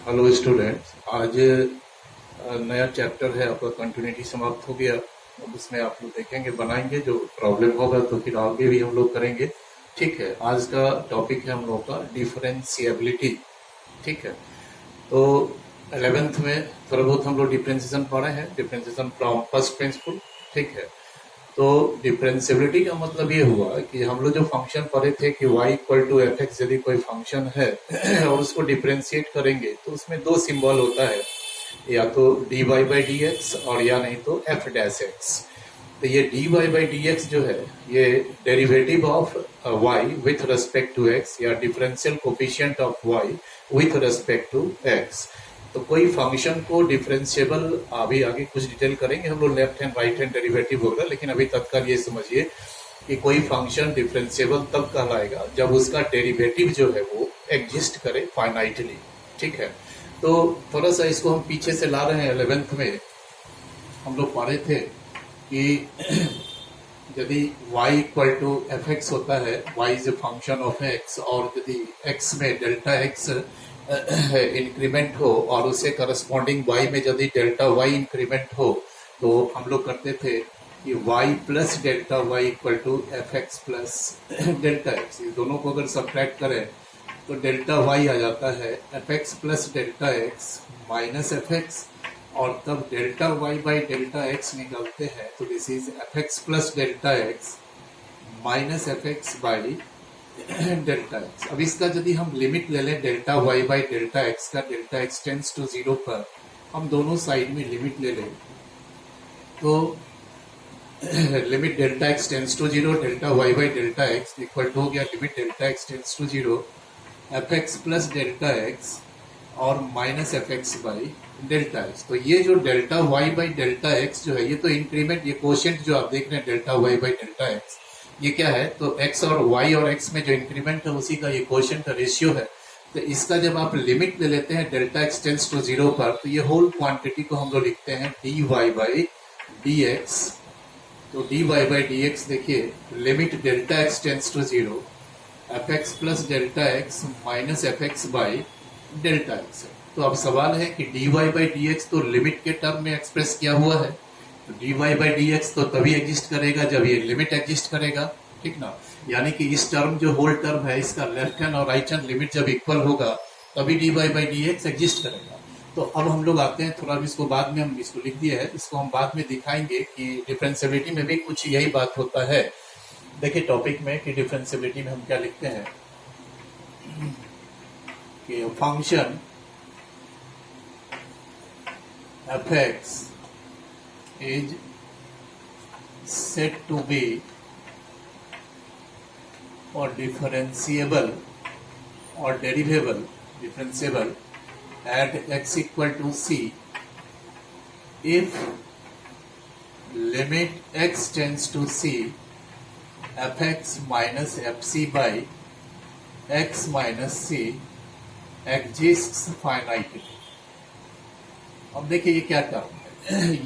Hello students. आज नया chapter है आपका, कंटिन्यूटी समाप्त हो गया। अब उसमें आप लोग देखेंगे, बनाएंगे, जो प्रॉब्लम होगा तो फिर आगे भी हम लोग करेंगे। ठीक है, आज का टॉपिक है हम लोग का डिफरेंशिएबिलिटी। ठीक है, तो 11th में थोड़ा बहुत हम लोग डिफरेंशिएशन पढ़े हैं, डिफरेंशिएशन फ्रॉम फर्स्ट प्रिंसिपल। ठीक है, तो डिफरेंशिएबिलिटी का मतलब ये हुआ कि हम लोग जो फंक्शन पढ़े थे कि y equal to f x, यदि कोई फंक्शन है और उसको डिफरेंशिएट करेंगे तो उसमें दो सिंबल होता है, या तो dy बाई डी एक्स और या नहीं तो एफ डैश एक्स। तो ये dy बाई डी एक्स जो है ये derivative of y with respect to x, या differential coefficient of y with respect to x। तो कोई फंक्शन को डिफरेंशिएबल अभी आगे कुछ डिटेल करेंगे हम लोग, left hand right hand derivative वगैरह, लेकिन अभी तत्काल ये समझिए कि कोई फंक्शन डिफरेंशिएबल तब कहलाएगा जब उसका डेरिवेटिव जो है वो एग्जिस्ट करे फाइनाइटली। ठीक है, तो थोड़ा सा इसको हम पीछे से ला रहे हैं। 11th में हम लोग पढ़े थे कि यदि y equal to f x होता है, y is a function of x, और यदि x में डेल्टा x इंक्रीमेंट हो और उसे करस्पॉन्डिंग y में यदि डेल्टा y इंक्रीमेंट हो, तो हम लोग करते थे कि y plus delta y equal to f x plus delta x. ये दोनों को अगर सब्ट्रैक्ट करें तो डेल्टा y आ जाता है f x plus delta x minus F x, और तब delta y by delta x निकालते हैं तो this is F x plus delta x minus F x by delta x. अब इसका यदि हम लिमिट ले लें delta y by delta x का, डेल्टा एक्स टेंड्स टू 0 पर हम दोनों साइड में लिमिट ले लें तो limit delta x tends to 0 delta y by delta X equal to हो गया limit delta x tends to 0 F x plus delta X और minus F x by delta X. तो ये जो delta y by delta X जो है ये तो इंक्रीमेंट, ये कोशेंट जो आप देख रहे हैं delta y by delta x, ये क्या है? तो x और y और x में जो इंक्रीमेंट है उसी का ये कोशेंट रेशियो है। तो इसका जब आप लिमिट ले लेते हैं डेल्टा एक्स टेंड्स टू 0 पर, तो ये होल क्वांटिटी को हम लोग लिखते हैं dy बाई dx। तो dy बाई dx देखिए limit delta x tends to 0 F x plus delta x minus F x by delta x है। तो अब सवाल है कि dy बाई dx तो लिमिट के टर्म में एक्सप्रेस किया हुआ है, तो dy बाई dx तो तभी एग्जिस्ट करेगा जब ये लिमिट एग्जिस्ट करेगा। ठीक ना, यानी कि इस टर्म जो होल टर्म है इसका लेफ्ट हैंड और राइट हैंड लिमिट जब इक्वल होगा तभी dy बाई dx एग्जिस्ट करेगा। तो अब हम लोग आते हैं, थोड़ा इसको बाद में हम इसको लिख दिए है, इसको हम बाद में दिखाएंगे कि डिफरेंशिएबिलिटी में भी कुछ यही बात होता है। देखिए टॉपिक में कि डिफरेंशिएबिलिटी में हम क्या लिखते हैं कि function f x is said to be or differentiable or differentiable at x equal to c if limit x tends to c fx minus fc by x minus c exists finitely। अब देखिए ये क्या term है,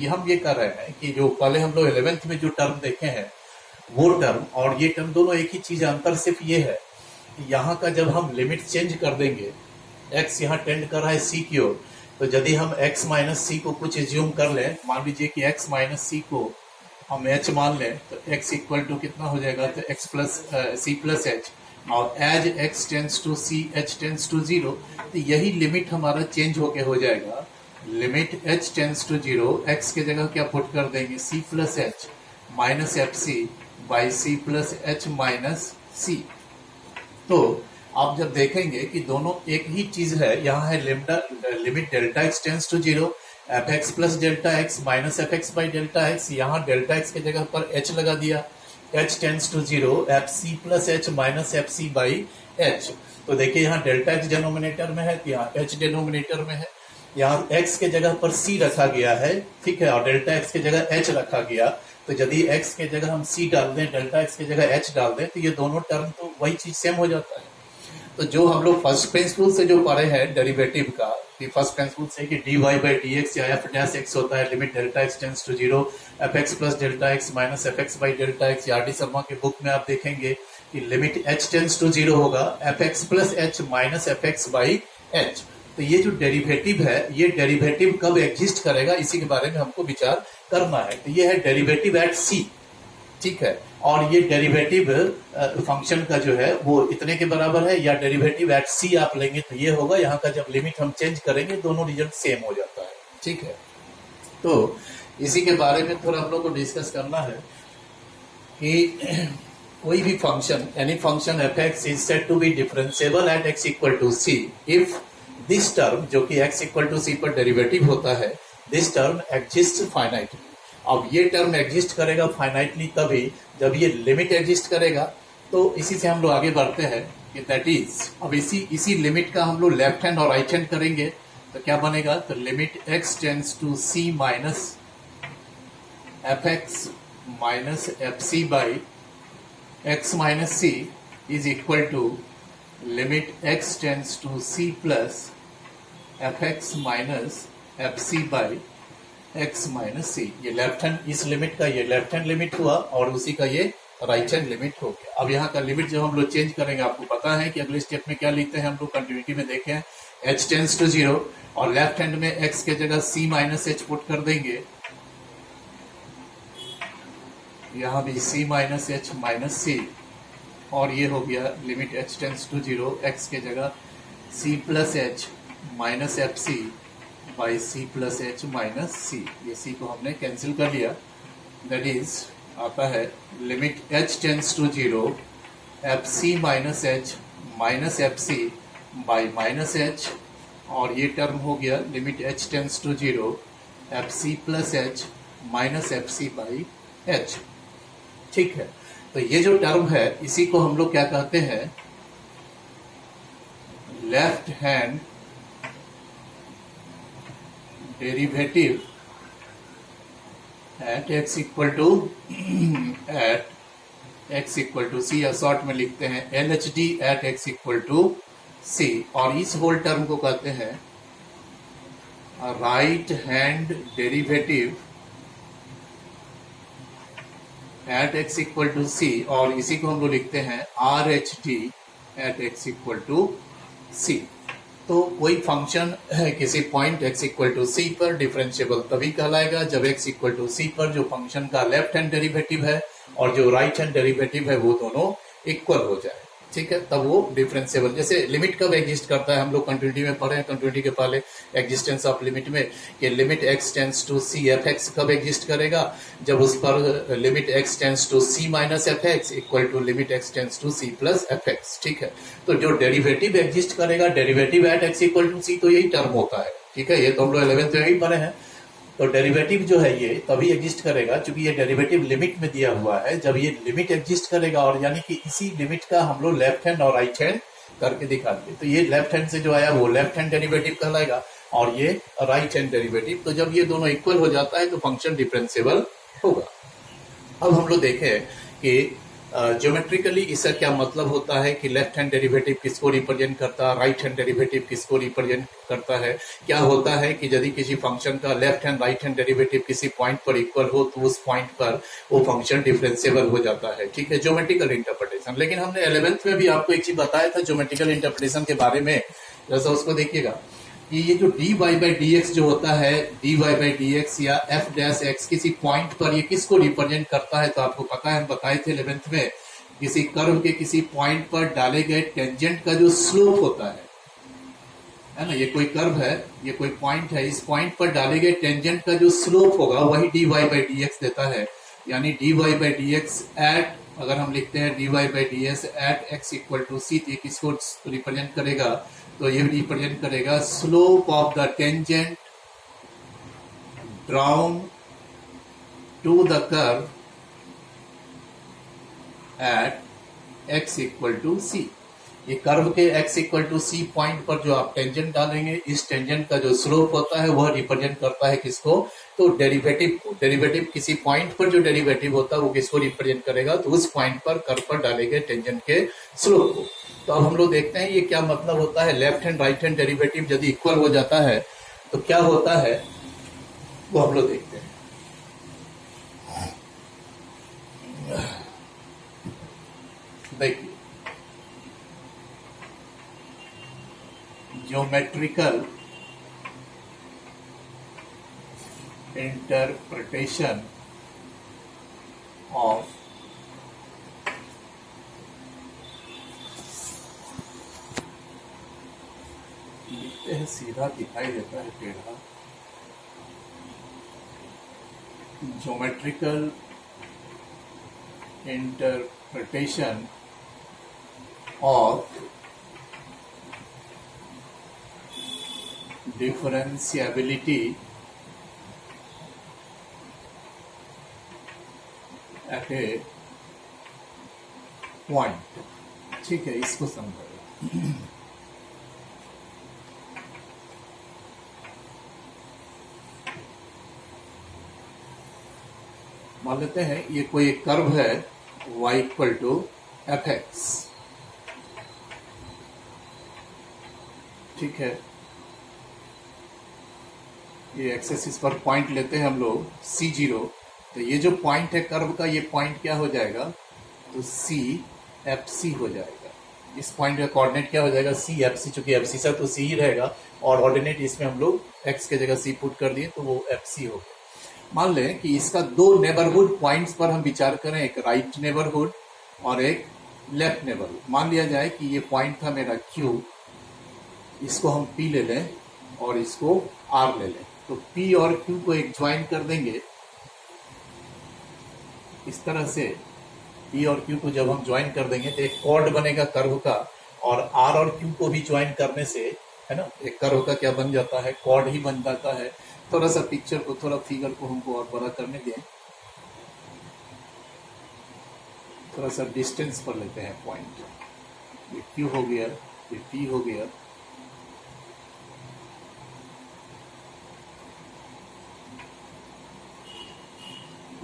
ये हम ये कर रहे हैं कि जो पहले हम लोग 11th में जो टर्म देखे हैं वो टर्म और ये टर्म दोनों एक ही चीज, अंतर सिर्फ ये है कि यहाँ का जब हम लिमिट चेंज कर देंगे, x यहाँ टेंड कर रहा है c की ओर, तो यदि हम x माइनस सी को कुछ एज्यूम कर लें, मान लीजिए कि x माइनस सी को हम h मान लें, तो x इक्वल टू कितना हो जाएगा, तो x plus C plus H, और as x tends to c h tends to 0, तो यही लिमिट हमारा चेंज होके हो जाएगा limit h tends to 0, x के जगह क्या पुट कर देंगे c plus H minus F C by C plus H minus C. तो आप जब देखेंगे कि दोनों एक ही चीज है, यहाँ है limit delta x tends to 0 F x plus delta x minus F x by delta x, यहाँ डेल्टा एक्स के जगह पर h लगा दिया, h tends to 0 F c plus H minus F C by h. तो देखिए यहाँ delta x denominator में है, यहाँ h डिनोमिनेटर में है, यहाँ x के जगह पर c रखा गया है, ठीक है, और डेल्टा x के जगह h रखा गया। तो यदि x के जगह हम c डाल दें, डेल्टा x के जगह h डाल दें, तो ये दोनों टर्म तो वही चीज सेम हो जाता है। तो जो हम लोग फर्स्ट प्रिंसिपल से जो पढ़े हैं डेरिवेटिव का, फर्स्ट प्रिंसिपल से कि dy बाई डी एक्स या एफ डैश एक्स होता है limit delta x tends to 0 F x plus delta x minus F x by delta x, या डी शर्मा के बुक में आप देखेंगे कि लिमिट h टेंड्स टू 0 होगा F x plus H minus F x by h. तो ये जो डेरिवेटिव है, ये डेरिवेटिव कब एग्जिस्ट करेगा इसी के बारे में हमको विचार करना है। तो ये है डेरिवेटिव एट सी, ठीक है। और ये डेरिवेटिव फंक्शन का जो है वो इतने के बराबर है, या डेरिवेटिव एट सी आप लेंगे तो ये होगा। यहाँ का जब लिमिट हम चेंज करेंगे दोनों रिजल्ट सेम हो जाता है, ठीक है। तो इसी के बारे में थोड़ा हम लोग को डिस्कस करना है कि कोई भी function, any function f x is said to be differentiable at x equal to c if this term, जो कि एक्स इक्वल टू सी पर डेरिवेटिव होता है, दिस टर्म एग्जिस्ट फाइनाइटली। अब ये टर्म एग्जिस्ट करेगा फाइनाइटली तभी जब ये लिमिट एग्जिस्ट करेगा। तो इसी से हम लोग आगे बढ़ते हैं कि दैट इज, अब इसी लिमिट का हम लोग लेफ्ट हैंड और राइट हैंड करेंगे तो क्या बनेगा, तो limit x tends to C minus F x minus F C by x minus C is equal to limit x tends to C plus F x minus F C by x minus सी। ये left hand, इस limit का ये left hand limit हुआ और उसी का ये right hand limit हो गया। अब यहाँ का लिमिट जब हम लोग चेंज करेंगे, आपको पता है कि अगले स्टेप में क्या लिखते हैं हम लोग, कंटिन्यूटी में देखें, h टेंस टू 0 और लेफ्ट हैंड में x के जगह c माइनस एच पुट कर देंगे। यहाँ भी c minus H minus C, और ये हो गया limit h tends to 0 x के जगह c plus H minus F C by C plus H minus सी। ये सी को हमने कैंसिल कर लिया, दैट इज आता है limit h tends to 0 F C minus F C by minus h, और ये टर्म हो गया limit h tends to 0 F c plus H minus F C by h, ठीक है। तो ये जो टर्म है इसी को हम लोग क्या कहते हैं, left hand derivative at x equal to C, या शॉर्ट में लिखते हैं L H D at x equal to C. और इस होल टर्म को कहते हैं right hand derivative at x equal to C, और इसी को हम लोग लिखते हैं R H D at x equal to C. तो कोई फंक्शन किसी पॉइंट x इक्वल टू सी पर डिफरेंशिएबल तभी कहलाएगा जब x इक्वल टू सी पर जो फंक्शन का लेफ्ट हैंड डेरिवेटिव है और जो राइट हैंड डेरिवेटिव है वो दोनों इक्वल हो जाए, ठीक है, तब वो डिफरेंशिएबल। जैसे लिमिट कब एग्जिस्ट करता है, हम लोग कंटिन्यूटी में पढ़े हैं, कंटिन्यूटी के पहले एग्जिस्टेंस ऑफ लिमिट में कि limit x tends to C F X कब एग्जिस्ट करेगा, जब उस पर limit x tends to C minus F x equal to limit x tends to C plus F x, ठीक है। तो जो डेरिवेटिव एग्जिस्ट करेगा, derivative at x equal to C, तो यही टर्म होता है, ठीक है। ये तो हम लोग 11th में ही पढ़े हैं। तो डेरिवेटिव जो है ये तभी एग्जिस्ट करेगा क्योंकि ये डेरिवेटिव लिमिट में दिया हुआ है, जब ये लिमिट एग्जिस्ट करेगा, और यानी कि इसी लिमिट का हम लोग लेफ्ट हैंड और राइट हैंड करके दिखा देंगे। तो ये लेफ्ट हैंड से जो आया वो लेफ्ट हैंड डेरिवेटिव कहलाएगा और ये राइट हैंड डेरिवेटिव। तो जब ये दोनों इक्वल हो जाता है तो फंक्शन डिफरेंशिएबल होगा। अब हम लोग देखें कि ज्योमेट्रिकली इसका क्या मतलब होता है कि लेफ्ट हैंड डेरिवेटिव किसको रिप्रेजेंट करता है, राइट हैंड डेरिवेटिव किसको रिप्रेजेंट करता है। क्या होता है कि यदि किसी फंक्शन का left hand right hand derivative किसी पॉइंट पर इक्वल हो तो उस पॉइंट पर वो फंक्शन डिफरेंशिएबल हो जाता है, ठीक है, ज्योमेट्रिकल इंटरप्रिटेशन। लेकिन हमने 11th में भी आपको एक चीज बताया था ज्योमेट्रिकल इंटरप्रिटेशन के बारे में, जैसा उसको देखिएगा कि ये जो dy बाई dx जो होता है, dy बाई dx या f डैश x किसी पॉइंट पर ये किसको रिप्रेजेंट करता है, तो आपको पता है, हम बताए थे 11th में, किसी कर्व के किसी पॉइंट पर डाले गए टेंजेंट का जो स्लोप होता है ना। ये कोई कर्व है, ये कोई पॉइंट है, इस पॉइंट पर डाले गए टेंजेंट का जो स्लोप होगा वही dy बाई dx देता है। यानी dy बाई dx एट, अगर हम लिखते हैं dy by ds at x equal to C, तो ये किसको रिप्रेजेंट करेगा, तो ये रिप्रेजेंट करेगा slope of the tangent drawn to the curve at x equal to सी। ये कर्व के x equal to C point पर जो आप टेंजेंट डालेंगे, इस टेंजेंट का जो स्लोप होता है वह रिप्रेजेंट करता है किसको, तो डेरिवेटिव को। डेरिवेटिव किसी पॉइंट पर जो डेरिवेटिव होता है वो किसको रिप्रेजेंट करेगा, तो उस पॉइंट पर कर्व पर डाले गए टेंजेंट के स्लोप को। तो अब हम लोग देखते हैं ये क्या मतलब होता है, left hand right hand derivative यदि इक्वल हो जाता है तो क्या होता है वो हम लोग देखते हैं। देखिए ज्योमेट्रिकल इंटरप्रिटेशन ऑफ लिखते हैं, सीधा दिखाई देता है टेढ़ा। Geometrical interpretation of differentiability at a point. ठीक है, इसको समझो। मान लेते हैं ये कोई एक कर्व है y equal to f x. ठीक है, ये एक्सेसिस पर पॉइंट लेते हैं हम लोग C0। तो ये जो पॉइंट है कर्व का, ये पॉइंट क्या हो जाएगा, तो C FC हो जाएगा। इस पॉइंट का कोऑर्डिनेट क्या हो जाएगा, C FC, चूंकि FC सा तो C ही रहेगा और ऑर्डिनेट इसमें हम लोग x के जगह C पुट कर दिए तो वो FC हो गया। मान लें कि इसका दो नेबरहुड पॉइंट्स पर हम विचार करें, एक राइट नेबरहुड और एक लेफ्ट नेबरहुड। मान लिया जाए कि ये पॉइंट था मेरा Q, इसको हम P ले लें और इसको R ले लें। तो P और Q को एक ज्वाइन कर देंगे इस तरह से। P और Q को जब हम ज्वाइन कर देंगे तो एक कॉर्ड बनेगा कर्व का, और R और Q को भी ज्वाइन करने से, है ना, एक कर्व का क्या बन जाता है, कॉर्ड ही बन जाता है। थोड़ा सा पिक्चर को, थोड़ा फिगर को हमको और बड़ा करने दें। थोड़ा सा डिस्टेंस पर लेते हैं पॉइंट। ये Q हो गया, ये P हो गया।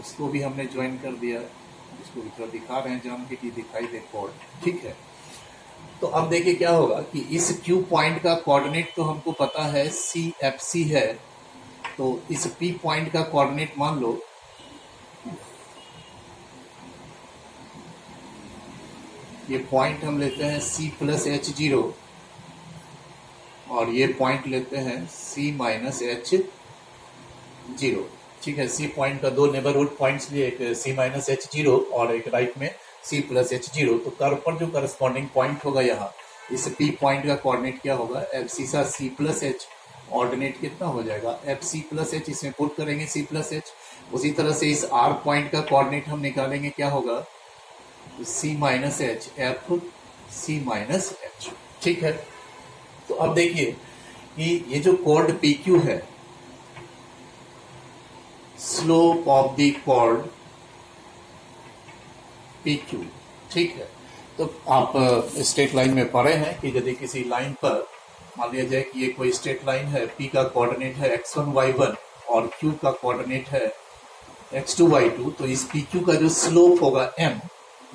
इसको भी हमने ज्वाइन कर दिया, इसको भी थोड़ा दिखा रहे हैं जान के कि दिखाई दे कॉर्ड। ठीक है, तो अब देखिए क्या होगा कि इस Q पॉइंट का कोऑर्डिनेट तो हमको पता है CFC है। तो इस P पॉइंट का कोऑर्डिनेट मान लो ये पॉइंट हम लेते हैं C प्लस H0 और ये पॉइंट लेते हैं C माइनस H0। ठीक है, C पॉइंट का दो नेबरहुड पॉइंट्स लिए, एक C माइनस H0 और एक राइट में C प्लस H0। तो कर्व पर जो करस्पॉन्डिंग पॉइंट होगा यहाँ, इस P पॉइंट का कोऑर्डिनेट क्या होगा, FC सा C प्लस H, ऑर्डिनेट कितना हो जाएगा FC प्लस H, इसमें पुट करेंगे C प्लस H। उसी तरह से इस R पॉइंट का कोऑर्डिनेट हम निकालेंगे, क्या होगा, C minus H, F C minus H। ठीक है, तो अब देखिए कि ये जो कॉर्ड PQ है, slope of the chord PQ। ठीक है, तो आप स्ट्रेट लाइन में पढ़े हैं कि यदि किसी लाइन पर मान लिया जाए कि ये कोई स्ट्रेट लाइन है, P का कोऑर्डिनेट है x1 y1 और Q का कोऑर्डिनेट है x2 y2, तो इस PQ का जो स्लोप होगा m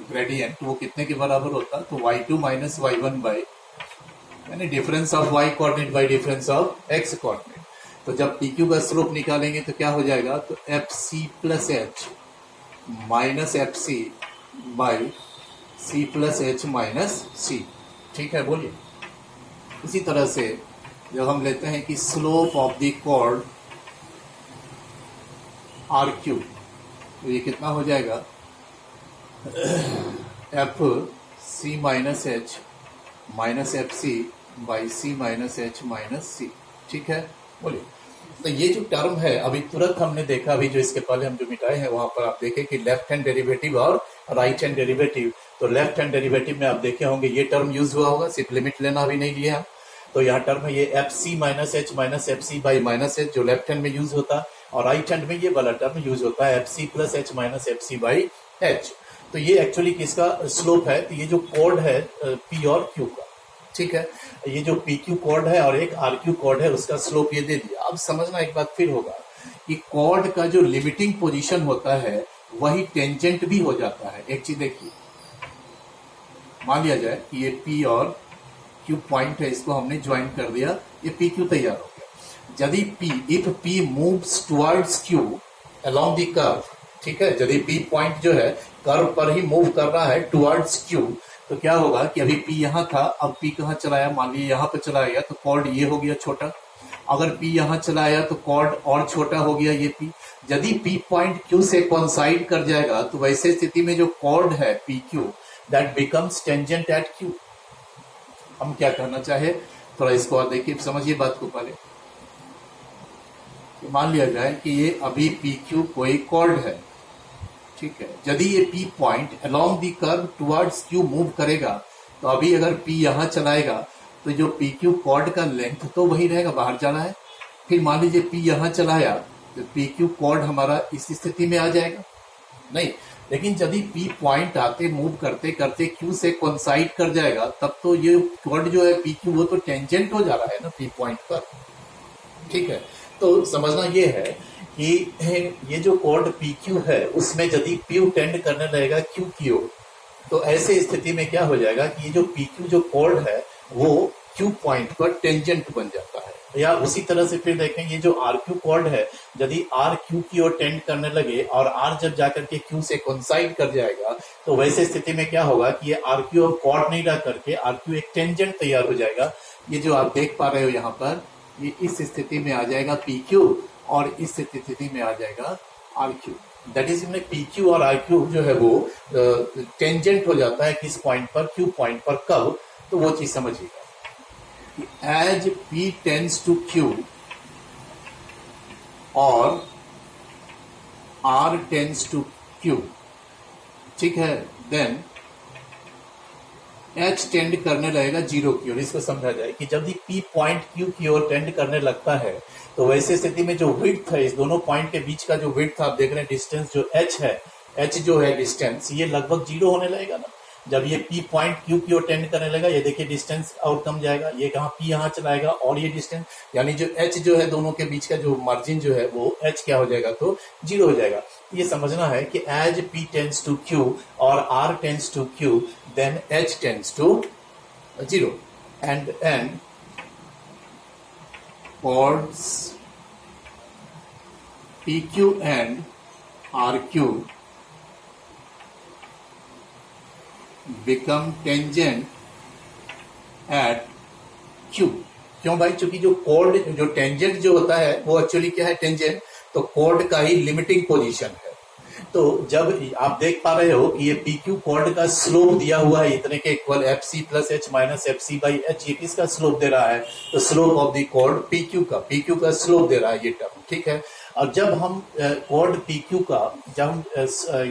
ग्रेडियंट, वो कितने के बराबर होता है, तो y2 माइनस y1 बाई, यानी difference of y coordinate by difference of x coordinate. तो जब PQ का स्लोप निकालेंगे तो क्या हो जाएगा, तो FC plus H minus FC by C plus H minus C। ठीक है, बोलिए। इसी तरह से जब हम लेते हैं कि slope of the chord RQ, तो ये कितना हो जाएगा, F C minus H minus FC by C minus H minus C। ठीक है, बोलिए। तो ये जो टर्म है अभी तुरंत हमने देखा, अभी जो इसके पहले हम जो मिटाए हैं वहां पर आप देखें कि लेफ्ट हैंड डेरिवेटिव और राइट हैंड डेरिवेटिव। तो लेफ्ट हैंड डेरिवेटिव में आप देखे होंगे ये टर्म यूज हुआ होगा, सिर्फ लिमिट लेना भी नहीं लिया। तो यहाँ टर्म है ये FC minus H minus FC by minus H, जो लेफ्ट हैंड में यूज होता है, और राइट हैंड में ये वाला टर्म यूज होता है FC plus H minus FC by H। तो ये एक्चुअली किसका स्लोप है, तो ये जो कॉर्ड है P और Q का। ठीक है, ये जो PQ कॉर्ड है और एक RQ कॉर्ड है, उसका स्लोप ये दे दिया। अब समझना एक बात फिर होगा कि कॉर्ड का जो लिमिटिंग पोजीशन होता है वही टेंजेंट भी हो जाता है। एक चीज देखिए, मान लिया जाए कि ये P और Q पॉइंट है, इसको हमने ज्वाइन कर दिया, ये PQ तैयार हो गया। यदि if P moves towards Q along the curve, ठीक है, यदि P पॉइंट जो है कर्व पर ही मूव कर रहा है टुवर्ड्स Q, तो क्या होगा कि अभी P यहाँ था, अब P कहाँ चलाया, मान लीजिए यहाँ पे चलाया तो कॉर्ड ये हो गया छोटा। अगर P यहाँ चलाया तो कॉर्ड और छोटा हो गया ये P। यदि P पॉइंट Q से कोइंसाइड कर जाएगा तो वैसे स्थिति में जो कॉर्ड है PQ that becomes tangent at Q। हम क्या कहना चाहे, थोड़ा इसको और देखिए, समझिए बात को पहले। तो मान लिया जाए कि ये अभी PQ कोई कॉर्ड है, ठीक है। यदि ये P point along the curve towards Q move करेगा तो अभी अगर P यहाँ चलाएगा तो जो PQ कॉर्ड का लेंथ तो वही रहेगा, बाहर जाना है। फिर मान लीजिए P यहाँ चलाया तो PQ कॉर्ड हमारा इस स्थिति में आ जाएगा नहीं। लेकिन यदि P पॉइंट आते मूव करते करते Q से कोइंसाइड कर जाएगा तब तो ये कॉर्ड जो है PQ वो तो टेंजेंट हो जा रहा है ना P पॉइंट पर, ठीक है। तो समझना ये है कि ये जो कॉर्ड PQ है उसमें यदि P टेंड करने लगेगा Q की ओर तो ऐसे स्थिति में क्या हो जाएगा कि ये जो PQ जो कॉर्ड है वो Q पॉइंट पर टेंजेंट बन जाता है। या उसी तरह से फिर देखें ये जो RQ कॉर्ड है यदि R Q की ओर टेंड करने लगे और R जब जाकर के Q से कोइंसाइड कर जाएगा तो वैसे स्थिति में क्या होगा कि ये RQ अब कॉर्ड नहीं रह करके RQ एक टेंजेंट तैयार हो जाएगा। ये जो आप देख पा रहे हो यहाँ पर, ये इस स्थिति में आ जाएगा PQ और इस स्थिति में आ जाएगा RQ। That is in PQ और RQ जो है वो टेंजेंट हो जाता है किस पॉइंट पर, Q पॉइंट पर। कब, तो वो चीज समझिएगा कि as P tends to Q और R टेंड्स टू Q, ठीक है, देन H टेंड करने लगेगा जीरो की ओर। इसको समझा जाए कि जब भी P पॉइंट Q की ओर टेंड करने लगता है तो वैसे स्थिति में जो विड्थ है, इस दोनों पॉइंट के बीच का जो विड्थ आप देख रहे हैं, डिस्टेंस जो H है, H जो है डिस्टेंस, ये लगभग जीरो होने लगेगा ना। जब ये P पॉइंट Q की ओर टेंड करने लगेगा, ये देखिए डिस्टेंस और कम जाएगा, ये कहाँ P यहाँ चलाएगा और ये डिस्टेंस, यानी जो H जो है दोनों के बीच का जो मार्जिन जो है वो H क्या हो जाएगा, तो जीरो हो जाएगा। ये समझना है कि as P tends to Q और R tends to Q then H tends to zero and chords PQ and RQ become tangent at Q। क्यों भाई? क्योंकि जो कॉर्ड जो टेंजेंट जो होता है वो एक्चुअली क्या है, टेंजेंट तो कॉर्ड का ही लिमिटिंग पोजीशन है। तो जब आप देख पा रहे हो कि ये PQ कॉर्ड का स्लोप दिया हुआ है इतने के equal FC plus H minus FC by H, ये किसका स्लोप दे रहा है, तो slope of the chord PQ का स्लोप दे रहा है ये टर्म, ठीक है। और जब हम कॉर्ड PQ का जब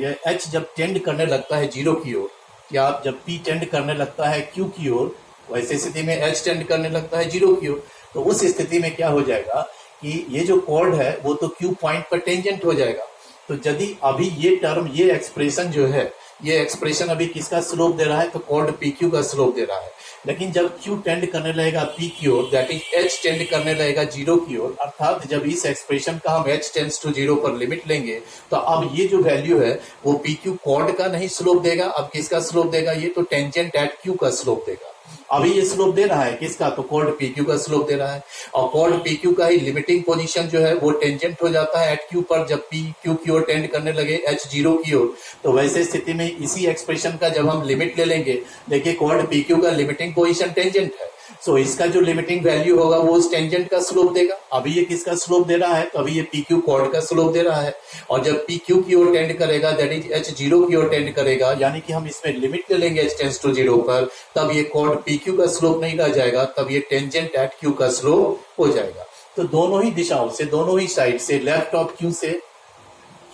ये H जब टेंड करने लगता है जीरो की ओर, या जब P टेंड करने लगता है Q की ओर, वैसे स्थिति में H टेंड करने लगता है जीरो की ओर, तो उस स्थिति में क्या हो जाएगा कि ये जो कॉर्ड है वो तो Q पॉइंट पर टेंजेंट हो जाएगा। तो यदि अभी ये टर्म, ये एक्सप्रेशन जो है, ये एक्सप्रेशन अभी किसका स्लोप दे रहा है, तो कॉर्ड PQ का स्लोप दे रहा है। लेकिन जब Q टेंड करने लगेगा P की ओर, दैट इज H टेंड करने लगेगा जीरो की ओर, अर्थात जब इस एक्सप्रेशन का हम H टेंड्स टू जीरो पर लिमिट लेंगे तो अब ये जो वैल्यू है वो PQ कॉर्ड का नहीं स्लोप देगा, अब किसका स्लोप देगा, ये तो टेंजेंट एट Q का स्लोप देगा। अभी ये स्लोप दे रहा है किसका, तो कॉर्ड PQ का स्लोप दे रहा है। और कॉर्ड PQ का ही लिमिटिंग पोजीशन जो है वो टेंजेंट हो जाता है एट Q पर, जब PQ की ओर टेंड करने लगे H जीरो की ओर। तो वैसे स्थिति में इसी एक्सप्रेशन का जब हम लिमिट ले लेंगे, देखिए कॉर्ड PQ का लिमिटिंग पोजीशन टेंजेंट है, सो इसका जो लिमिटिंग वैल्यू होगा वो उस टेंजेंट का स्लोप देगा। अभी ये किसका स्लोप दे रहा है, तो अभी ये PQ कॉर्ड का स्लोप दे रहा है। और जब PQ की ओर टेंड करेगा, दैट इज H जीरो की ओर टेंड करेगा, यानी कि हम इसमें लिमिट ले लेंगे H टेंड्स टू जीरो पर, तब ये कॉर्ड PQ का स्लोप नहीं रह जाएगा, तब ये टेंजेंट एट Q का स्लोप हो जाएगा। तो दोनों ही दिशाओं से, दोनों ही साइड से, लेफ्ट ऑफ Q से,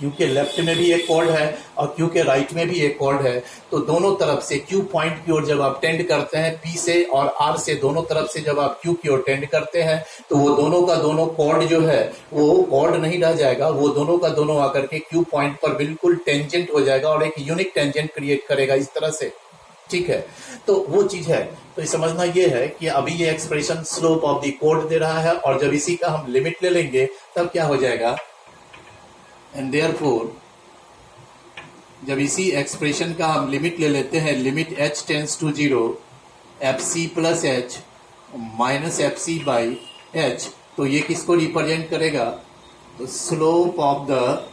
Q के लेफ्ट में भी एक कॉर्ड है और Q के राइट में भी एक कॉर्ड है, तो दोनों तरफ से Q पॉइंट की ओर जब आप टेंड करते हैं, P से और R से दोनों तरफ से जब आप Q की ओर टेंड करते हैं, तो वो दोनों का दोनों कॉर्ड जो है वो कॉर्ड नहीं रह जाएगा, वो दोनों का दोनों आकर के Q पॉइंट पर बिल्कुल टेंजेंट हो जाएगा और एक यूनिक टेंजेंट क्रिएट करेगा इस तरह से, ठीक है। तो वो चीज है, तो समझना ये है कि अभी ये expression slope of the chord दे रहा है, और जब इसी का हम लिमिट ले लेंगे तब क्या हो जाएगा, एंड देयरफॉर जब इसी एक्सप्रेशन का हम लिमिट ले लेते हैं, limit H tends to zero FC plus H minus FC by H, तो ये किसको रिप्रेजेंट करेगा, तो slope of the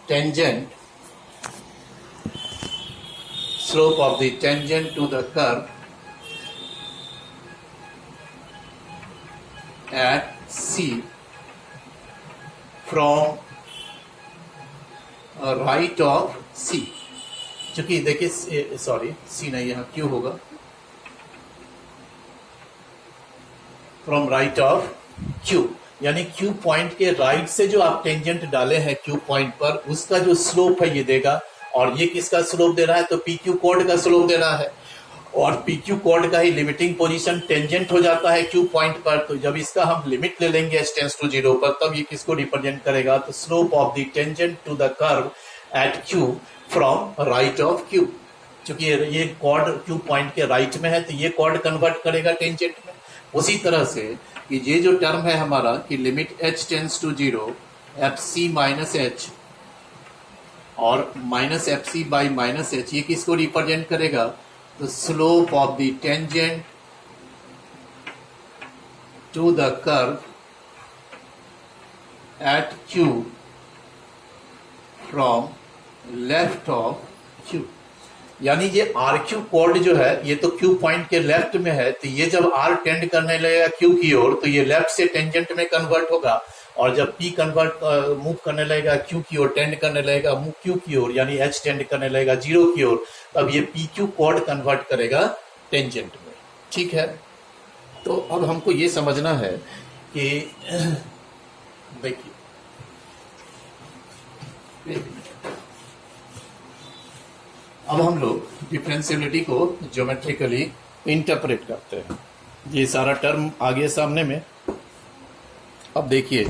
tangent, slope of the tangent to the curve at C from right of C, चूंकि देखिए सॉरी C नहीं यहाँ Q होगा, फ्रॉम राइट ऑफ Q, यानी Q पॉइंट के राइट से जो आप टेंजेंट डाले हैं Q पॉइंट पर, उसका जो स्लोप है ये देगा। और ये किसका स्लोप दे रहा है? तो PQ कोड का स्लोप दे रहा है, और PQ कोड का ही लिमिटिंग पोजीशन टेंजेंट हो जाता है Q पॉइंट पर। तो जब इसका हम लिमिट ले लेंगे h टेंड्स टू 0 पर, तब ये किसको रिप्रेजेंट करेगा? तो slope of the tangent to the curve at Q from right of Q। चूंकि ये कॉर्ड Q पॉइंट के राइट में है, तो ये कॉर्ड कन्वर्ट करेगा टेंजेंट में। उसी तरह से कि ये जो टर्म है हमारा कि limit h tends to 0 fc minus h और minus fc by minus h, ये किसको रिप्रेजेंट करेगा? तो slope of the tangent to the curve at Q from left of Q। यानी ये आर क्यू कोड जो है ये तो Q पॉइंट के लेफ्ट में है, तो ये जब R टेंड करने लगेगा Q की ओर, तो ये लेफ्ट से टेंजेंट में कन्वर्ट होगा। और जब P कन्वर्ट मूव करने लगेगा Q की ओर, टेंड करने लगेगा मूव Q की ओर, यानी H टेंड करने लगेगा 0 की ओर, तब ये PQ कोड कन्वर्ट करेगा टेंजेंट में। ठीक है, तो अब हमको ये समझना है कि देखिए अब हम लोग डिफरेंशियबिलिटी को ज्योमेट्रिकली इंटरप्रेट करते हैं। ये सारा टर्म आगे सामने में। अब देखिए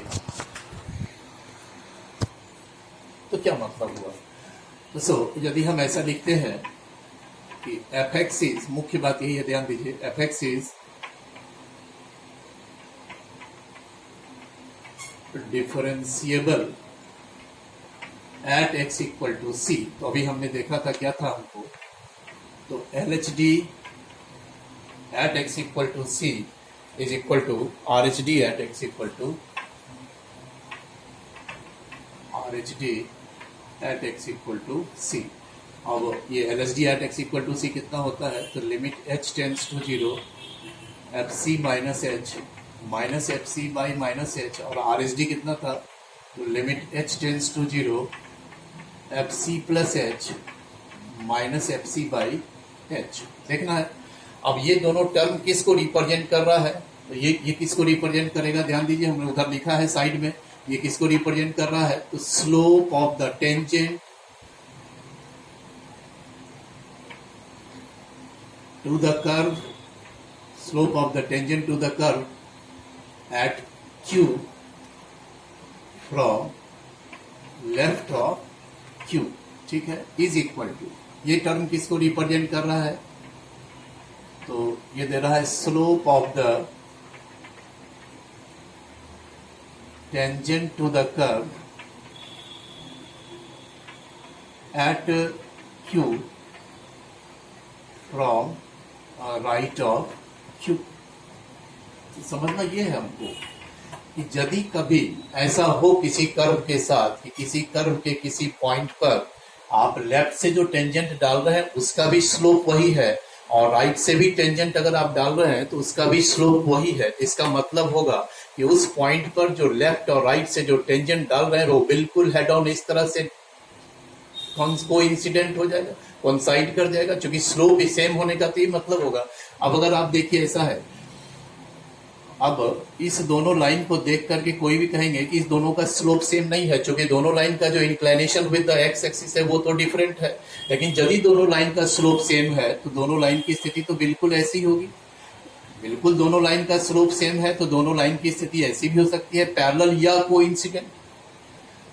तो क्या मतलब हुआ। तो यदि हम ऐसा लिखते हैं कि एफ एक्स इज, मुख्य बात यही है, ध्यान दीजिए, F x is differentiable at x equal to C. तो अभी हमने देखा था क्या था हमको, तो L H D at x equal to C is equal to R H D at x equal to R H D at x equal to C. अब ये L H D at x equal to C कितना होता है? तो limit H tends to 0 F C minus H minus F C by minus h, और R H D कितना था? तो limit H tends to 0 F c plus H minus F C by h. देखना है अब ये दोनों टर्म किसको रिप्रेजेंट कर रहा है? तो ये किसको रिप्रेजेंट करेगा? ध्यान दीजिए, हमने उधर लिखा है साइड में, ये किसको रिप्रेजेंट कर रहा है? तो slope of the tangent to the curve, slope of the tangent to the curve at Q from left of Q। ठीक है, इज इक्वल टू, ये टर्म किसको रिप्रेजेंट कर रहा है? तो ये दे रहा है slope of the tangent to the curve at Q from right of Q। समझना ये है हमको कि यदि कभी ऐसा हो किसी कर्व के साथ कि किसी कर्व के किसी पॉइंट पर आप लेफ्ट से जो टेंजेंट डाल रहे हैं उसका भी स्लोप वही है, और राइट से भी टेंजेंट अगर आप डाल रहे हैं तो उसका भी स्लोप वही है। इसका मतलब होगा कि उस पॉइंट पर जो लेफ्ट और राइट से जो टेंजेंट डाल रहे हैं वो बिल्कुल हेड ऑन इस तरह से कोइंसिडेंट हो जाएगा, कोइंसाइड कर जाएगा, क्योंकि स्लोप ही सेम होने का तो ये मतलब होगा। अब अगर आप देखिए ऐसा है, अब इस दोनों लाइन को देख करके कोई भी कहेंगे कि इस दोनों का स्लोप सेम नहीं है, क्योंकि दोनों लाइन का जो inclination with the x axis है वो तो डिफरेंट है। लेकिन यदि दोनों लाइन का स्लोप सेम है तो दोनों लाइन की स्थिति तो बिल्कुल ऐसी होगी। बिल्कुल दोनों लाइन का स्लोप सेम है तो दोनों लाइन की स्थिति ऐसी भी हो सकती है, पैरेलल या कोइंसिडेंट,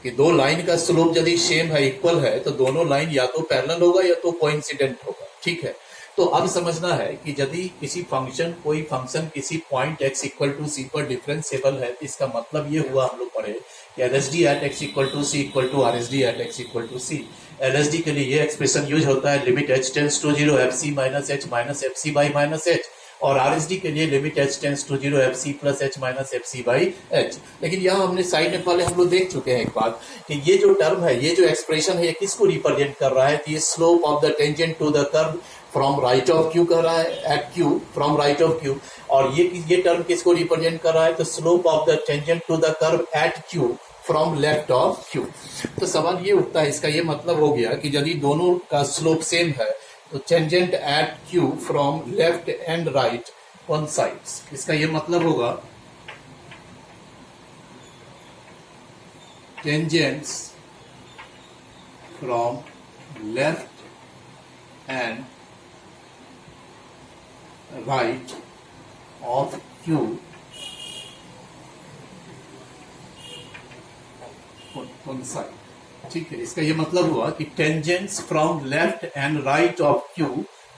कि दो लाइन का स्लोप यदि सेम है, इक्वल है, तो दोनों लाइन या तो पैरेलल होगा या तो कोइंसिडेंट होगा। ठीक है, तो अब समझना है कि यदि किसी फंक्शन, कोई फंक्शन किसी पॉइंट x इक्वल टू सी पर डिफरेंशिएबल है, तो इसका मतलब ये हुआ, हम लोग पढ़े कि L H D at x equal to c equal to R H D at x equal to c. L H D के लिए ये एक्सप्रेशन यूज होता है, limit h tends to 0 F C minus H minus F C by minus h, और R S D के लिए limit h tends to 0 F c plus H minus F C by h. लेकिन यहाँ हमने साइड में पहले हम लोग देख चुके हैं एक बात कि ये जो टर्म है, ये जो एक्सप्रेशन है, ये किसको रिप्रेजेंट कर रहा है? तो ये slope of the tangent to the curve from right of Q कर रहा है, at Q, from right of Q. और ये टर्म किसको रिप्रेजेंट कर रहा है? तो slope of the tangent to the curve at Q from left of Q. तो सवाल ये उठता है, इसका ये मतलब हो गया कि यदि दोनों का स्लोप सेम है तो tangent at Q from left and right coincides. इसका ये मतलब होगा tangents from left and right of Q coincide. ठीक है, इसका ये मतलब हुआ कि tangents from left and right of Q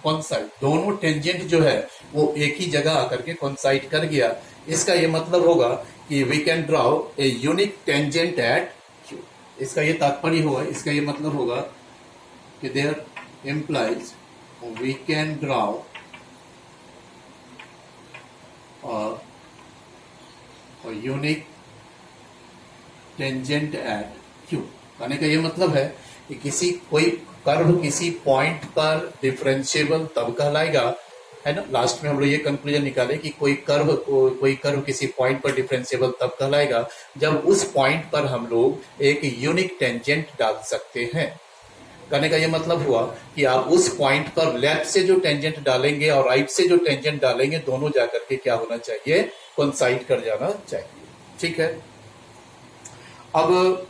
coincide. दोनों टेंजेंट जो है वो एक ही जगह आकर के कोइंसाइड कर गया। इसका ये मतलब होगा कि we can draw a unique tangent at Q. इसका ये तात्पर्य हुआ, इसका ये मतलब होगा कि there implies we can draw unique tangent at Q. कहने का ये मतलब है कि कोई कर्व किसी पॉइंट पर डिफरेंशिएबल तब कहलाएगा, है ना। लास्ट में हम लोग ये कंक्लूजन निकाले कि कोई कर्व किसी पॉइंट पर डिफरेंशिएबल तब कहलाएगा जब उस पॉइंट पर हम लोग एक यूनिक टेंजेंट डाल सकते हैं। कहने का ये मतलब हुआ कि आप उस पॉइंट पर लेफ्ट से जो टेंजेंट डालेंगे और राइट से जो टेंजेंट डालेंगे, दोनों जाकर के क्या होना चाहिए? कोइंसाइड कर जाना चाहिए। ठीक है, अब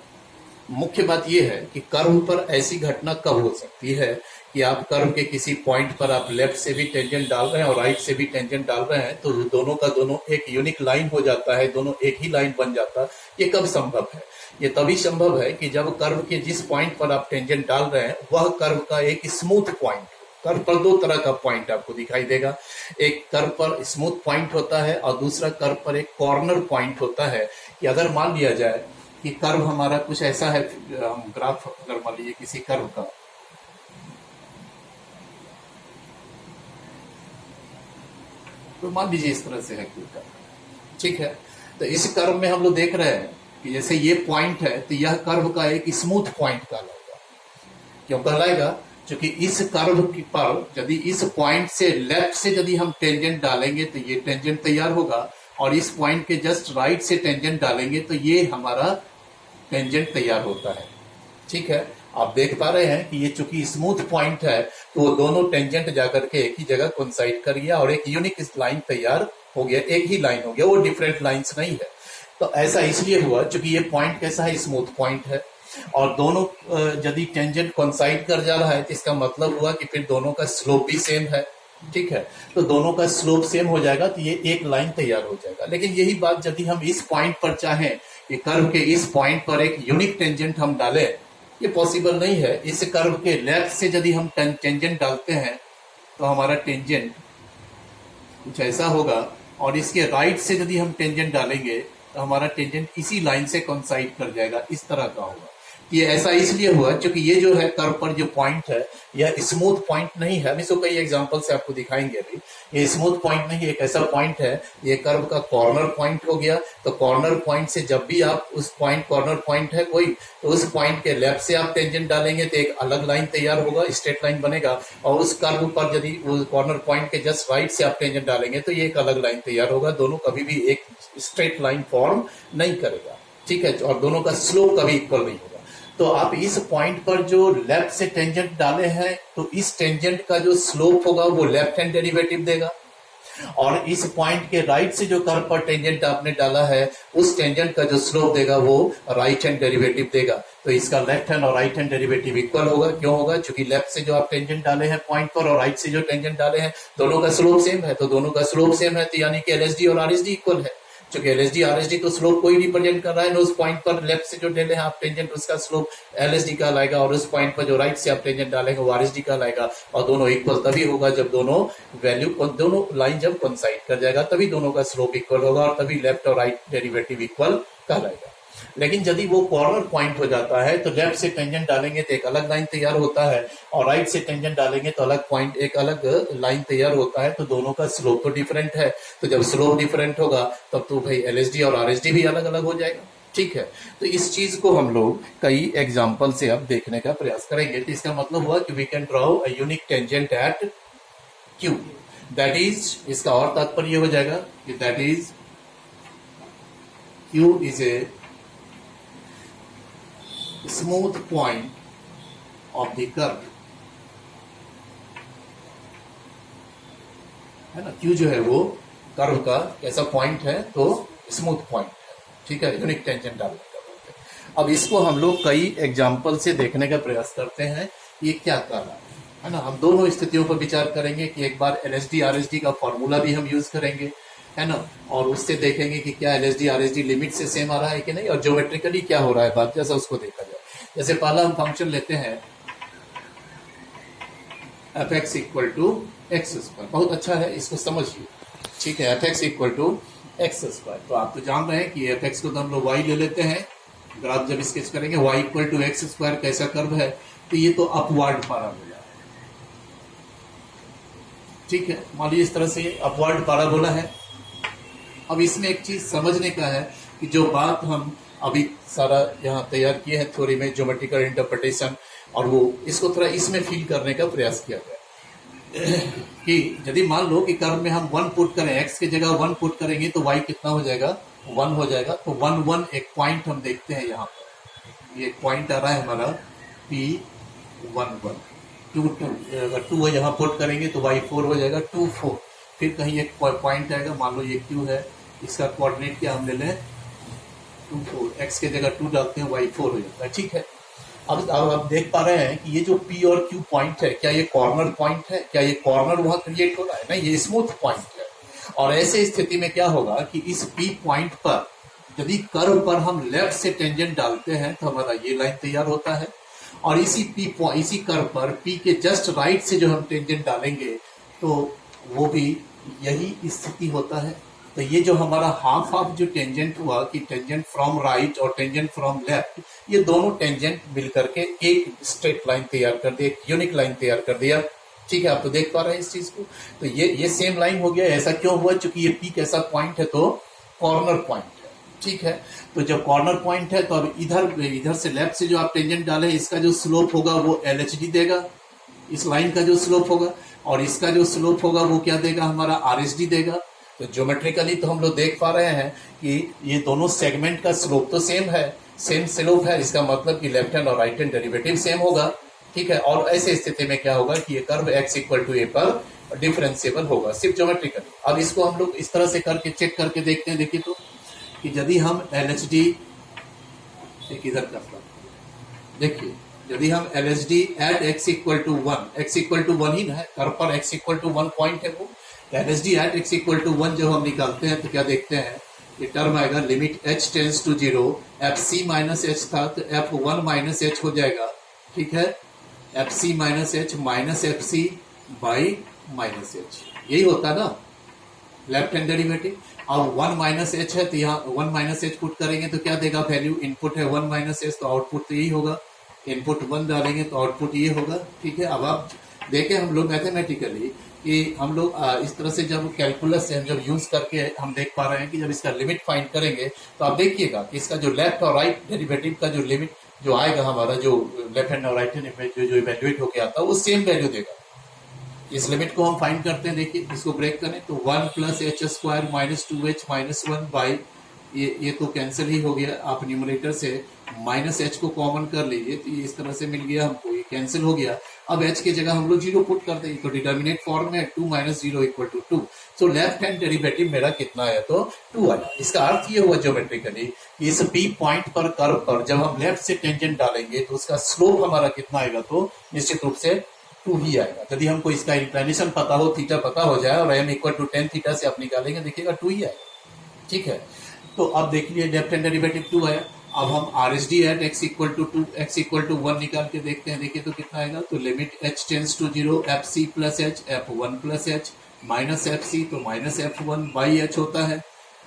मुख्य बात यह है कि कर्व पर ऐसी घटना कब हो सकती है कि आप कर्व के किसी पॉइंट पर आप लेफ्ट से भी टेंजेंट डाल रहे हैं और राइट से भी टेंजेंट डाल रहे हैं, तो दोनों का दोनों एक यूनिक लाइन हो जाता है, दोनों एक ही लाइन बन जाता है। ये कब संभव है? ये तभी संभव है कि जब कर्व के जिस पॉइंट पर आप टेंजेंट डाल रहे हैं वह कर्व का एक स्मूथ पॉइंट। कर्व पर दो तरह का पॉइंट आपको दिखाई देगा, एक कर्व पर स्मूथ पॉइंट होता है और दूसरा कर्व पर एक कॉर्नर पॉइंट होता है। कि अगर मान लिया जाए कि कर्व हमारा कुछ ऐसा है, ग्राफ अगर मान लीजिए किसी कर्व का, तो मान लीजिए इस तरह से है कोई कर्व। ठीक है, तो इस कर्व में हम लोग देख रहे हैं कि जैसे ये पॉइंट है तो यह कर्व का एक स्मूथ पॉइंट कहलाएगा। क्यों कहलाएगा? क्योंकि इस कर्व पर यदि इस पॉइंट से लेफ्ट से यदि हम टेंजेंट डालेंगे तो ये टेंजेंट तैयार होगा, और इस पॉइंट के जस्ट राइट से टेंजेंट डालेंगे तो ये हमारा टेंजेंट तैयार होता है। ठीक है, आप देख पा रहे हैं कि ये चूंकि स्मूथ पॉइंट है तो वो दोनों टेंजेंट जाकर के एक ही जगह कोइंसाइड कर गया और एक यूनिक लाइन तैयार हो गया, एक ही लाइन हो गया, वो डिफरेंट लाइंस नहीं है। तो ऐसा इसलिए हुआ क्योंकि ये पॉइंट कैसा है? स्मूथ पॉइंट है, और दोनों यदि टेंजेंट कोइंसाइड कर जा रहा है तो इसका मतलब हुआ कि फिर दोनों का स्लोप भी सेम है। ठीक है, तो दोनों का स्लोप सेम हो जाएगा तो ये एक लाइन तैयार हो जाएगा। लेकिन यही बात यदि हम इस पॉइंट पर चाहें कि कर्व के इस पॉइंट पर एक यूनिक टेंजेंट हम डालें, ये पॉसिबल नहीं है। इस कर्व के लेफ्ट से यदि हम टेंजेंट डालते हैं तो हमारा टेंजेंट कुछ ऐसा होगा, और इसके राइट से यदि हम टेंजेंट डालेंगे तो हमारा टेंजेंट इसी लाइन से कोइंसाइड कर जाएगा, इस तरह का होगा। ये ऐसा इसलिए हुआ क्योंकि ये जो है कर्व पर जो पॉइंट है यह स्मूथ पॉइंट नहीं है। हम इसको कई एग्जांपल से आपको दिखाएंगे। अभी ये स्मूथ पॉइंट नहीं, एक ऐसा पॉइंट है, ये कर्व का कॉर्नर पॉइंट हो गया। तो कॉर्नर पॉइंट से जब भी आप उस पॉइंट, कॉर्नर पॉइंट है कोई, तो उस पॉइंट के लेफ्ट से आप टेंजेंट डालेंगे तो एक अलग लाइन तैयार होगा, स्ट्रेट लाइन बनेगा, और उस कर्व पर यदि उस कॉर्नर पॉइंट के जस्ट राइट से आप टेंजेंट डालेंगे तो ये एक अलग लाइन तैयार होगा। दोनों कभी भी एक स्ट्रेट लाइन फॉर्म नहीं करेगा। ठीक है, और दोनों का स्लोप कभी इक्वल नहीं होगा। तो आप इस पॉइंट पर जो लेफ्ट से टेंजेंट डाले हैं तो इस टेंजेंट का जो स्लोप होगा वो लेफ्ट हैंड डेरिवेटिव देगा, और इस पॉइंट के राइट से जो कर्व पर टेंजेंट आपने डाला है उस टेंजेंट का जो स्लोप देगा वो राइट हैंड डेरिवेटिव देगा। तो इसका लेफ्ट हैंड और राइट हैंड डेरिवेटिव इक्वल होगा। क्यों होगा? क्योंकि लेफ्ट से जो आप टेंजेंट डाले हैं पॉइंट पर और राइट से जो टेंजेंट डाले हैं दोनों का स्लोप सेम है। तो दोनों का स्लोप सेम है तो यानी कि एलएसडी और आरएसडी इक्वल है। क्योंकि एलएसडी आरएसडी तो स्लोप को ही रिप्रेजेंट कर रहा है ना, उस पॉइंट पर लेफ्ट से जो डाले हैं आप टेंजेंट उसका स्लोप एलएसडी का लाएगा, और उस पॉइंट पर जो राइट से आप टेंजेंट डालेंगे वो आरएसडी का लाएगा। और दोनों इक्वल तभी होगा जब दोनों वैल्यू, दोनों लाइन जब कोइंसाइड कर जाएगा तभी दोनों का स्लोप इक्वल होगा, और तभी लेफ्ट और राइट डेरिवेटिव इक्वल कहलाएगा। लेकिन यदि वो कॉर्नर पॉइंट हो जाता है तो लेफ्ट से टेंजेंट डालेंगे तो एक अलग लाइन तैयार होता है, और राइट से टेंजेंट डालेंगे तो अलग पॉइंट एक अलग लाइन तैयार होता है। तो दोनों का स्लोप तो डिफरेंट है, तो जब स्लोप डिफरेंट होगा तब तो भाई एलएसडी और आरएसडी भी अलग अलग हो जाएगा। ठीक है, तो इस चीज को हम लोग कई एग्जाम्पल से अब देखने का प्रयास करेंगे। तो इसका मतलब हुआ कि we can draw a unique tangent at Q, that is, इसका और तात्पर्य हो जाएगा कि that is Q is a smooth point of the curve, है ना। क्यू जो है वो कर्व का कैसा पॉइंट है, तो स्मूथ पॉइंट है। ठीक है, यूनिक टेंजेंट डालने का बोलते हैं। अब इसको हम लोग कई एग्जाम्पल से देखने का प्रयास करते हैं ये क्या कर रहा है ना। हम दोनों स्थितियों पर विचार करेंगे कि एक बार एलएसडी आरएसडी का फॉर्मूला भी हम यूज करेंगे, है ना, और उससे देखेंगे कि क्या एलएसडी आरएसडी लिमिट से सेम आ रहा है कि नहीं, और ज्योमेट्रिकली क्या हो रहा है बात, जैसा उसको देखा जाए। जैसे पहला हम फंक्शन लेते हैं f x equal to x square, बहुत अच्छा है, इसको समझिए। ठीक है, f x equal to x square, तो आप तो जान रहे हैं कि एफ एक्स को तो हम लोग वाई ले लेते हैं, ग्राफ जब स्केच करेंगे y equal to x square कैसा कर्व है, तो ये तो अपवर्ड पैराबोला है। ठीक है, मान लीजिए इस तरह से अपवर्ड पैराबोला है। अब इसमें एक चीज समझने का है कि जो बात हम अभी सारा यहाँ तैयार किए हैं थ्योरी में, ज्योमेट्रिकल इंटरप्रिटेशन, और वो इसको थोड़ा इसमें फील करने का प्रयास किया गया कि यदि मान लो कि कर्व में हम 1 पुट करें, x की जगह 1 पुट करेंगे तो y कितना हो जाएगा, 1 हो जाएगा। तो 1 1 एक पॉइंट हम देखते हैं यहाँ पर, ये पॉइंट आ रहा है हमारा P1 1 2 2, अगर 2 यहाँ पुट करेंगे तो y 4 हो जाएगा, 2 4। फिर कहीं एक पॉइंट आएगा, मान लो ये Q है, इसका कोऑर्डिनेट क्या हम ले लें 2 4, x की जगह 2 डालते हैं y 4 हो जाता है। ठीक है, अब आप देख पा रहे हैं कि ये जो P और Q पॉइंट है, क्या ये कॉर्नर पॉइंट है, क्या ये कॉर्नर वहां क्रिएट हो रहा है, नहीं, ये स्मूथ पॉइंट है। और ऐसे स्थिति में क्या होगा कि इस P पॉइंट पर यदि कर्व पर हम लेफ्ट से टेंजेंट डालते हैं तो हमारा ये लाइन तैयार होता है, और इसी कर्व पर P के जस्ट राइट से जो हम टेंजेंट डालेंगे तो वो भी यही स्थिति होता है। तो ये जो हमारा हाफ हाफ जो टेंजेंट हुआ कि टेंजेंट फ्रॉम राइट और टेंजेंट फ्रॉम लेफ्ट, ये दोनों टेंजेंट मिलकर के एक स्ट्रेट लाइन तैयार कर दिया, एक यूनिक लाइन तैयार कर दिया। ठीक है, आप तो देख पा रहे हैं इस चीज को। तो ये सेम लाइन हो गया। ऐसा क्यों हुआ, क्योंकि ये पी कैसा पॉइंट है, तो कॉर्नर पॉइंट है। ठीक है, तो जब कॉर्नर पॉइंट है तो अब इधर से लेफ्ट से जो आप टेंजेंट डाले इसका जो स्लोप होगा वो LHD देगा, इस लाइन का जो स्लोप होगा, और इसका जो स्लोप होगा वो क्या देगा, हमारा RSD देगा। तो ज्योमेट्रिकली तो हम लोग देख पा रहे हैं कि ये दोनों सेगमेंट का स्लोप तो सेम है, सेम स्लोप है, इसका मतलब कि लेफ्ट हैंड और राइट हैंड डेरिवेटिव सेम होगा। ठीक है, और ऐसे स्थिति में क्या होगा कि ये curve x equal to a पर डिफरेंशिएबल होगा, सिर्फ ज्योमेट्रिकली। अब इसको हम लोग इस तरह से करके चेक करके देखते हैं। देखिए तो कि यदि हम LHD एक इधर करता, देखिए यदि हम LHD at x equal to 1, x equal to 1 ही ना है, कर्व पर x इक्वल टू 1 पॉइंट है वो, LHD at x equal to 1 जब हम निकालते हैं तो क्या देखते हैं, ये टर्म आएगा limit h tends to 0, fc minus h था तो f1 माइनस h हो जाएगा। ठीक है, fc minus h minus fc by minus h, यही होता ना लेफ्ट हैंड डेरिवेटिव। अब 1 माइनस h है तो यहाँ 1 माइनस h पुट करेंगे तो क्या देगा वैल्यू, इनपुट है 1 माइनस h तो आउटपुट तो यही होगा, इनपुट 1 डालेंगे तो आउटपुट ये होगा। ठीक है, अब आप देखें हम लोग मैथमेटिकली कि हम लोग इस तरह से जब कैलकुलस से हम जब यूज करके हम देख पा रहे हैं कि जब इसका लिमिट फाइंड करेंगे तो आप देखिएगा कि इसका जो लेफ्ट और राइट डेरिवेटिव का जो लिमिट जो आएगा हमारा, जो लेफ्ट हैंड और राइट हैंड जो इवेल्युएट होके आता है वो सेम वैल्यू देगा। इस लिमिट को हम फाइंड करते हैं, देखिए इसको ब्रेक करें तो 1 plus h square minus 2h minus 1 by, ये तो कैंसिल ही हो गया। आप न्यूमरेटर से माइनस h को कॉमन कर लीजिए तो ये इस तरह से मिल गया हमको, ये कैंसिल हो गया। अब h की जगह हम लोग 0 पुट कर देंगे तो डिटर्मिनेट फॉर्म में 2 minus 0 equal to 2। So left hand derivative मेरा कितना आया, तो 2 आया। इसका अर्थ ये हुआ ज्योमेट्रिकली कि इस P पॉइंट पर कर्व पर जब हम लेफ्ट से टेंजेंट डालेंगे तो उसका स्लोप हमारा कितना आएगा, तो निश्चित रूप से 2 ही आएगा। यदि हमको इसका इंक्लिनेशन पता हो, थीटा पता हो जाए और m equal to tan theta से आप निकालेंगे, देखिएगा 2 ही आएगा। ठीक है, तो अब देखिए लेफ्ट हैंड डेरिवेटिव 2 आया। अब हम RSD at x equal to 2, x equal to 1 निकाल के देखते हैं, देखिए तो कितना आएगा, तो limit h tends to 0, fc plus h, f1 plus h minus fc, तो माइनस f1 बाई h होता है।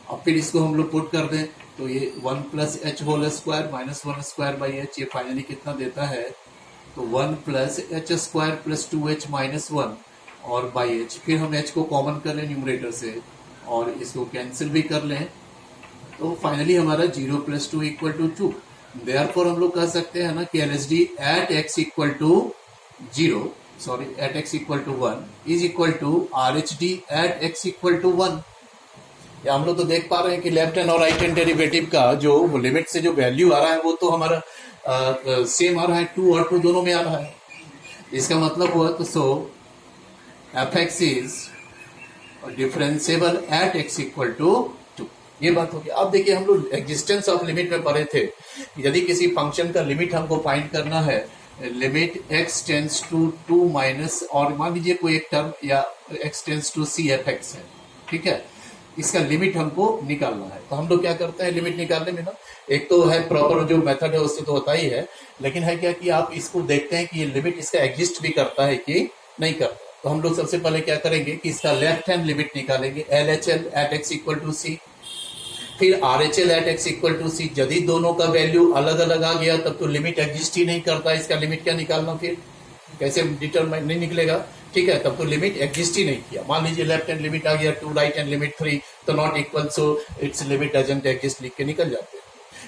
अब फिर इसको हम लोग पुट कर दें तो ये 1 plus h whole square minus 1 square by h, ये फाइनली कितना देता है, तो 1 plus h square plus 2h minus 1 और बाई एच, फिर हम h को कॉमन कर लें न्यूमरेटर से और इसको कैंसिल भी कर लें, तो फाइनली हमारा 0 प्लस 2 इक्वल टू 2। देयरफॉर हम लोग कह सकते हैं ना कि LHD at x equal to 0, sorry at x equal to 1 is equal to RHD at x equal to 1। या हम लोग तो देख पा रहे हैं कि लेफ्ट हैंड और राइट हैंड डेरिवेटिव का जो लिमिट से जो वैल्यू आ रहा है वो तो हमारा सेम आ रहा है, 2 और 2 दोनों में आ रहा है। इसका मतलब हुआ तो so fx is differentiable at x equal to 2, ये बात होगी। अब देखिए हम लोग एग्जिस्टेंस ऑफ लिमिट में पढ़े थे, यदि किसी फंक्शन का लिमिट हमको फाइंड करना है, limit x tends to 2 minus, और मान लीजिए कोई एक टर्म या x tends to c fx है, ठीक है, इसका लिमिट हमको निकालना है। तो हम लोग क्या करते हैं लिमिट निकालने में ना, एक तो है प्रॉपर जो मेथड है उससे तो होता ही है, लेकिन है क्या कि आप इसको देखते हैं कि ये लिमिट इसका एग्जिस्ट भी करता है कि नहीं करता। तो हम लोग सबसे पहले क्या करेंगे कि इसका लेफ्ट हैंड लिमिट निकालेंगे, LHL at x equal to c, फिर RHL at x equal to c। यदि दोनों का वैल्यू अलग अलग आ गया तब तो लिमिट एग्जिस्ट ही नहीं करता, इसका लिमिट क्या निकालना, फिर कैसे डिटरमाइन, नहीं निकलेगा, ठीक है, तब तो लिमिट एग्जिस्ट ही नहीं किया। मान लीजिए लेफ्ट हैंड लिमिट आ गया 2, राइट हैंड लिमिट 3, तो not equal, so it's limit doesn't exist लिख के निकल जाते हैं।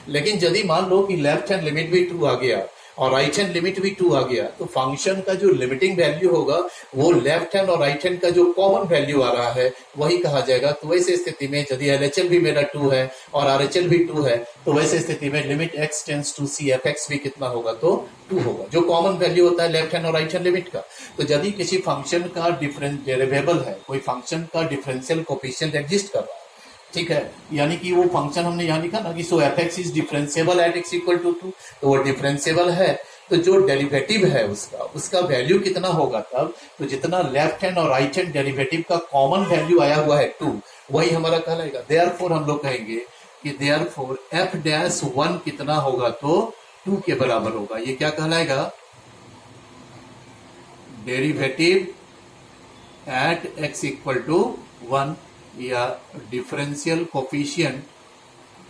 लेकिन यदि मान लो कि लेफ्ट हैंड लिमिट भी 2 आ गया और राइट हैंड लिमिट भी 2 आ गया, तो फंक्शन का जो लिमिटिंग वैल्यू होगा वो लेफ्ट हैंड और राइट हैंड का जो कॉमन वैल्यू आ रहा है वही कहा जाएगा। तो वैसे स्थिति में यदि LHL भी मेरा 2 है और RHL भी 2 है, तो वैसे स्थिति में limit x tends to c fx भी कितना होगा, तो 2 होगा, जो कॉमन वैल्यू होता है लेफ्ट हैंड और राइट हैंड लिमिट का। तो यदि किसी फंक्शन का डिफरेंस वेरिएबल है, कोई फंक्शन का डिफरेंशियल कोफिशिएंट एग्जिस्ट कर रहा है, ठीक है, यानी कि वो फंक्शन हमने यहाँ लिखा ना कि so fx is differentiable at x equal to 2, तो वो डिफरेंशिएबल है, तो जो डेरिवेटिव है उसका वैल्यू कितना होगा तब, तो जितना लेफ्ट हैंड और राइट हैंड डेरिवेटिव का कॉमन वैल्यू आया हुआ है 2, वही हमारा कहलाएगा। देयरफॉर हम लोग कहेंगे कि देयरफॉर f डैश 1 कितना होगा, तो 2 के बराबर होगा। ये क्या कहलाएगा, derivative at x equal to 1 या differential coefficient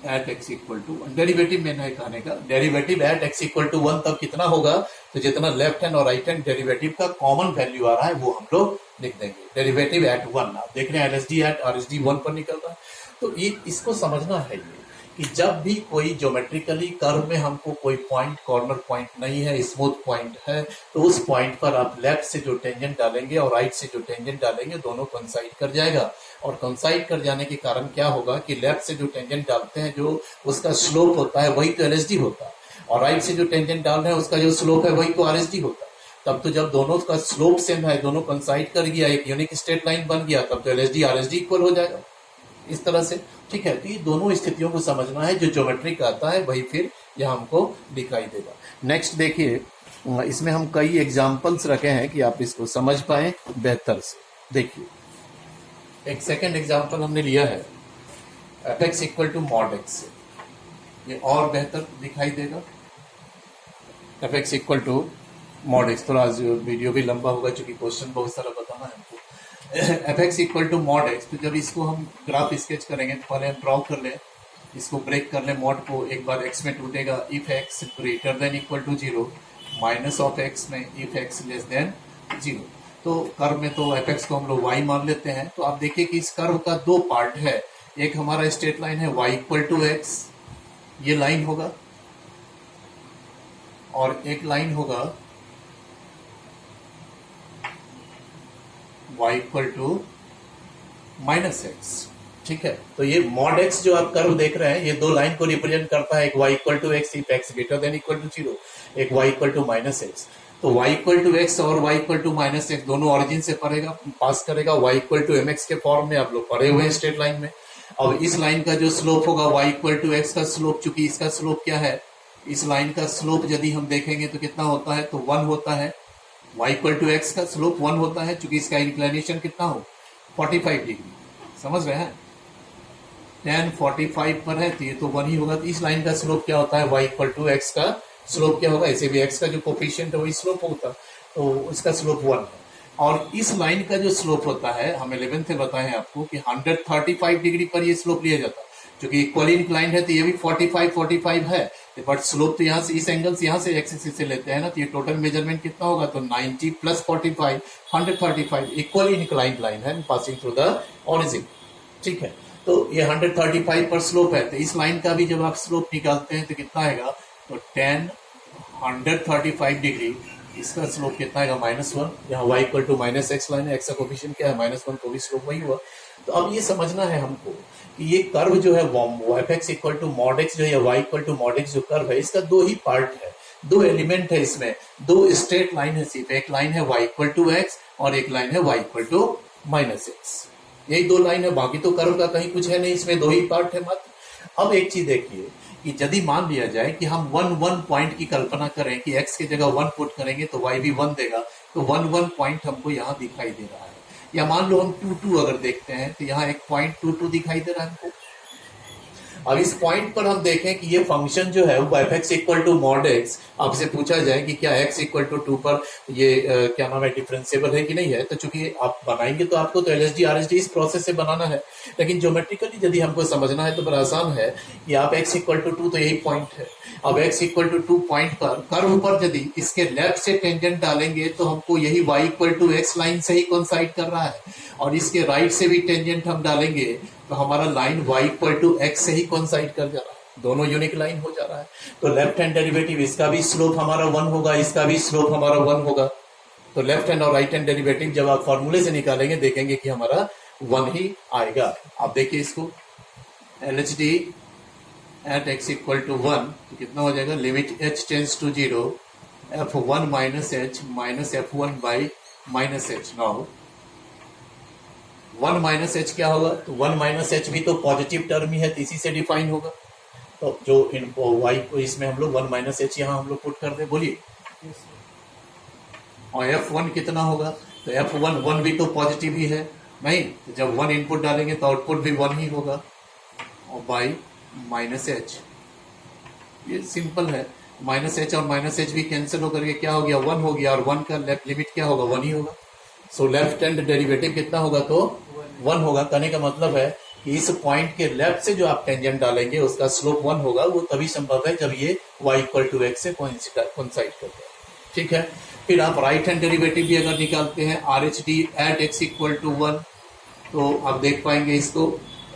at x equal to 1। Derivative में नहीं कहने का, derivative at x equal to 1 तब कितना होगा, तो जितना लेफ्ट हैंड और राइट हैंड डेरिवेटिव का कॉमन वैल्यू आ रहा है वो हम लोग लिख देंगे। डेरिवेटिव एट 1, आप देख रहे हैं LHD एट RHD 1 पर निकल रहा है। तो ये इसको समझना है ये कि जब भी कोई ज्योमेट्रिकली कर्व में हमको कोई पॉइंट, कॉर्नर पॉइंट नहीं है, स्मूथ पॉइंट है, तो उस पॉइंट पर आप लेफ्ट से जो टेंजेंट डालेंगे और राइट से जो टेंजेंट डालेंगे दोनों कंसाइड कर जाएगा। और कंसाइड कर जाने के कारण क्या होगा कि लेफ्ट से जो टेंजेंट डालते हैं जो उसका स्लोप होता है वही तो LHD होता है, और राइट से जो टेंजेंट डाल रहे हैं उसका जो स्लोप है वही तो RHD होता है। तब तो जब दोनों का स्लोप सेम है, दोनों कंसाइड कर गया, एक यूनिक स्ट्रेट लाइन बन गया, तब तो LHD RHD इक्वल हो जाएगा इस तरह से, ठीक है। तो ये दोनों स्थितियों को समझना है, जो ज्योमेट्रिक आता है वही फिर यहाँ हमको दिखाई देगा। नेक्स्ट देखिए, इसमें हम कई एग्जाम्पल्स रखे हैं कि आप इसको समझ पाए बेहतर से। देखिए एक सेकेंड एग्जाम्पल हमने लिया है fx equal to mod x से, ये और बेहतर दिखाई देगा। fx equal to mod x, थोड़ा वीडियो भी लंबा होगा क्योंकि क्वेश्चन बहुत सारा बताना है हमको। fx equal to mod x, तो जब इसको हम ग्राफ स्केच करेंगे तो पहले हम ड्रॉ कर लें, इसको ब्रेक कर लें, मॉड को एक बार x में टूटेगा, if x greater than equal to 0, minus of x में इफ x लेस देन 0। तो कर्व में तो fx को हम लोग y मान लेते हैं। तो आप देखिए कि इस कर्व का 2 पार्ट है, एक हमारा स्ट्रेट लाइन है y इक्वल टू x, ये लाइन होगा, और एक लाइन होगा y equal to minus x, ठीक है। तो ये मॉड x जो आप कर्व देख रहे हैं ये 2 लाइन को रिप्रेजेंट करता है, एक y equal to x if x greater than equal to 0, एक y equal to minus x. तो y इक्वल टू एक्स और y equal to minus x दोनों ऑरिजिन से पड़ेगा, पास करेगा, y इक्वल टू mx के फॉर्म में आप लोग पढ़े हुए हैं स्ट्रेट लाइन में। अब इस लाइन का जो स्लोप होगा y इक्वल टू एक्स का स्लोप, चूंकि इसका स्लोप क्या है, इस लाइन का स्लोप यदि हम देखेंगे तो कितना होता है, तो 1 होता है। y इक्वल टू एक्स का स्लोप 1 होता है, चूंकि इसका इंक्लिनेशन कितना हो 45 डिग्री, समझ रहे हैं, tan 45 पर है तो ये तो 1 ही होगा। तो इस लाइन का स्लोप क्या होता है, y इक्वल टू एक्स का स्लोप क्या होगा, ऐसे भी x का जो कोफिशिएंट है वही स्लोप होता, तो इसका स्लोप 1 है। और इस लाइन का जो स्लोप होता है, हम 11th में बताए हैं आपको कि 135 डिग्री पर ये स्लोप लिया जाता है। क्योंकि इक्वली इंक्लाइंड है तो ये भी 45 है, बट स्लोप तो यहाँ से इस एंगल से यहाँ से एक्स एक्सिस से लेते हैं ना, तो ये टोटल मेजरमेंट कितना होगा, तो 90 प्लस 45 135 इक्वली इंक्लाइंड लाइन है पासिंग थ्रू द ओरिजिन। ठीक है, तो ये 135 पर स्लोप है, तो इस लाइन का भी जब आप स्लोप निकालते हैं तो कितना आएगा, तो 10 135 डिग्री, इसका स्लोप कितना आएगा -1। यहाँ y equal to -x line है, x का कोफिशिएंट क्या है -1, तो भी स्लोप वही हुआ। तो अब ये समझना है हमको कि ये कर्व जो है f(x) equal to mod x जो है, y equal to mod x जो कर्व है, इसका दो ही पार्ट है, दो एलिमेंट है इसमें, दो स्ट्रेट लाइन है सिर्फ, एक लाइन है y इक्वल टू x और एक लाइन है y इक्वल टू -x, यही दो लाइन है, बाकी तो कर्व का कहीं कुछ है नहीं, इसमें दो ही पार्ट है मात्र। अब एक चीज देखिए कि यदि मान लिया जाए कि हम 1 पॉइंट की कल्पना करें कि x की जगह 1 पुट करेंगे तो y भी 1 देगा, तो 1 पॉइंट हमको यहाँ दिखाई दे रहा है। या मान लो हम 2 अगर देखते हैं तो यहाँ एक पॉइंट 2 दिखाई दे रहा है हमको। अब इस पॉइंट पर हम देखें कि ये फंक्शन जो है वो f(x) equal to mod x, आपसे पूछा जाए कि क्या x इक्वल टू 2 पर ये क्या नाम है डिफरेंशिएबल है कि नहीं है, तो चूंकि आप बनाएंगे तो आपको तो LSD RSD इस प्रोसेस से बनाना है, लेकिन ज्योमेट्रिकली यदि हमको समझना है तो बड़ा आसान है कि आप x इक्वल टू 2 तो यही पॉइंट है। अब x इक्वल टू 2 पॉइंट पर कर्व पर यदि इसके लेफ्ट से टेंजेंट डालेंगे तो हमको यही y equal to x line से ही कोइंसाइड कर रहा है, और इसके राइट से भी टेंजेंट हम डालेंगे तो हमारा line y equal to x से ही कोइंसाइड कर जा रहा है, दोनों यूनिक लाइन हो जा रहा है। तो लेफ्ट हैंड डेरिवेटिव इसका भी स्लोप हमारा 1 होगा, इसका भी स्लोप हमारा 1 होगा। तो लेफ्ट हैंड और राइट हैंड डेरिवेटिव जब आप फॉर्मूले से निकालेंगे देखेंगे कि हमारा 1 ही आएगा। आप देखिए इसको LHD at x equal to 1 तो कितना हो जाएगा, limit h tends to 0 f1 minus h minus f1 by minus h। Now 1 minus h क्या होगा, तो 1 माइनस एच भी तो पॉजिटिव टर्म ही है, तो इसी से डिफाइन होगा। तो जो इन y को इसमें हम लोग 1 माइनस एच यहाँ हम लोग पुट कर दे, बोलिए। और f1 कितना होगा, तो f1 1 भी तो पॉजिटिव ही है, नहीं, तो जब 1 इनपुट डालेंगे तो आउटपुट भी 1 ही होगा, और बाई माइनस एच, ये सिंपल है। माइनस एच और माइनस एच भी कैंसिल होकर के क्या हो गया, 1 हो गया, और 1 का लेफ्ट लिमिट क्या होगा, 1 ही होगा। सो लेफ्ट हैंड डेरिवेटिव कितना होगा, तो 1 होगा। कहने का मतलब है कि इस पॉइंट के लेफ्ट से जो आप टेंजेंट डालेंगे उसका स्लोप 1 होगा, वो तभी संभव है जब ये y इक्वल टू x से कोइंसाइड कर जाए। ठीक है, फिर आप राइट हैंड डेरिवेटिव भी अगर निकालते हैं RHD at x equal to 1, तो आप देख पाएंगे इसको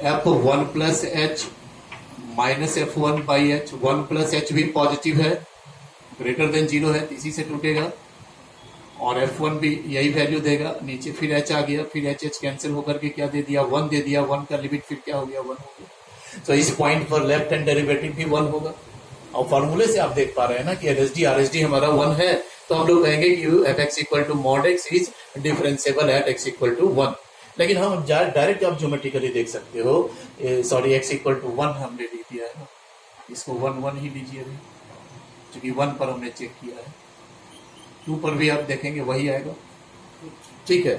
f1 plus H minus f1 by h, 1 plus h भी पॉजिटिव है, ग्रेटर देन 0 है, इसी से टूटेगा, और f1 भी यही वैल्यू देगा, नीचे फिर h आ गया, फिर h कैंसिल होकर के क्या दे दिया, 1 दे दिया, 1 का लिमिट फिर क्या हो गया, 1 हो गया। तो इस पॉइंट पर लेफ्ट हैंड डेरिवेटिव भी 1 होगा। और फॉर्मूले से आप देख पा रहे हैं ना कि LSD RSD हमारा 1 है, तो हम लोग कहेंगे कि f(x) equal to mod x is differentiable at x equal to 1। लेकिन हम डायरेक्ट आप ज्योमेट्रिकली देख सकते हो, सॉरी x इक्वल टू 1 हमने लिख दिया है ना, इसको 1 ही लीजिए अभी, क्योंकि 1 पर हमने चेक किया है, 2 पर भी आप देखेंगे वही आएगा। ठीक है,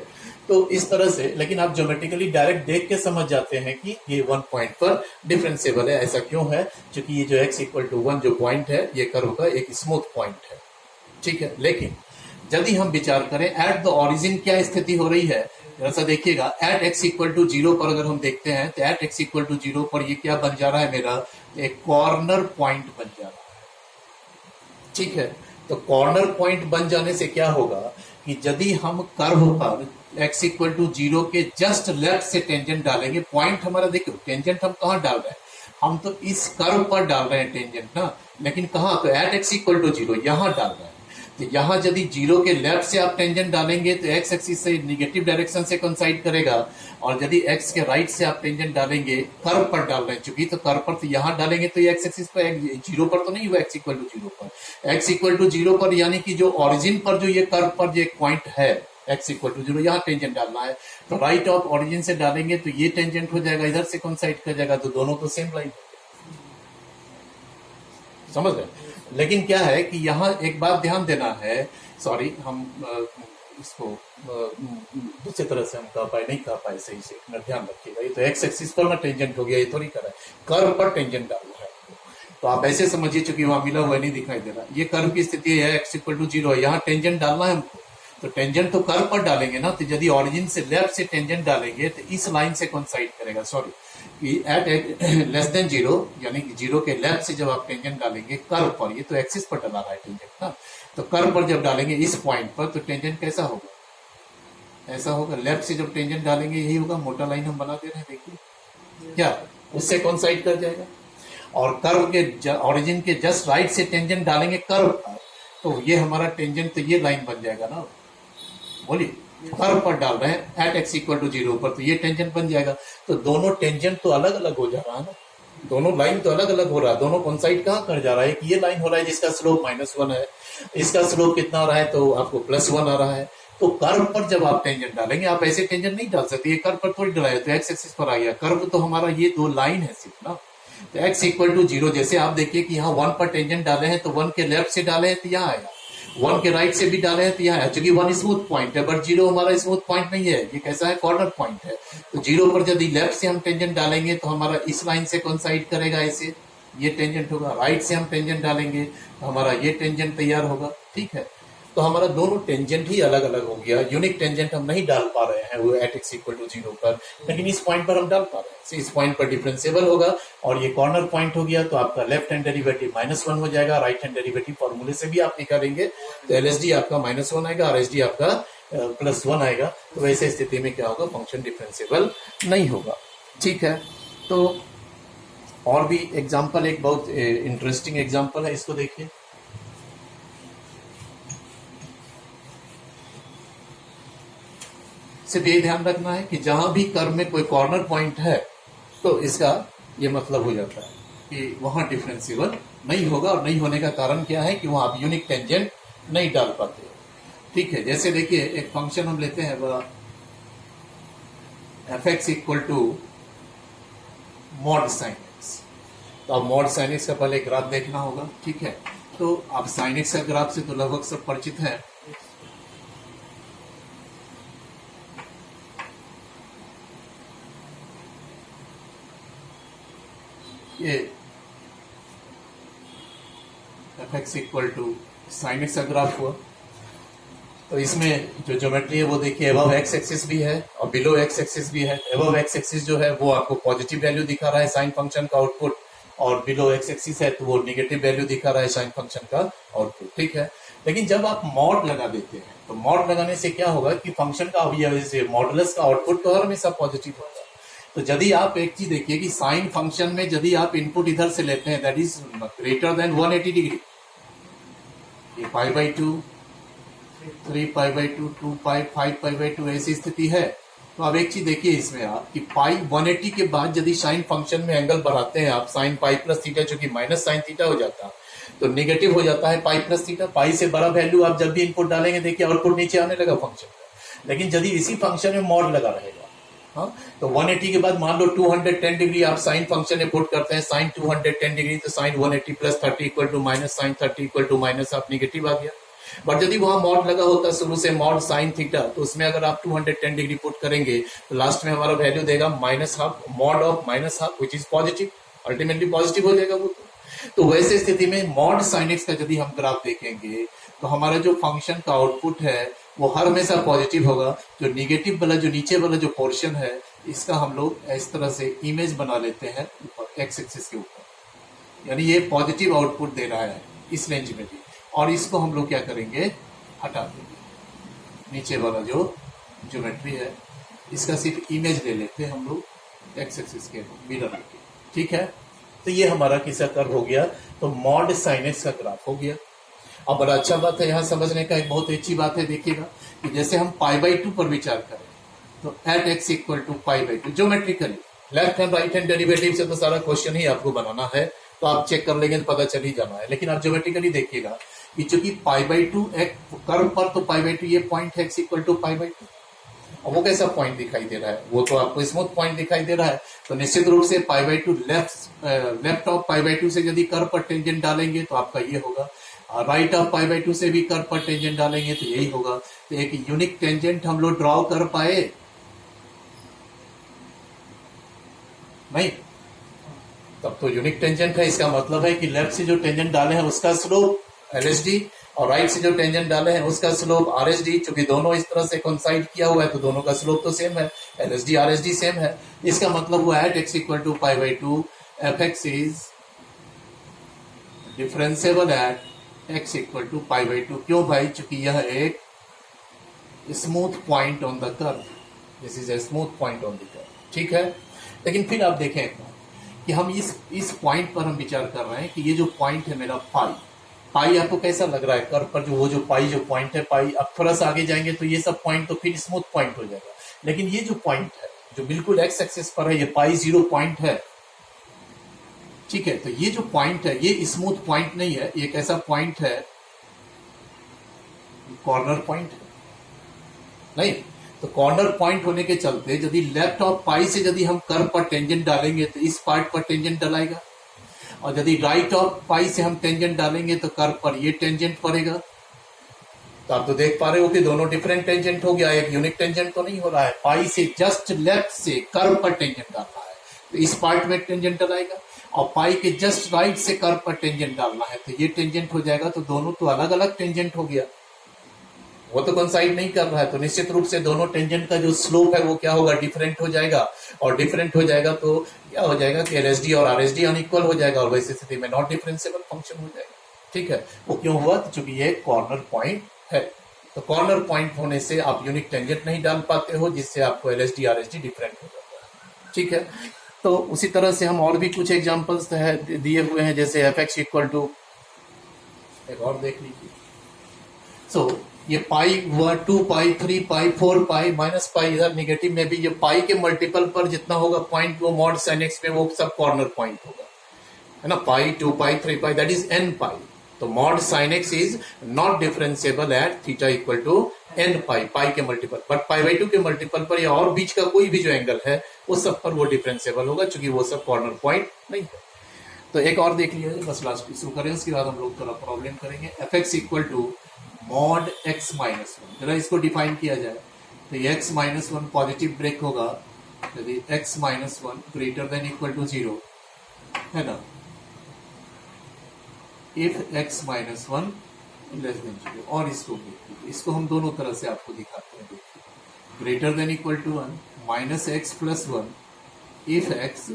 तो इस तरह से, लेकिन आप ज्योमेट्रिकली डायरेक्ट देख के समझ जाते हैं कि ये 1 पॉइंट पर डिफरेंशिएबल है। ऐसा क्यों है, क्योंकि ये जो x इक्वल टू 1 जो पॉइंट है ये कर्व का एक स्मूथ पॉइंट है। ठीक है, लेकिन यदि हम विचार करें एट द ओरिजिन क्या स्थिति हो रही है, जैसा देखिएगा एट x इक्वल टू 0 पर अगर हम देखते हैं तो एट x इक्वल टू 0 पर ये क्या बन जा रहा है, मेरा एक कॉर्नर पॉइंट बन जा रहा है। ठीक है, तो कॉर्नर पॉइंट बन जाने से क्या होगा कि यदि हम कर्व पर x इक्वल टू 0 के जस्ट लेफ्ट से टेंजेंट डालेंगे, पॉइंट हमारा देखो टेंजेंट हम कहाँ डाल रहे हैं, हम तो इस कर्व पर डाल रहे हैं टेंजेंट ना, लेकिन कहाँ, तो एट x इक्वल टू 0 यहाँ डाल रहे हैं। तो यहाँ यदि 0 के लेफ्ट से आप टेंजेंट डालेंगे तो x एक्सिस से निगेटिव डायरेक्शन से कोइंसाइड करेगा, और यदि x के राइट से आप टेंजेंट डालेंगे, कर्व पर डाल रहे हैं चूंकि, तो कर्व पर तो यहाँ डालेंगे तो ये x एक्सिस पर 0 पर तो नहीं हुआ, x इक्वल टू 0 पर, x इक्वल टू 0 पर, यानी कि जो ओरिजिन पर जो ये कर्व पर जो एक पॉइंट है x इक्वल टू 0, यहाँ टेंजेंट डालना है, तो राइट ऑफ ओरिजिन से डालेंगे तो ये टेंजेंट हो जाएगा, इधर से कोइंसाइड कर जाएगा, तो दोनों तो सेम लाइन, समझ रहे। लेकिन क्या है कि यहाँ एक बात ध्यान देना है, सॉरी हम इसको दूसरी तरह से हम कह पाए, नहीं कह पाए सही से, ध्यान रखिएगा। ये तो x एक्सिस पर ना टेंजेंट हो गया, ये तो नहीं कर रहा है, कर्व पर टेंजेंट डालना है, तो आप ऐसे समझिए, चूंकि वहां मिला हुआ नहीं दिखाई दे रहा, ये कर्व की स्थिति है x इक्वल टू 0 है, यहाँ टेंजेंट डालना है हमको, तो टेंजेंट तो कर्व पर डालेंगे ना, तो यदि ऑरिजिन से लेफ्ट से टेंजेंट डालेंगे तो इस लाइन से कोइंसाइड करेगा, सॉरी कि एट लेस देन जीरो, यानी कि जीरो के लेफ्ट से जब आप टेंजेंट डालेंगे कर्व पर, ये तो एक्सिस पर डला रहा है टेंजेंट ना, तो कर्व पर जब डालेंगे इस पॉइंट पर तो टेंजेंट कैसा होगा, ऐसा होगा। लेफ्ट से जब टेंजेंट डालेंगे यही होगा, मोटा लाइन हम बना दे रहे हैं, देखिए क्या उससे कोइंसाइड कर जाएगा। और कर्व के ओरिजिन के जस्ट राइट से टेंजेंट डालेंगे कर्व पर, तो ये हमारा टेंजेंट, तो ये लाइन बन जाएगा ना, बोलिए कर्व पर डाल रहे हैं at x equal to zero पर, तो ये टेंजेंट बन जाएगा। तो दोनों टेंजेंट तो अलग अलग हो जा रहा है ना, दोनों लाइन तो अलग अलग हो रहा है, दोनों कोइंसाइड कहाँ कर जा रहा है, कि ये लाइन हो रहा है जिसका स्लोप -1 है, इसका स्लोप कितना आ रहा है, तो आपको +1 आ रहा है। तो कर्व पर जब आप टेंजेंट डालेंगे, आप ऐसे टेंजेंट नहीं डाल सकते, ये कर्व पर थोड़ी डलाया, तो एक्स एक्सिस पर आ गया, कर्व तो हमारा ये दो लाइन है सिर्फ ना। तो एक्स इक्वल टू जीरो, जैसे आप देखिए कि यहाँ 1 पर टेंजेंट डाले हैं, तो 1 के लेफ्ट से डाले हैं तो यहाँ आया, 1 के राइट से भी डाले हैं तो यहाँ आया, चूंकि 1 स्मूथ पॉइंट है, बट जीरो हमारा स्मूथ पॉइंट नहीं है, ये कैसा है, कॉर्नर पॉइंट है। तो जीरो पर यदि लेफ्ट से हम टेंजेंट डालेंगे तो हमारा इस लाइन से कोइंसाइड करेगा, ऐसे ये टेंजेंट होगा। राइट से हम टेंजेंट डालेंगे तो हमारा ये टेंजेंट तैयार होगा, ठीक है। तो हमारा दोनों टेंजेंट ही अलग अलग हो गया, यूनिक टेंजेंट हम नहीं डाल पा रहे हैं वो at x equal to zero पर, लेकिन इस पॉइंट पर हम डाल पा रहे हैं, इस पॉइंट पर डिफरेंशिएबल होगा, और ये कॉर्नर पॉइंट हो गया, तो आपका लेफ्ट हैंड डेरिवेटिव -1 हो जाएगा, राइट हैंड डेरिवेटिव फॉर्मूले से भी आप निकालेंगे, तो एलएसडी आपका -1 आएगा, आरएसडी आपका +1 आएगा। तो वैसे स्थिति में क्या होगा, फंक्शन डिफरेंशिएबल नहीं होगा, ठीक है। तो और भी एग्जाम्पल, एक बहुत इंटरेस्टिंग एग्जाम्पल है, इसको देखिए। सिर्फ ये ध्यान रखना है कि जहां भी कर्व में कोई कॉर्नर पॉइंट है, तो इसका ये मतलब हो जाता है कि वहां डिफरेंशिएबल नहीं होगा, और नहीं होने का कारण क्या है कि वहां आप यूनिक टेंजेंट नहीं डाल पाते, ठीक है। जैसे देखिए एक फंक्शन हम लेते हैं, वह f x equal to mod sine x, तो अब मॉड साइन एक्स का पहले ग्राफ देखना होगा, ठीक है। तो आप साइन एक्स का ग्राफ से तो लगभग सब परिचित है, ये f x equal to sine x का ग्राफ हुआ। तो इसमें जो ज्योमेट्री है वो देखिए, अबव एक्स एक्सिस भी है और बिलो एक्स एक्सिस भी है। अबव एक्स एक्सिस जो है वो आपको पॉजिटिव वैल्यू दिखा रहा है साइन फंक्शन का आउटपुट, और बिलो एक्स एक्सिस है तो वो नेगेटिव वैल्यू दिखा रहा है साइन फंक्शन का आउटपुट, ठीक है। लेकिन जब आप मॉड लगा देते हैं, तो मॉड लगाने से क्या होगा कि फंक्शन का मॉडुलस का आउटपुट तो हमेशा पॉजिटिव होगा। तो यदि आप एक चीज देखिए कि साइन फंक्शन में यदि आप इनपुट इधर से लेते हैं, that is greater than 180 degree, ये π/2, 3π/2, 2π, 5π/2 ऐसी स्थिति है। तो अब एक चीज देखिए इसमें आप कि पाई 180 के बाद यदि साइन फंक्शन में एंगल बढ़ाते हैं आप, साइन पाई प्लस थीटा, जो कि माइनस साइन थीटा हो जाता है, तो निगेटिव हो जाता है पाई प्लस थीटा। पाई से बड़ा वैल्यू आप जब भी इनपुट डालेंगे, देखिए आउटपुट नीचे आने लगा फंक्शन का। लेकिन यदि इसी फंक्शन में मॉड लगा रहेगा, हाँ, तो 180 के बाद मान लो 210 डिग्री आप साइन फंक्शन में पुट करते हैं, साइन 210 डिग्री, तो sine 180 plus 30 equal to minus, sine 30 equal to minus, आप निगेटिव आ गया। बट यदि वहां मॉड लगा होता शुरू से, मॉड साइन थीटा, तो उसमें अगर आप 210 डिग्री पुट करेंगे तो लास्ट में हमारा वैल्यू देगा -12 mod of -12 which is positive, ultimately positive हो जाएगा वो। तो वैसे स्थिति में मॉड साइन एक्स का यदि हम ग्राफ देखेंगे तो हमारा जो फंक्शन का आउटपुट है वो हर हमेशा पॉजिटिव होगा। जो निगेटिव वाला, जो नीचे वाला जो पोर्शन है, इसका हम लोग इस तरह से इमेज बना लेते हैं ऊपर एक्स एक्सिस के ऊपर, यानी ये पॉजिटिव आउटपुट दे रहा है इस रेंज में भी, और इसको हम लोग क्या करेंगे, हटा देंगे। नीचे वाला जो ज्योमेट्री है इसका सिर्फ इमेज ले लेते हैं हम लोग एक्स एक्सिस के मिरर में, ठीक है। तो ये हमारा किसका कर्व हो गया, तो मॉड साइन एक्स का ग्राफ हो गया। अब बड़ा अच्छा बात है यहाँ समझने का, एक बहुत अच्छी बात है, देखिएगा कि जैसे हम π/2 पर विचार करें, तो at x equal to π/2 geometrically, left hand right hand derivative से तो सारा क्वेश्चन ही आपको बनाना है, तो आप चेक कर लेंगे तो पता चल ही जाना है। लेकिन आप ज्योमेट्रिकली देखिएगा कि चूंकि π/2 एक कर्व पर, तो π/2 ये पॉइंट है एक्स इक्वल टू π/2, और वो कैसा पॉइंट दिखाई दे रहा है, वो तो आपको स्मूथ पॉइंट दिखाई दे रहा है। तो निश्चित रूप से π/2 लेफ्ट ऑफ π/2 से यदि कर्व पर टेंजेंट डालेंगे तो आपका ये होगा, राइट ऑफ π/2 से भी कर्व पर टेंजेंट डालेंगे तो यही होगा। तो एक यूनिक टेंजेंट हम लोग ड्रॉ कर पाए नहीं, तब तो यूनिक टेंजेंट है, इसका मतलब है कि लेफ्ट से जो टेंजेंट डाले हैं उसका स्लोप LSD और राइट से जो टेंजेंट डाले हैं उसका स्लोप आर एस डी, चूंकि दोनों इस तरह से कोइंसाइड किया हुआ है तो दोनों का स्लोप तो सेम है, L S D R S D same है। इसका मतलब हुआ at x equal to pi by two f x is differentiable at x equal to pi by two. क्यों भाई? चूंकि यह एक smooth point on the curve, this is a smooth point on the curve, ठीक है। लेकिन फिर आप देखें कि हम इस पॉइंट पर हम विचार कर रहे हैं कि ये जो पॉइंट है मेरा पाई, पाई आपको कैसा लग रहा है कर्व पर? जो वो जो पाई जो पॉइंट है पाई, अब थोड़ा सा आगे जाएंगे तो ये सब पॉइंट तो फिर स्मूथ पॉइंट हो जाएगा। लेकिन ये जो पॉइंट है जो बिल्कुल एक्स एक्सिस पर है, ये पाई 0 पॉइंट है, ठीक है। तो ये जो पॉइंट है ये स्मूथ पॉइंट नहीं है, ये कैसा पॉइंट है? कॉर्नर पॉइंट है नहीं। तो कॉर्नर पॉइंट होने के चलते यदि लेफ्ट ऑफ पाई से यदि हम कर्व पर टेंजेंट डालेंगे तो इस पार्ट पर टेंजेंट डलाएगा, और यदि राइट ऑफ पाई से हम टेंजेंट डालेंगे तो कर्व पर ये टेंजेंट पड़ेगा। तो आप तो देख पा रहे हो कि दोनों डिफरेंट टेंजेंट हो गया, एक यूनिक टेंजेंट तो नहीं हो रहा है। पाई से जस्ट लेफ्ट से कर्व पर टेंजेंट डालना है तो इस पार्ट में टेंजेंट डलाएगा, और पाई के जस्ट राइट से कर्व पर टेंजेंट डालना है तो ये टेंजेंट हो जाएगा। तो दोनों तो अलग अलग टेंजेंट हो गया, वो तो कोइंसाइड नहीं कर रहा है, तो निश्चित रूप से दोनों टेंजेंट का जो स्लोप है वो क्या होगा? डिफरेंट हो जाएगा। और डिफरेंट हो जाएगा तो क्या हो जाएगा कि एलएसडी और आरएसडी अनइक्वल हो जाएगा, और वैसी स्थिति में नॉट डिफरेंशिएबल फंक्शन हो जाएगा, ठीक है। वो क्यों हुआ? तो चूंकि ये कॉर्नर पॉइंट है, तो कॉर्नर पॉइंट होने से आप यूनिक टेंजेंट नहीं डाल पाते हो, जिससे आपको एलएसडी आरएसडी डिफरेंट हो जाता है, ठीक है। तो उसी तरह से हम और भी कुछ एग्जाम्पल्स दिए हुए हैं, जैसे एफ एक्स इक्वल टू, एक और देख लीजिए। सो ये पाई 1 2 पाई 3 पाई 4 पाई माइनस पाई, इधर निगेटिव में भी ये पाई के मल्टीपल पर जितना होगा पॉइंट वो मॉड साइन एक्स में वो सब कॉर्नर पॉइंट होगा, है ना। Pi 2 pi 3 pi that is N pi. तो mod sine X is not differentiable at theta equal to N pi, pi के मल्टीपल, बट पाई बाई 2 के मल्टीपल पर या और बीच का कोई भी जो एंगल है वो सब पर वो डिफरेंशिएबल होगा, क्योंकि वो सब कॉर्नर पॉइंट नहीं है। तो एक और देख लीजिए, बस लास्ट इशू करें, उसके बाद हम लोग थोड़ा प्रॉब्लम करेंगे। F x equal to mod x minus one, जरा इसको डिफाइन किया जाए तो ये x minus one positive break होगा यदि x minus one greater than equal to 0, है ना। If x minus one less than 0, और इसको हम दोनों तरह से आपको दिखाते हैं। देखिए, greater than equal to 1 minus x plus 1 if x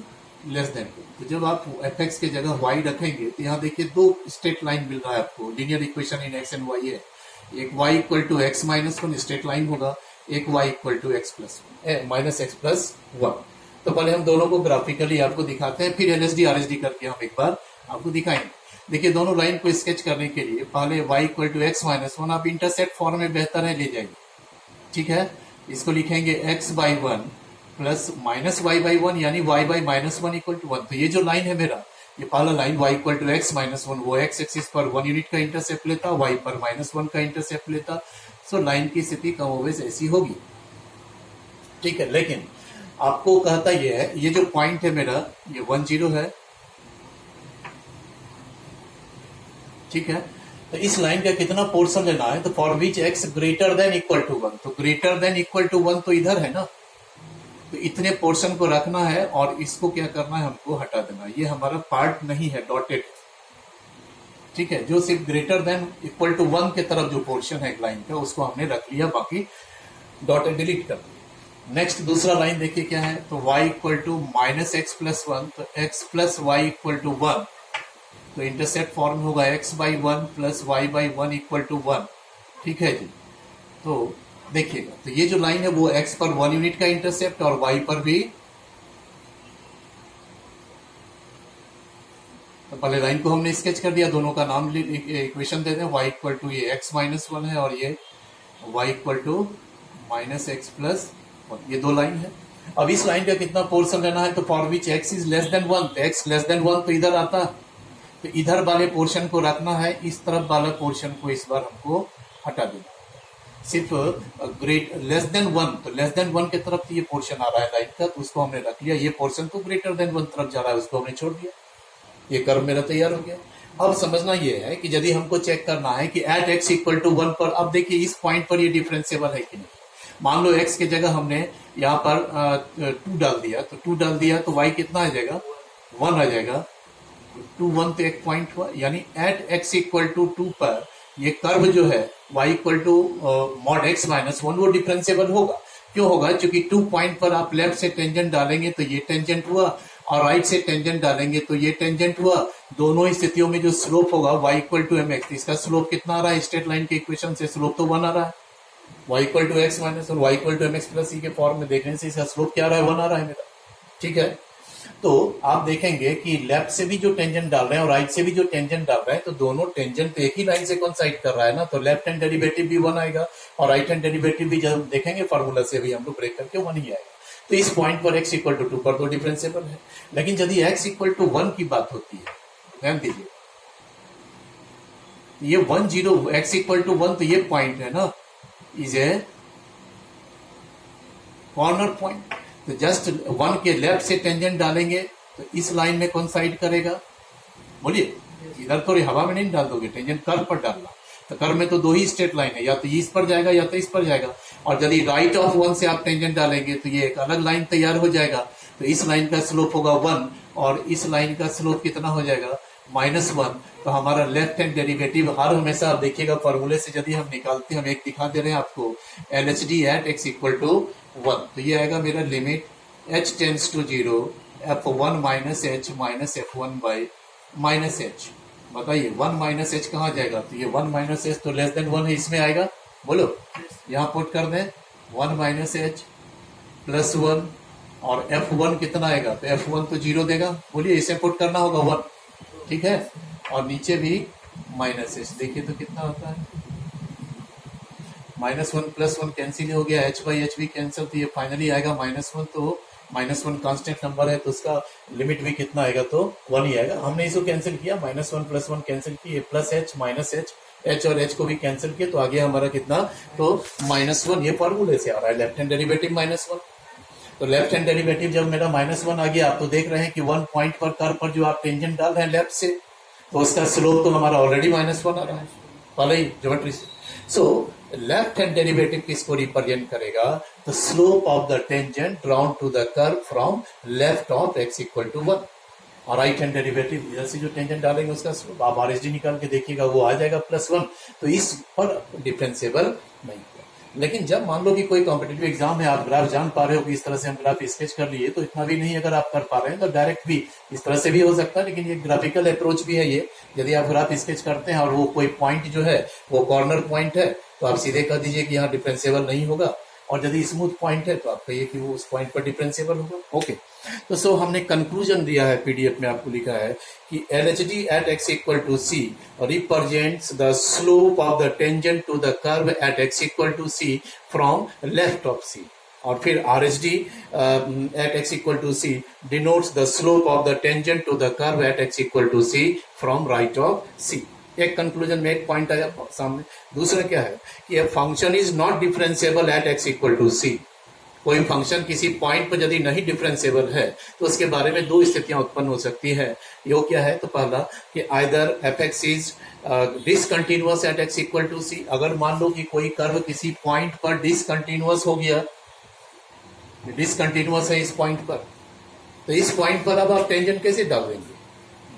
less than 2। तो जब आप एफ एक्स के जगह वाई रखेंगे तो यहाँ देखिए दो स्ट्रेट लाइन मिल रहा है आपको, linear equation in x and y है। एक y equal to x minus one straight line होगा, एक y equal to x plus minus x plus one. तो पहले हम दोनों को ग्राफिकली आपको दिखाते हैं, फिर एलएसडी आरएसडी करके हम एक बार आपको दिखाएंगे। देखिए दोनों लाइन को स्केच करने के लिए पहले y equal to x minus one आप इंटरसेप्ट फॉर्म में बेहतर है ले जाएंगे, ठीक है। इसको लिखेंगे x by one plus minus y by one, यानी y by minus one equal to one. तो ये जो लाइन है मेरा, ये पहला line y equal to x minus one, वो एक्स एक्सिस पर 1 यूनिट का इंटरसेप्ट लेता, y पर माइनस वन का इंटरसेप्ट लेता। सो लाइन की स्थिति कमोबेश ऐसी होगी, ठीक है। लेकिन आपको कहता ये है, ये जो पॉइंट है मेरा ये 1 0 है, ठीक है। तो इस लाइन का कितना पोर्शन लेना है? तो for which x greater than equal to 1, तो ग्रेटर देन इक्वल टू 1 तो इधर है ना, तो इतने पोर्शन को रखना है और इसको क्या करना है? हमको हटा देना। ये हमारा पार्ट नहीं है, डॉटेड, ठीक है। जो सिर्फ ग्रेटर देन इक्वल टू 1 के तरफ जो पोर्शन है लाइन का उसको हमने रख लिया, बाकी डॉटेड डिलीट कर दिया। नेक्स्ट दूसरा लाइन देखिए क्या है, तो y equal to minus x plus one, तो x plus y equal to 1, तो इंटरसेप्ट फॉर्म होगा x by one plus y by one equal to 1, ठीक है जी। तो देखिएगा, तो ये जो लाइन है वो x पर 1 यूनिट का इंटरसेप्ट और y पर भी, तो पहले लाइन को हमने स्केच कर दिया, दोनों का नाम इक्वेशन दे दें, y इक्वल टू ये x माइनस वन है और ये y equal to minus x plus one, ये दो लाइन है। अब इस लाइन का कितना पोर्शन लेना है? तो for which x is less then 1, तो x लेस देन 1 तो इधर आता, तो इधर वाले पोर्शन को रखना है, इस तरफ वाला पोर्शन को इस बार हमको हटा देना। सिर्फ ग्रेट लेस देन 1, तो लेस देन 1 की तरफ ये पोर्शन आ रहा है लाइन का, तो उसको हमने रख लिया। ये पोर्शन तो ग्रेटर देन 1 तरफ जा रहा है, उसको हमने छोड़ दिया। ये कर्व मेरा तैयार हो गया। अब समझना ये है कि यदि हमको चेक करना है कि एट एक्स इक्वल टू 1 पर, अब देखिए इस पॉइंट पर ये डिफरेंशिएबल है कि नहीं। मान लो x की जगह हमने यहाँ पर 2 डाल दिया, तो 2 डाल दिया तो y कितना आ जाएगा? 1 आ जाएगा। 2 1 तो एक पॉइंट हुआ, यानी एट x इक्वल टू 2 पर ये कर्व जो है y equal to mod x minus one वो डिफरेंशिएबल होगा। क्यों होगा? क्योंकि 2 पॉइंट पर आप लेफ्ट से टेंजेंट डालेंगे तो ये टेंजेंट हुआ, और राइट से टेंजेंट डालेंगे तो ये टेंजेंट हुआ। दोनों स्थितियों में जो स्लोप होगा y equal to M X, इसका स्लोप कितना आ रहा है? स्ट्रेट लाइन के इक्वेशन से स्लोप तो 1 आ रहा है। y equal to x minus one, y equal to M X plus C के फॉर्म में देखने से इसका स्लोप क्या आ रहा है? 1 आ रहा है मेरा। ठीक है, तो आप देखेंगे कि लेफ्ट से भी जो टेंजेंट डाल रहे हैं और राइट से भी जो टेंजेंट डाल रहे हैं, तो दोनों टेंजेंट तो एक ही लाइन से कोइंसाइड कर रहा है ना, तो लेफ्ट हैंड डेरिवेटिव भी 1 आएगा और राइट हैंड डेरिवेटिव भी जब देखेंगे फॉर्मूला से भी हम लोग ब्रेक करके 1 ही आएगा। तो इस पॉइंट पर x इक्वल टू 2 पर तो डिफरेंशिएबल है। लेकिन यदि x इक्वल टू 1 की बात होती है, ध्यान दीजिए, ये 1 0 x इक्वल टू 1, तो ये पॉइंट है ना, इज ए कॉर्नर पॉइंट। तो जस्ट 1 के लेफ्ट से टेंजेंट डालेंगे तो इस लाइन में कोइंसाइड करेगा। बोलिए, इधर थोड़ी हवा में नहीं डाल दोगे, टेंजेंट कर्व पर डालना। तो कर्व में तो 2 ही स्ट्रेट लाइन है, या तो इस पर जाएगा या तो इस पर जाएगा। और यदि राइट ऑफ 1 से आप टेंजेंट डालेंगे तो ये एक अलग लाइन तैयार हो जाएगा। तो इस लाइन का स्लोप होगा 1 और इस लाइन का स्लोप कितना हो जाएगा? -1। तो हमारा लेफ्ट हैंड डेरिवेटिव हर हमेशा आप देखिएगा फॉर्मूले से यदि हम निकालते हैं, हम एक दिखा दे रहे हैं आपको, LHD at x equal to 1, तो ये आएगा मेरा limit h tends to 0 f1 minus h minus f1 by minus h। बताइए 1 माइनस h कहाँ जाएगा? तो ये 1 माइनस h तो लेस देन 1 है, इसमें आएगा। बोलो, यहाँ पुट कर दें 1 माइनस h प्लस 1 और f1 कितना आएगा? तो f1 तो 0 देगा। बोलिए, इसे पुट करना होगा 1, ठीक है, और नीचे भी माइनस h। देखिए तो कितना होता है, -1 प्लस 1 कैंसिल हो गया, h बाई h भी कैंसिल, तो ये फाइनली आएगा -1। तो -1 कांस्टेंट नंबर है तो उसका लिमिट भी कितना आएगा? तो 1 ही आएगा। हमने इसको कैंसिल किया, -1 प्लस 1 कैंसिल किए, प्लस h माइनस h और h को भी कैंसिल किया, तो आगे हमारा कितना? तो -1। ये फॉर्मूले से आ रहा है लेफ्ट हैंड डेरिवेटिव -1। तो लेफ्ट हैंड डेरिवेटिव जब मेरा -1 आ गया, आप तो देख रहे हैं कि 1 पॉइंट पर कर्व पर जो आप टेंजेंट डाल रहे हैं लेफ्ट से, तो उसका स्लोप तो हमारा ऑलरेडी -1 आ रहा है, पहले ही ज्योमेट्री से। सो लेफ्ट हैंड डेरिवेटिव किसको रिप्रेजेंट करेगा? The slope of the tangent drawn to the curve from left of x equal to 1। और राइट हैंड डेरिवेटिव इधर से जो टेंजेंट डालेंगे उसका स्लोप आप RHD निकाल के देखिएगा, वो आ जाएगा +1। तो इस पर डिफरेंशिएबल नहीं हुआ। लेकिन जब मान लो कि कोई कॉम्पिटिटिव एग्जाम है, आप ग्राफ जान पा रहे हो कि इस तरह से हम ग्राफ स्केच कर लिए, तो इतना भी नहीं अगर आप कर पा रहे हैं तो डायरेक्ट भी इस तरह से भी हो सकता है। लेकिन ये ग्राफिकल अप्रोच भी है ये, यदि आप ग्राफ स्केच करते हैं और वो कोई पॉइंट जो है वो कॉर्नर पॉइंट है, तो आप सीधे कह दीजिए कि यहाँ डिफरेंशिएबल नहीं होगा, और यदि स्मूथ पॉइंट है तो आप कहिए कि वो उस पॉइंट पर डिफरेंशिएबल होगा। ओके, तो सो हमने कंक्लूजन दिया है, पीडीएफ में आपको लिखा है कि LHD at x equal to c represents the slope of the tangent to the curve at x equal to c from left of c, और फिर RHD at x equal to c denotes the slope of the tangent to the curve at x equal to c from right of c। एक conclusion में एक point आया सामने। दूसरा क्या है कि function is not differentiable at x equal to c। कोई फंक्शन किसी पॉइंट पर यदि नहीं डिफरेंशिएबल है तो उसके बारे में 2 स्थितियां उत्पन्न हो सकती है। यो क्या है? तो पहला कि either fx is discontinuous at x equal to c। अगर मान लो कि कोई कर्व किसी पॉइंट पर डिसकंटिन्यूअस हो गया, डिसकंटिन्यूअस है इस पॉइंट पर, तो इस पॉइंट पर अब आप टेंजेंट कैसे डाल देंगे?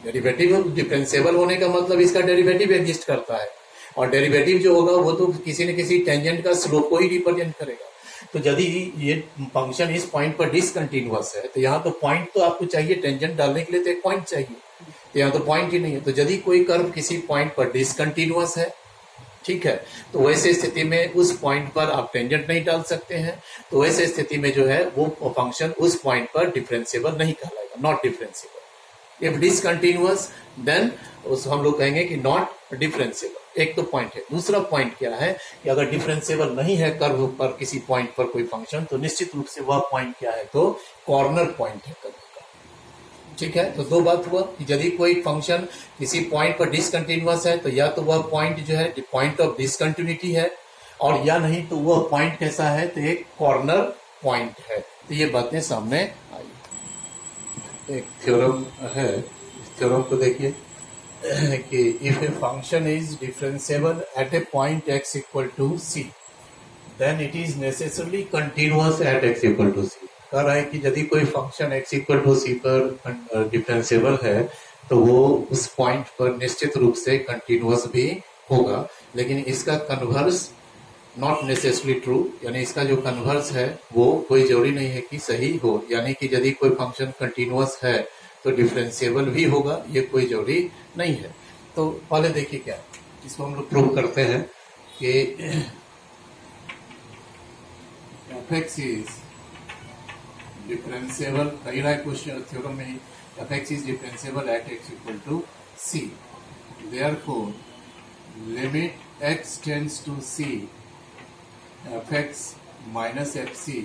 डेरिवेटिव डिफरेंशिएबल होने का मतलब इसका डेरिवेटिव एग्जिस्ट करता है, और डेरिवेटिव जो होगा वो तो किसी न किसी टेंजेंट का स्लोप को ही रिप्रेजेंट करेगा। तो यदि ये फंक्शन इस पॉइंट पर डिसकंटिन्यूअस है, तो यहाँ तो पॉइंट तो आपको चाहिए, टेंजेंट डालने के लिए तो एक पॉइंट चाहिए, तो यहाँ तो पॉइंट ही नहीं है। तो यदि कोई कर्व किसी पॉइंट पर डिसकंटिन्यूअस है, ठीक है, तो वैसे स्थिति में उस पॉइंट पर आप टेंजेंट नहीं डाल सकते हैं। तो वैसे स्थिति में जो है वो फंक्शन उस पॉइंट पर डिफरेंशिएबल नहीं कहलाएगा, not differentiable. If discontinuous then उस हम लोग कहेंगे कि नॉट डिफरेंशिएबल। एक तो पॉइंट है। दूसरा पॉइंट क्या है कि अगर डिफरेंशिएबल नहीं है कर्व पर किसी पॉइंट पर कोई फंक्शन, तो निश्चित रूप से वह पॉइंट क्या है? तो कॉर्नर पॉइंट है कर्व का। ठीक है, तो 2 बात हुआ कि यदि कोई फंक्शन किसी पॉइंट पर डिसकंटिन्यूअस है तो या तो वह पॉइंट जो है पॉइंट ऑफ डिसकंटिन्यूटी है, और या नहीं तो वह पॉइंट कैसा है? तो एक कॉर्नर पॉइंट है। तो ये बातें सामने आई। एक थ्योरम है, इस थ्योरम को देखिए कि if a function is differentiable at a point x equal to c, then it is necessarily continuous at x equal to c। कह रहा है कि यदि कोई function x equal to c पर डिफरेंशिएबल है तो वो उस पॉइंट पर निश्चित रूप से कंटिन्यूअस भी होगा, लेकिन इसका कन्वर्स नॉट नेसेसरी ट्रू, यानी इसका जो कन्वर्स है वो कोई जरूरी नहीं है कि सही हो, यानी कि यदि कोई फंक्शन कंटिन्यूअस है तो डिफरेंशिएबल भी होगा, ये कोई जरूरी नहीं है। तो पहले देखिए क्या इसको हम लोग प्रूव करते हैं कि एफ एक्स इज डिफरेंशिएबल, कही रहा है क्वेश्चन थ्योरम में ही, f x is differentiable at x equal to c, therefore limit x tends to C F x minus F C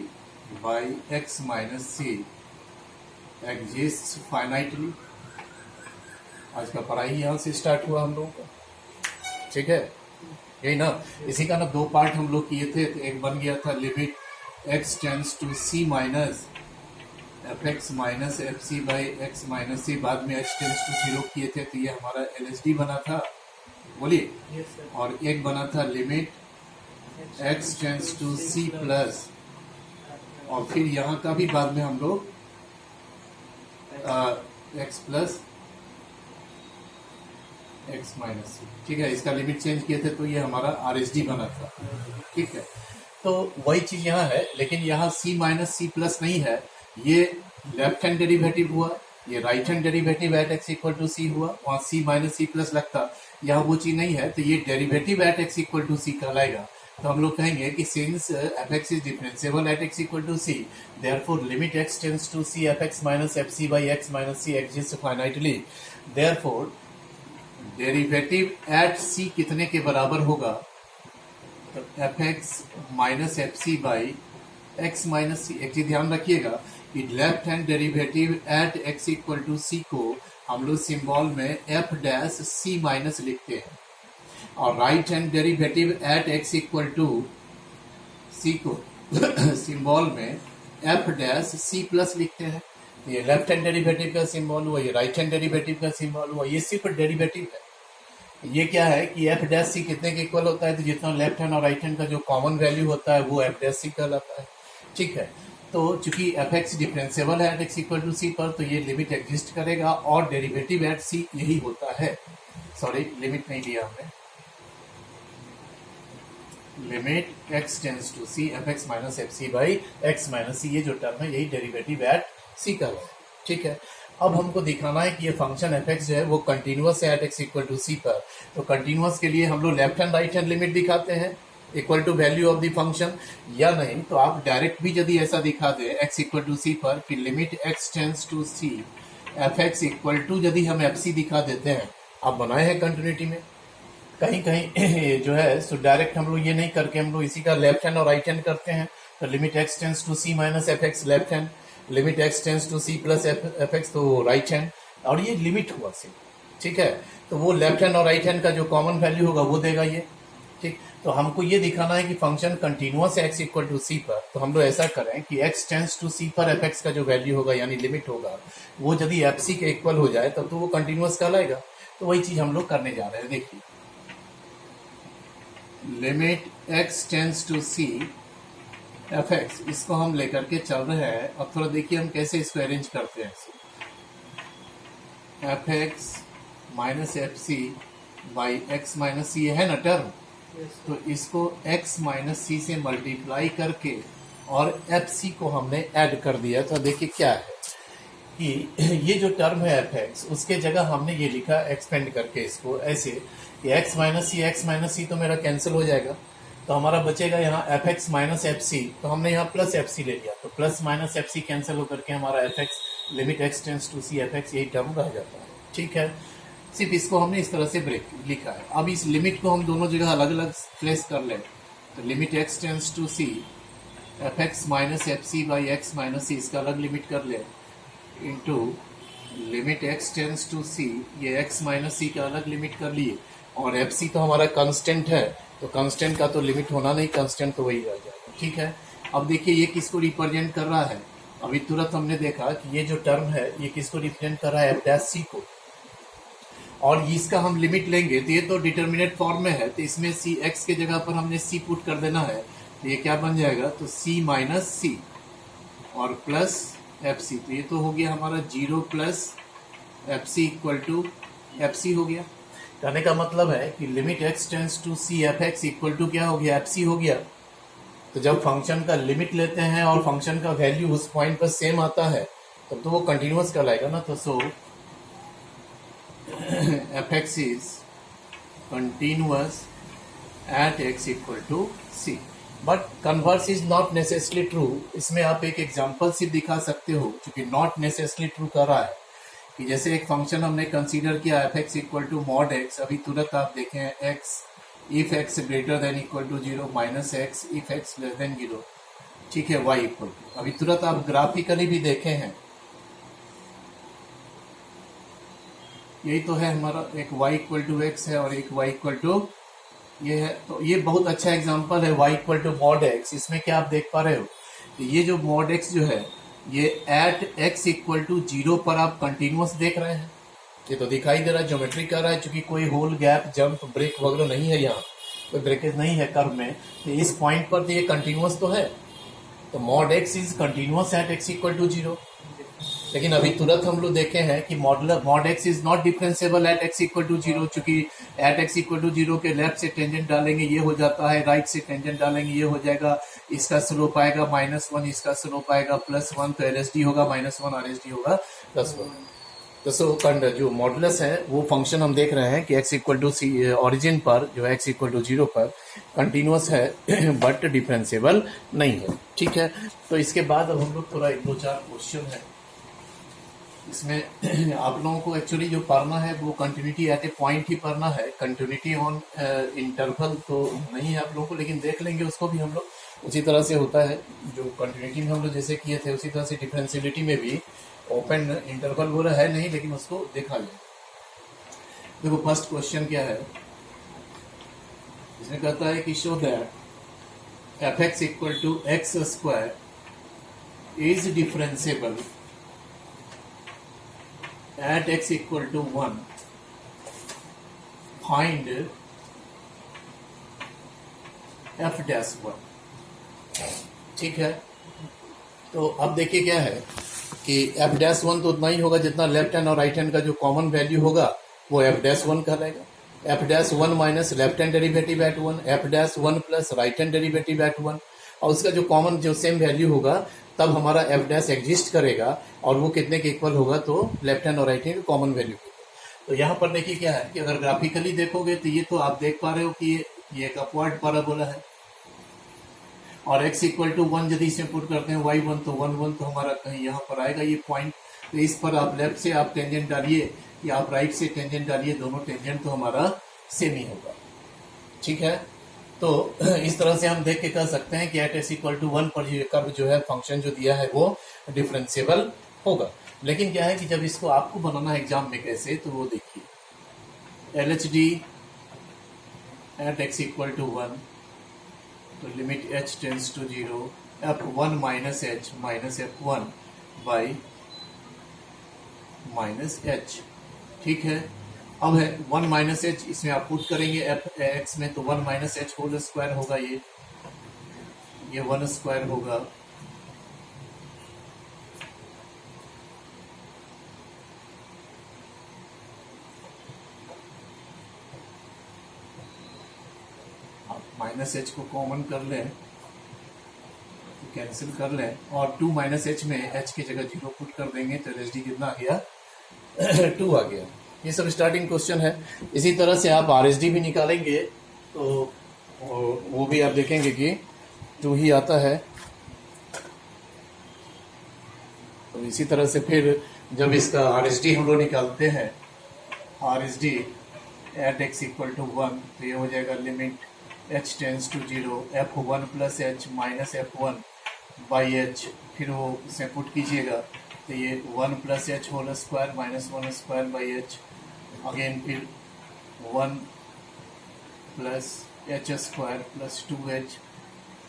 by x minus c exist finitely. आज का पढ़ाई यहाँ से स्टार्ट हुआ हम लोगों का, ठीक है, यही ना। इसी का ना दो पार्ट हम लोग किए थे, तो एक बन गया था limit x tends to C minus F x minus F C by x minus c, बाद में एक्स टेंड्स टू जीरो किए थे, तो ये हमारा LSD बना था, बोलिए। yes, और एक बना था limit x tends to C plus, और फिर यहाँ का भी बाद में हम लोग x plus x minus c, ठीक है, इसका लिमिट चेंज किए थे, तो ये हमारा RSD बना था, ठीक है। तो वही चीज यहाँ है, लेकिन यहाँ c माइनस सी प्लस नहीं है, ये लेफ्ट हैंड डेरिवेटिव हुआ, ये right hand derivative at x equal to c हुआ, वहाँ c माइनस सी प्लस लगता, यहाँ वो चीज नहीं है, तो ये derivative at x equal to c कहलाएगा। तो हम लोग कहेंगे कि since f x is differentiable at x equal to c, therefore limit x tends to C F x minus F C by x minus c exist finitely, therefore derivative at c कितने के बराबर होगा, तो f x minus F C by x minus c. एक चीज ध्यान रखिएगा कि left hand derivative at x equal to c को हम लोग सिंबल में एफ डैश सी माइनस लिखते हैं, और right hand derivative at x equal to c को सिंबल में एफ डैश सी प्लस लिखते हैं। ये लेफ्ट हैंड डेरिवेटिव का सिंबल हुआ, ये राइट हैंड डेरिवेटिव का सिंबल हुआ, ये सिर्फ डेरिवेटिव है। ये क्या है कि एफ डैश सी कितने के इक्वल होता है, तो जितना लेफ्ट हैंड और राइट हैंड का जो कॉमन वैल्यू होता है वो एफ डैश सी कहलाता है, ठीक है। तो चूंकि एफ एक्स डिफरेंशिएबल है एट एक्स इक्वल टू सी पर, तो ये लिमिट एग्जिस्ट करेगा, और डेरिवेटिव एट सी यही होता है, सॉरी लिमिट नहीं लिया हमने, limit x tends to C F x minus F C by x minus सी, ये जो टर्म है यही डेरिवेटिव एट सी का है, ठीक है। अब हमको दिखाना है कि ये फंक्शन एफ एक्स जो है वो कंटिन्यूअस है एट एक्स इक्वल टू सी पर, तो कंटिन्यूअस के लिए हम लोग left hand right hand limit दिखाते हैं equal to value of the function, या नहीं तो आप डायरेक्ट भी यदि ऐसा दिखा दे एक्स इक्वल टू सी पर, फिर limit x tends to C F x equal to यदि हम एफ सी दिखा देते हैं, आप बनाए हैं कंटिन्यूटी में कहीं कहीं जो है, सो डायरेक्ट हम लोग ये नहीं करके हम लोग इसी का लेफ्ट हैंड और राइट हैंड करते हैं, तो limit x tends to C minus F x left hand, limit x tends to C plus F x तो राइट हैंड, और ये लिमिट हुआ सिर्फ, ठीक है। तो वो लेफ्ट हैंड और राइट हैंड का जो कॉमन वैल्यू होगा वो देगा ये, ठीक। तो हमको ये दिखाना है कि फंक्शन कंटिन्यूअस है एक्स इक्वल टू सी पर, तो हम लोग ऐसा करें कि एक्स टेंड्स टू सी पर एफ एक्स का जो वैल्यू होगा यानी लिमिट होगा, वो यदि एफ सी के इक्वल हो जाए तब तो वो कंटिन्यूअस कहलाएगा। तो वही चीज हम लोग करने जा रहे हैं, देखिए limit x tends to C F x, इसको हम लेकर के चल रहे हैं। अब थोड़ा देखिए हम कैसे इसको अरेंज करते हैं, f x minus F C by x minus c है ना टर्म, तो इसको x माइनस सी से मल्टीप्लाई करके और एफ सी को हमने ऐड कर दिया। तो देखिए क्या है कि ये जो टर्म है एफ एक्स, उसके जगह हमने ये लिखा एक्सपेंड करके इसको ऐसे कि x माइनस सी तो मेरा कैंसिल हो जाएगा, तो हमारा बचेगा यहाँ f x minus F c, तो हमने यहाँ प्लस एफ सी ले लिया, तो plus minus F c cancel होकर के हमारा f x limit x tends to C F x यही टर्म रह जाता है, ठीक है। सिर्फ इसको हमने इस तरह से ब्रेक लिखा है। अब इस लिमिट को हम दोनों जगह अलग अलग प्लेस कर लें, तो limit x tends to C F x minus F C by x minus c, इसका अलग लिमिट कर ले, into limit x tends to सी, ये एक्स माइनस सी का अलग लिमिट कर लिए, और एफ सी तो हमारा कांस्टेंट है, तो कांस्टेंट का तो लिमिट होना नहीं, कांस्टेंट तो वही रह जाएगा, ठीक है। अब देखिए ये किसको रिप्रेजेंट कर रहा है, अभी तुरंत हमने देखा कि ये जो टर्म है ये किसको रिप्रेजेंट कर रहा है, एफ डैश सी को, और इसका हम लिमिट लेंगे तो ये तो डिटर्मिनेट फॉर्म में है, तो इसमें सी एक्स के जगह पर हमने सी पुट कर देना है, तो ये क्या बन जाएगा, तो सी माइनस सी और प्लस एफ सी, तो ये तो हो गया हमारा zero plus f c equal to f c हो गया। कहने का मतलब है कि limit x tends to C F x equal to क्या हो गया, एफ सी हो गया। तो जब फंक्शन का लिमिट लेते हैं और फंक्शन का वैल्यू उस पॉइंट पर सेम आता है तब तो वो कंटिन्यूअस कहलाएगा ना। तो so f x is continuous at x equal to c, but converse is not necessary true. इसमें आप एक एग्जाम्पल से दिखा सकते हो, क्योंकि नॉट नेसेसरी ट्रू कर रहा है कि जैसे एक फंक्शन हमने कंसीडर किया f x equal to mod x, अभी तुरंत आप देखें x if x greater than equal to 0 minus x if x less than 0, ठीक है, वाई इक्वल टू। अभी तुरंत आप ग्राफिकली भी देखे हैं, यही तो है हमारा, एक y इक्वल टू एक्स है और एक y इक्वल टू ये है। तो ये बहुत अच्छा एग्जांपल है y equal to mod x. इसमें क्या आप देख पा रहे हो, तो ये जो मॉड एक्स जो है ये एट x इक्वल टू 0 पर आप कंटिन्यूअस देख रहे हैं। ये तो दिखाई दे रहा है, ज्योमेट्री कर रहा है, क्योंकि कोई होल गैप जंप ब्रेक वगैरह नहीं है, यहाँ कोई ब्रेकेज नहीं है कर्व में। तो इस पॉइंट पर तो ये कंटिन्यूअस तो है। तो mod x is continuous at x equal to 0। लेकिन अभी तुरंत हम लोग देखे हैं कि mod x is not differentiable at x equal to 0, चूंकि एट x इक्वल टू 0 के लेफ्ट से टेंजेंट डालेंगे ये हो जाता है, राइट से टेंजेंट डालेंगे ये हो जाएगा, इसका स्लोप आएगा -1, इसका स्लोप आएगा +1, तो LSD होगा -1, RSD होगा +1। तो जो मॉडुलस है वो फंक्शन हम देख रहे हैं कि x equal to c origin पर, जो x इक्वल टू 0 पर कंटिन्यूअस है बट डिफरेंशिएबल नहीं है, ठीक है। तो इसके बाद अब हम लोग थोड़ा 1-2-4 क्वेश्चन है इसमें आप लोगों को एक्चुअली जो पढ़ना है वो कंटिन्यूटी एट ए पॉइंट ही पढ़ना है, कंटिन्यूटी ऑन इंटरवल तो नहीं है आप लोगों को, लेकिन देख लेंगे उसको भी हम लोग। उसी तरह से होता है जो कंटिन्यूटी में हम लोग जैसे किए थे, उसी तरह से डिफरेंशियलिटी में भी ओपन इंटरवल बोला है नहीं, लेकिन उसको देखा जाए। देखो फर्स्ट क्वेश्चन क्या है, इसमें कहता है कि show that f x equal to x square is differentiable at x equal to 1, find f dash 1, ठीक है। तो अब देखिए क्या है कि f dash 1 तो उतना ही होगा जितना लेफ्ट हैंड और राइट हैंड का जो कॉमन वैल्यू होगा वो f dash 1 कहलाएगा। f dash 1 minus left hand derivative eight 1, f dash 1 plus right hand derivative eight 1, और उसका जो कॉमन जो सेम वैल्यू होगा तब हमारा एफ डैश एग्जिस्ट करेगा, और वो कितने के इक्वल होगा, तो लेफ्ट हैंड और राइट हैंड कॉमन वैल्यू होगा। तो यहाँ पर देखिए क्या है कि अगर ग्राफिकली देखोगे तो ये तो आप देख पा रहे हो कि ये एक अपवर्ड पैराबोला है, और x इक्वल टू 1 यदि इसमें पुट करते हैं y1 तो 1 तो हमारा कहीं यहाँ पर आएगा ये पॉइंट। तो इस पर आप लेफ्ट से आप टेंजेंट डालिए या आप राइट से टेंजेंट डालिए, दोनों टेंजेंट तो हमारा सेम ही होगा, ठीक है। तो इस तरह से हम देख के कह सकते हैं कि एट x इक्वल टू 1 पर ये कर्व जो है फंक्शन जो दिया है वो डिफरेंशिएबल होगा। लेकिन क्या है कि जब इसको आपको बनाना एग्जाम में कैसे, तो वो देखिए LHD at x equal to 1, तो limit h tends to 0 f1 minus h minus f1 by minus h, ठीक है। अब है 1 माइनस एच, इसमें आप पुट करेंगे एफ एक्स में, तो 1 माइनस एच होल स्क्वायर होगा, ये 1 स्क्वायर होगा, आप माइनस एच को कॉमन कर लें, कैंसिल कर लें, और 2 माइनस एच में एच की जगह 0 पुट कर देंगे तो एच डी कितना आ गया 2 आ गया। ये सब स्टार्टिंग क्वेश्चन है। इसी तरह से आप RSD भी निकालेंगे तो वो भी आप देखेंगे कि 2 ही आता है। तो इसी तरह से फिर जब इसका RSD हम लोग निकालते हैं, RSD at x equal to 1, तो ये हो जाएगा limit h tends to 0 f1 plus h minus f1 by h, फिर वो इसे पुट कीजिएगा तो ये 1 plus h whole square minus 1 square by h, again फिर 1 plus h square plus 2h,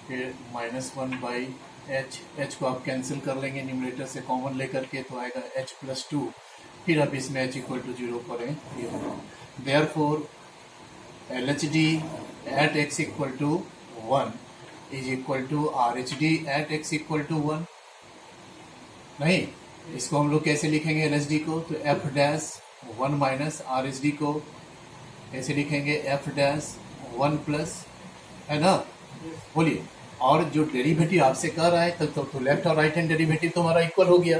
फिर माइनस 1 बाई एच, एच को आप कैंसिल कर लेंगे न्यूमरेटर से कॉमन लेकर के, तो आएगा h प्लस 2, फिर आप इसमें h इक्वल टू 0 करें, ये होगा। Therefore LHD at x equal to 1 is equal to RHD at x equal to 1। नहीं, इसको हम लोग कैसे लिखेंगे LHD को, तो f डैश 1 माइनस RHD को कैसे लिखेंगे, एफ डैश 1 प्लस, है ना, बोलिए। और जो डेरिवेटिव आपसे कह रहा है तो लेफ्ट और राइट हैंड डेरिवेटिव तो हमारा इक्वल हो गया।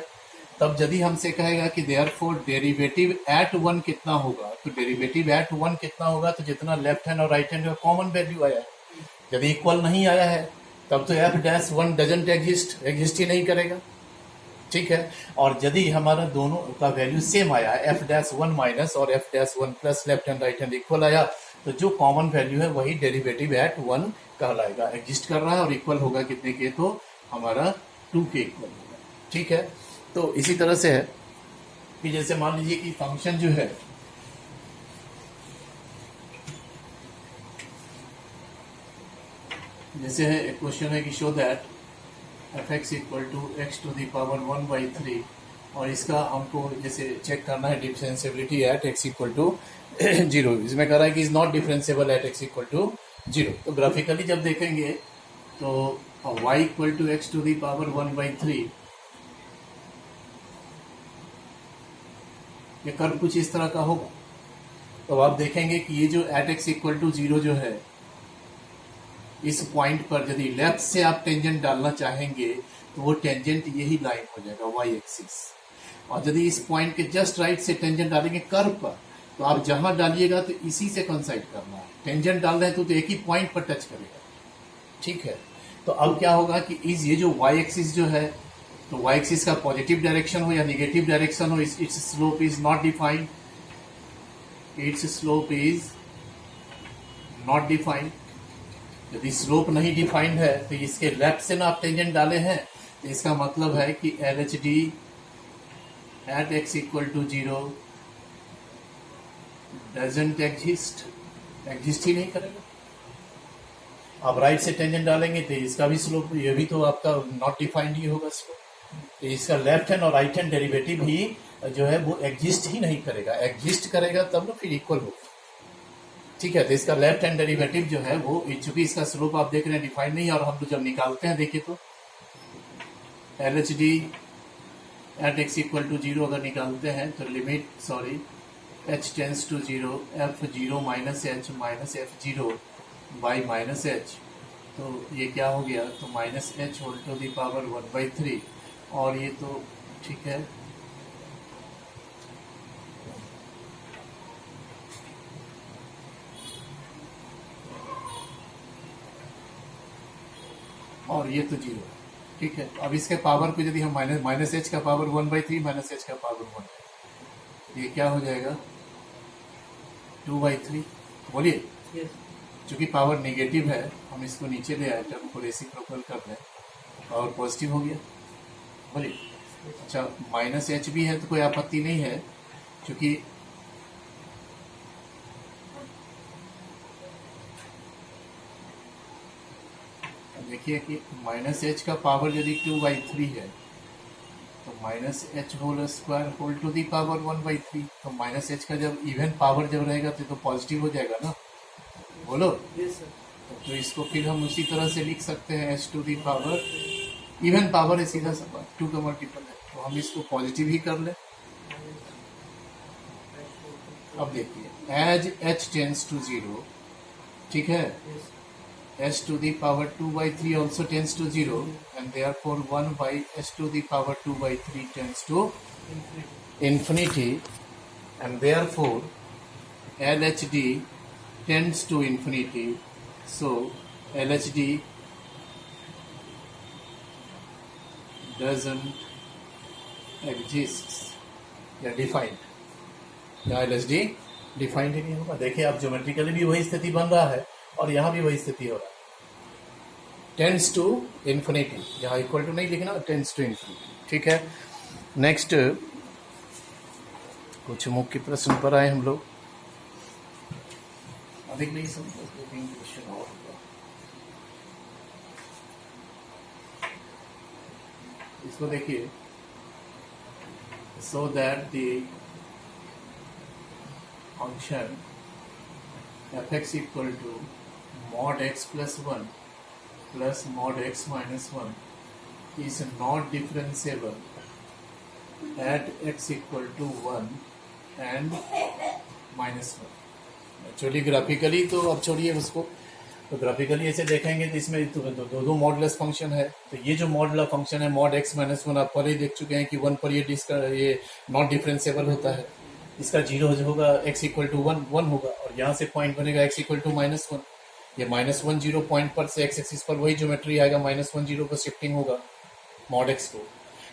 तब यदि हमसे कहेगा कि देयरफॉर डेरिवेटिव एट 1 कितना होगा, तो डेरिवेटिव एट 1 कितना होगा, तो जितना लेफ्ट हैंड और राइट हैंड का कॉमन वैल्यू आया है। यदि इक्वल नहीं आया है तब तो एफ डैश 1 डजंट एग्जिस्ट ही नहीं करेगा, ठीक है। और यदि हमारा दोनों का वैल्यू सेम आया, एफ डैश 1 माइनस और F dash 1 plus left hand right hand equal आया, तो जो कॉमन वैल्यू है वही डेरिवेटिव एट 1 कहलाएगा, एग्जिस्ट कर रहा है और इक्वल होगा कितने के, तो हमारा 2 के इक्वल होगा, ठीक है। तो इसी तरह से है कि जैसे मान लीजिए कि फंक्शन जो है जैसे है, एक क्वेश्चन है कि show that f x equal to x to the power 1/3, और इसका हमको जैसे चेक करना है differentiability at x equal to 0। इसमें कह रहा है कि is not differentiable at x equal to 0। तो ग्राफिकली जब देखेंगे तो y equal to x to the power 1/3, ये कर्व कुछ इस तरह का होगा। तो आप देखेंगे कि ये जो एट एक्स इक्वल टू 0 जो है, इस पॉइंट पर यदि लेफ्ट से आप टेंजेंट डालना चाहेंगे तो वो टेंजेंट यही लाइन हो जाएगा y एक्सिस, और यदि इस पॉइंट के जस्ट राइट से टेंजेंट डालेंगे कर्व पर, तो आप जहां डालिएगा तो इसी से कंसाइड करना है। टेंजेंट डाल रहे हैं तो एक ही पॉइंट पर टच करेगा, ठीक है। तो अब क्या होगा कि इस ये जो y एक्सिस जो है, तो y एक्सिस का पॉजिटिव डायरेक्शन हो या निगेटिव डायरेक्शन हो, it's slope is not defined, it's slope is not defined. यदि स्लोप नहीं डिफाइंड है तो इसके लेफ्ट से ना आप टेंजेंट डाले हैं, तो इसका मतलब है कि L H D at x equal to 0 doesn't exist ही नहीं करेगा। आप राइट से टेंजेंट डालेंगे तो इसका भी स्लोप, ये भी तो आपका नॉट डिफाइंड ही होगा स्लोप, तो इसका लेफ्ट हैंड और राइट हैंड डेरिवेटिव ही जो है वो एग्जिस्ट ही नहीं करेगा। एग्जिस्ट करेगा तब ना फिर इक्वल होगा, ठीक है। तो इसका लेफ्ट हैंड डेरिवेटिव जो है वो, चूंकि इसका स्लोप आप देख रहे हैं डिफाइन नहीं है, और हम तो जब निकालते हैं देखिए तो L H D at x equal to 0 अगर निकालते हैं तो limit h tends to 0 f 0 minus f 0 by minus h, तो ये क्या हो गया, तो minus h whole to the power 1/3, और ये तो ठीक है। और ये तो 0, ठीक है। अब इसके पावर को यदि हम माइनस एच का पावर 1/3 माइनस एच का पावर 1, ये क्या हो जाएगा 2/3, बोलिए। चूंकि पावर नेगेटिव है हम इसको नीचे ले आए, टर्म को रेसिप्रोकल कर दें, पावर पॉजिटिव हो गया, बोलिए। अच्छा, माइनस एच भी है तो कोई आपत्ति नहीं है, क्योंकि देखिए कि माइनस एच का पावर यदि 2/3 है तो minus h whole square whole to the power 1/3, तो माइनस एच का जब इवन पावर जब रहेगा तो पॉजिटिव हो जाएगा ना, बोलो। तो इसको फिर हम उसी तरह से लिख सकते हैं, h to the power, even power है सीधा सा 2 का मल्टीपल है, तो हम इसको पॉजिटिव ही कर लें। अब देखिए एज एच टेंस टू 0, ठीक है, h to the power 2/3 also tends to 0, and therefore 1 by h to the power 2/3 tends to infinity, and therefore LHD tends to infinity. So LHD doesn't exist या defined, या LHD defined ही नहीं होगा। देखिए अब geometrically भी वही स्थिति बन रहा है और यहाँ भी वही स्थिति हो रहा है, टेंस टू इन्फिनिटी, यहाँ इक्वल टू नहीं लिखना, टेंस टू इन्फिनिटी, ठीक है। नेक्स्ट कुछ मुख्य प्रश्न पर आए हम लोग, अधिक नहीं समझ क्वेश्चन और होगा। इसको देखिए, so that the function f(x) equal to mod x plus 1 plus mod x minus 1 is not differentiable at x equal to 1 and minus 1. Actually graphically तो अब छोड़िए उसको, तो ग्राफिकली ऐसे देखेंगे तो इसमें तो दो दो मॉडुलस फंक्शन है। तो ये जो मॉडुलर फंक्शन है मॉड एक्स माइनस वन, आप पहले ही देख चुके हैं कि वन पर ये नॉट डिफरेंशिएबल होता है। इसका जीरो होगा x equal to one one होगा, और यहाँ से पॉइंट बनेगा x equal to minus one. ये माइनस वन जीरो पॉइंट पर से एक्स एक्सिस पर वही ज्योमेट्री आएगा, माइनस वन जीरो पर शिफ्टिंग होगा मॉड एक्स को।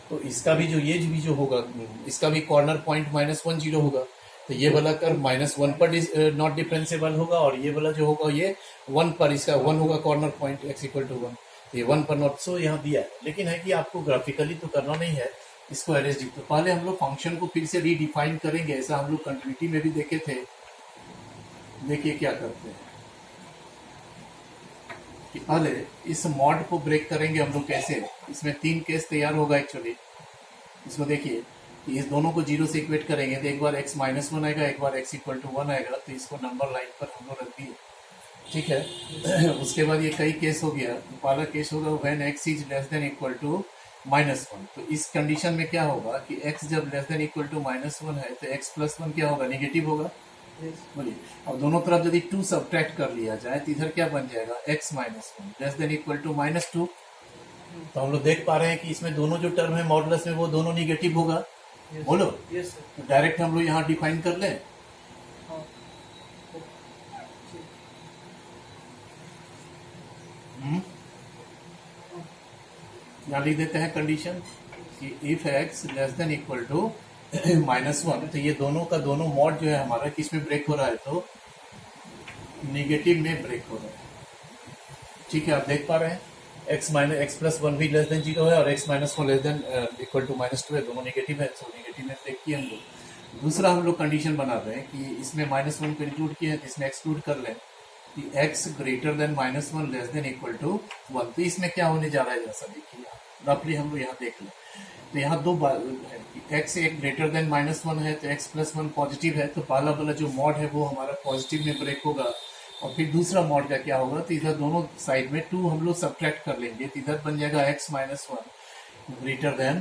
तो इसका भी जो होगा, इसका भी corner point minus one zero होगा। तो ये वाला कर माइनस वन पर नॉट डिफरेंशिएबल होगा, और ये वाला जो होगा ये वन पर, इसका वन होगा corner point x equal to one. तो ये वन पर नॉट, सो यहाँ दिया है, लेकिन है कि आपको ग्राफिकली तो करना नहीं है इसको एलएसडी। तो पहले हम लोग फंक्शन को फिर से रीडिफाइन करेंगे, ऐसा हम लोग कंटिन्यूटी में भी देखे थे। देखिए क्या करते हैं कि पहले इस मॉड को ब्रेक करेंगे हम लोग कैसे। इसमें तीन केस तैयार होगा एक्चुअली। इसको देखिए कि इस दोनों को जीरो से इक्वेट करेंगे तो एक बार एक्स माइनस वन आएगा, एक बार एक्स इक्वल टू वन आएगा। तो इसको नंबर लाइन पर हम लोग रख दिए, ठीक है। उसके बाद ये कई केस हो गया। तो पहला केस होगा when x is less than equal to minus one. तो इस कंडीशन में क्या होगा कि एक्स जब less than equal to minus one है तो एक्स प्लस वन क्या होगा, निगेटिव होगा। बोलिए, अब दोनों तरफ यदि टू सब्ट्रैक्ट कर लिया जाए तो इधर क्या बन जाएगा, x minus one less than equal to minus two. तो हम लोग देख पा रहे हैं कि इसमें दोनों जो टर्म है मॉडुलस में वो दोनों निगेटिव होगा। बोलो, तो डायरेक्ट हम लोग यहाँ डिफाइन कर लें। यहाँ लिख देते हैं कंडीशन कि if x less than equal to minus one. तो ये दोनों का दोनों मॉड जो है हमारा किस में ब्रेक हो रहा है, तो निगेटिव में ब्रेक हो रहा है। ठीक है, आप देख पा रहे हैं एक्स प्लस वन भी लेस देन जीरो है और x minus one less than equal to minus two है, दोनों नेगेटिव है। तो नेगेटिव में ब्रेक किए हम लोग। दूसरा हम लोग कंडीशन बना रहे हैं कि इसमें माइनस वन को इंक्लूड किया है, तो इसमें एक्सक्लूड कर लें कि x greater than minus one less than equal to one. तो इसमें क्या होने जा रहा है, जैसा देखिए रफली हम लोग यहाँ देख लें। तो यहाँ दो बात है कि एक्स एक ग्रेटर देन माइनस वन है तो एक्स प्लस वन पॉजिटिव है, तो पहला वाला जो मॉड है वो हमारा पॉजिटिव में ब्रेक होगा। और फिर दूसरा मॉड का क्या होगा, तो इधर दोनों साइड में टू हम लोग सब्ट्रैक्ट कर लेंगे, तो इधर बन जाएगा x minus one greater then,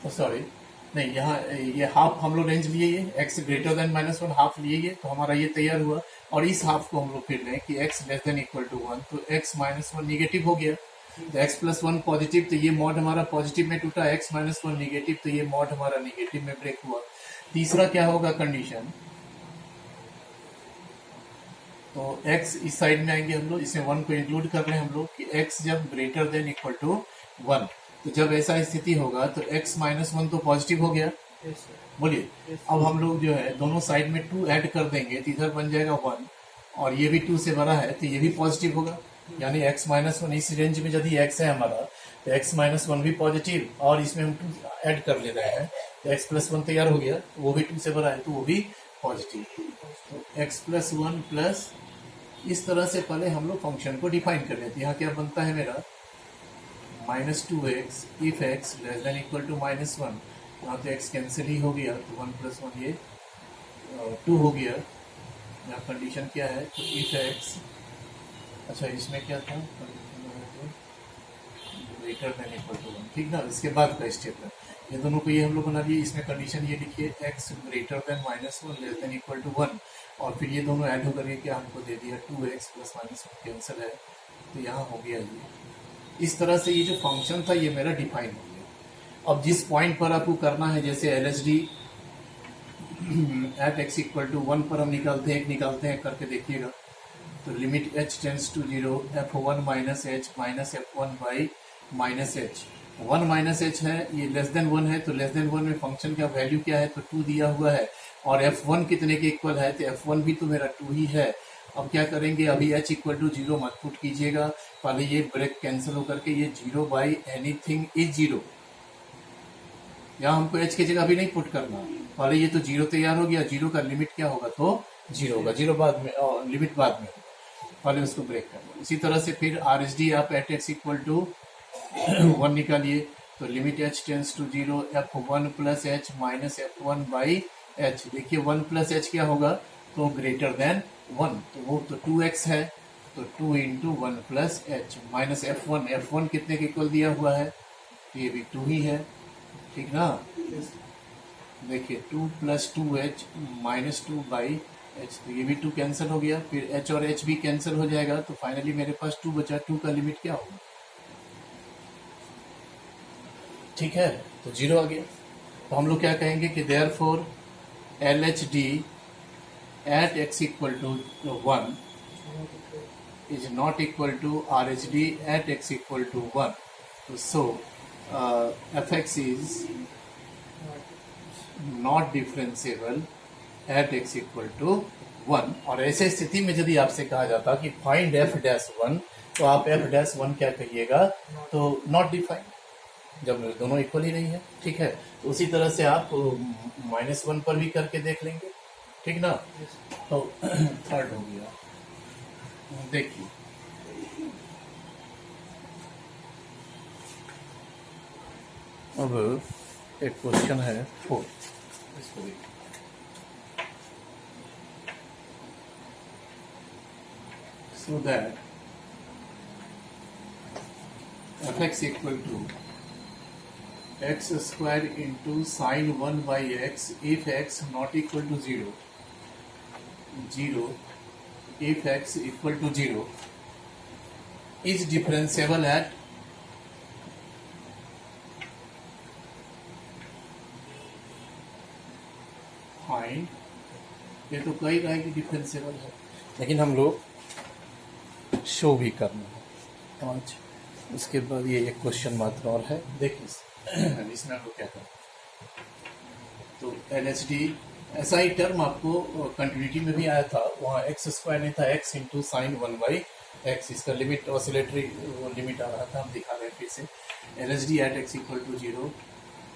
तो सॉरी नहीं, यहाँ ये हाफ हम लोग रेंज लिए, ये x greater than minus one half लिए ये, तो हमारा ये तैयार हुआ। और इस हाफ को हम लोग फिर लें कि x less than equal to one, तो एक्स माइनस वन निगेटिव हो गया, तो एक्स प्लस वन पॉजिटिव, तो ये मॉड हमारा पॉजिटिव में टूटा, एक्स माइनस वन निगेटिव, तो ये मॉड हमारा निगेटिव में ब्रेक हुआ। तीसरा क्या होगा कंडीशन, तो x इस साइड में आएंगे हम लोग, इसमें वन को इंक्लूड कर रहे हैं हम लोग कि x जब greater than equal to one. तो जब ऐसा स्थिति होगा तो x माइनस वन तो पॉजिटिव हो गया। बोलिए, अब हम लोग जो है दोनों साइड में टू ऐड कर देंगे, तो इधर बन जाएगा वन, और ये भी टू से बड़ा है तो ये भी पॉजिटिव होगा। यानी x माइनस वन इस रेंज में यदि x है हमारा, तो x माइनस वन भी पॉजिटिव, और इसमें हम टू ऐड कर ले रहे हैं, तो x प्लस वन तैयार हो गया, तो वो भी टू से बड़ा है तो वो भी पॉजिटिव। तो x प्लस वन प्लस, इस तरह से पहले हम लोग फंक्शन को डिफाइन कर लेते हैं। यहाँ क्या बनता है मेरा, minus two x if x less than equal to minus one. यहाँ तो एक्स कैंसिल ही हो गया, तो वन प्लस वन ये टू हो गया। यहाँ कंडीशन क्या है, तो इफ एक्स, अच्छा इसमें क्या था, greater than equal to one, ठीक ना। इसके बाद का स्टेप है ये दोनों को, ये हम लोग बना लिए। इसमें कंडीशन ये लिखिए x greater than minus one less than equal to one, और फिर ये दोनों ऐड होकर के क्या हमको दे दिया, two x plus minus one cancel है, तो यहाँ हो गया ये। इस तरह से ये जो फंक्शन था ये मेरा डिफाइन हो गया। अब जिस पॉइंट पर आपको करना है, जैसे L H D at x equal to one पर हम निकालते हैं करके देखिएगा। तो limit h tends to zero, f one minus f one by minus h. One minus h है, ये लेस देन वन है, तो लेस देन वन में फंक्शन का वैल्यू क्या है, तो टू दिया हुआ है, और एफ वन कितने के इक्वल है, तो एफ वन भी तो मेरा टू ही है। अब क्या करेंगे, अभी एच इक्वल टू जीरो मत पुट कीजिएगा, पहले ये ब्रेक कैंसिल होकर के ये zero by anything is zero, यहाँ हमको एच की जगह अभी नहीं पुट करना, पहले ये तो जीरो तैयार हो गया। जीरो का लिमिट क्या होगा, तो जीरो होगा, जीरो बाद में और लिमिट बाद में, पहले उसको ब्रेक करना। इसी तरह से फिर आर एस डी आप at x equal to one निकालिए, तो limit h tends to zero, f one plus H minus f one by h. देखिए वन प्लस एच क्या होगा, तो ग्रेटर देन वन, तो वो तो टू एक्स है, तो two into one plus H minus f one कितने के इक्वल दिया हुआ है, तो ये भी टू ही है, ठीक ना। देखिए two plus two H minus two by h, तो ये भी 2 कैंसिल हो गया, फिर एच और एच भी कैंसिल हो जाएगा, तो फाइनली मेरे पास 2 बचा। 2 का लिमिट क्या होगा? ठीक है, तो 0 आ गया। तो हम लोग क्या कहेंगे कि therefore L H D at x equal to 1 is not equal to RHD at x equal to 1. So fx is not differentiable at x equal to 1. और ऐसे स्थिति में यदि आपसे कहा जाता कि फाइंड f डैश 1, तो आप f डैश 1 क्या कहिएगा? तो नॉट डिफाइंड, जब दोनों इक्वल ही नहीं है। ठीक है, तो उसी तरह से आप -1 पर भी करके देख लेंगे। ठीक ना? तो थर्ड हो गया। देखिए, अब एक क्वेश्चन है 4, इसको देखिए। So that fx equal to x square into sine 1 by x if x not equal to 0, 0 if x equal to 0 is differentiable at find, ये तो कही रहा है कि डिफरेंशिएबल है, लेकिन हम लोग शो भी करना है। 5, उसके बाद ये एक क्वेश्चन मात्र और है, देखिए इसमें हम लोग क्या करें। तो एल एच डी, ऐसा ही टर्म आपको कंटिन्यूटी में भी आया था, वहाँ एक्स स्क्वायर नहीं था, x into sine 1 by x, इसका लिमिट ऑसिलेटरी लिमिट आ रहा था, हम दिखा रहे हैं फिर से। L H D at x equal to 0,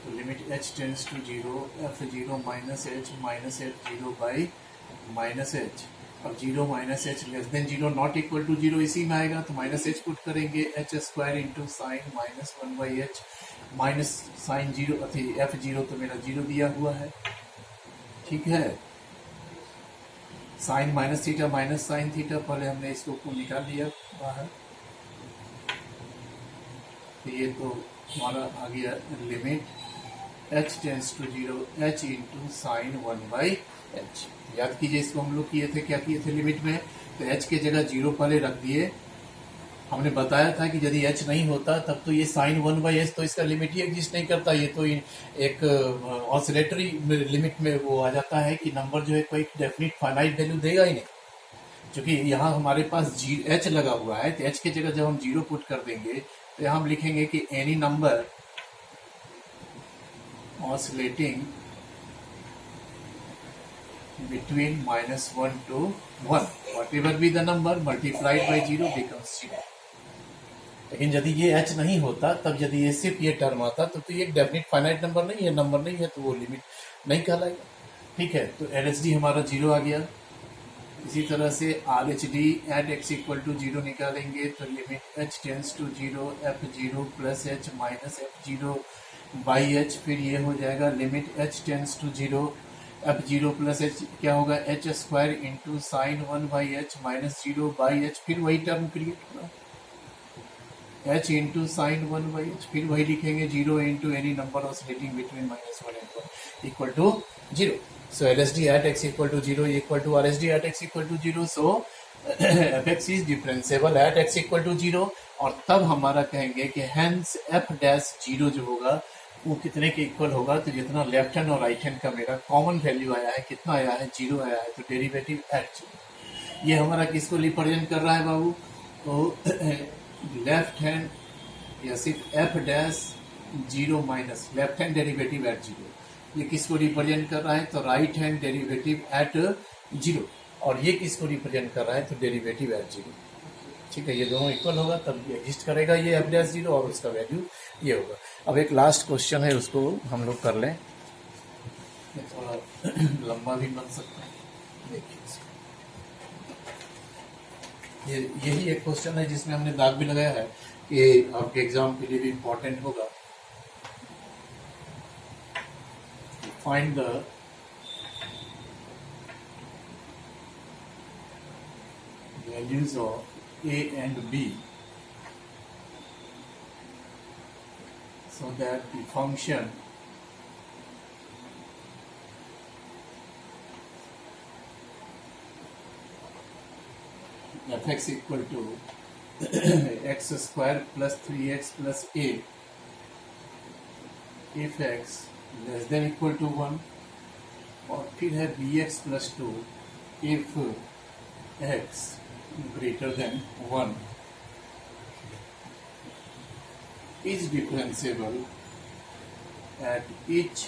तो limit h tends to 0 f 0 minus h 0 by minus h. अब 0 minus h less than 0 not equal to 0 इसी में आएगा, तो माइनस एच पुट करेंगे, h square into sine -1 by h minus sign 0 अथी F 0, तो मेरा 0 दिया हुआ है। ठीक है, sine minus theta minus sine theta, पहले हमने इसको निकाल लिया बाहर, तो ये तो हमारा आ गया limit h tends to 0 h into sine 1 by h. याद कीजिए, इसको हम लोग किए थे, क्या किए थे लिमिट में, तो h के जगह 0 पहले रख दिए। हमने बताया था कि यदि h नहीं होता तब तो ये साइन 1 बाई एच, तो इसका लिमिट ही एग्जिस्ट नहीं करता, ये तो एक ऑसिलेटरी लिमिट में वो आ जाता है कि नंबर जो है कोई डेफिनेट फाइनाइट वैल्यू देगा ही नहीं, क्योंकि यहाँ हमारे पास h लगा हुआ है, तो h की जगह जब हम 0 पुट कर देंगे तो यहाँ हम लिखेंगे कि any number oscillating between -1 to 1, whatever be the number multiplied by 0 becomes 0। लेकिन यदि ये h नहीं होता, तब यदि ये सिर्फ ये टर्म आता, तो ये एक डेफिनेट फाइनाइट नंबर नहीं है, नंबर नहीं है, तो वो लिमिट नहीं कहलाएगा। ठीक है, तो एल एच डी हमारा 0 आ गया। इसी तरह से R H D at x equal to 0 निकालेंगे, तो limit h tends to 0 f 0 plus H minus f 0 by h, फिर ये हो जाएगा limit h tends to 0 f 0 plus h, क्या होगा h square into sine 1 by h minus 0 by h, फिर वही टर्म क्रिएट होगा h into sine 1 by h, फिर वही लिखेंगे 0 into any number oscillating between -1 and 1 equal to 0। So LSD at x equal to 0 equal to RSD at x equal to 0. So fx is differentiable at x equal to 0, और तब हमारा कहेंगे कि hence f dash 0 जो होगा वो कितने के इक्वल होगा, तो जितना लेफ्ट हैंड और राइट हैंड का मेरा कॉमन वैल्यू आया है, कितना आया है, 0 आया है, तो डेरिवेटिव एट 0। ये हमारा किसको रिप्रेजेंट कर रहा है बाबू, तो लेफ्ट हैंड या सिर्फ f dash 0 minus left hand derivative eight 0, ये किसको रिप्रेजेंट कर रहा है, तो राइट हैंड डेरिवेटिव एट 0, और ये किसको रिप्रेजेंट कर रहा है, तो डेरिवेटिव एट 0। ठीक है, ये दोनों इक्वल होगा तब एग्जिस्ट करेगा ये एफ डैश 0, और उसका वैल्यू ये होगा। अब एक लास्ट क्वेश्चन है, उसको हम लोग कर लें, ये थोड़ा लंबा भी बन सकता है। देखिए, यही एक क्वेश्चन है जिसमें हमने दाग भी लगाया है कि आपके एग्जाम के लिए भी इम्पोर्टेंट होगा। Find the values of a and b so that the function f x equal to x square plus 3x plus a if x less than equal to 1, और फिर है बी एक्स प्लस 2 इफ x greater than 1 is differentiable at each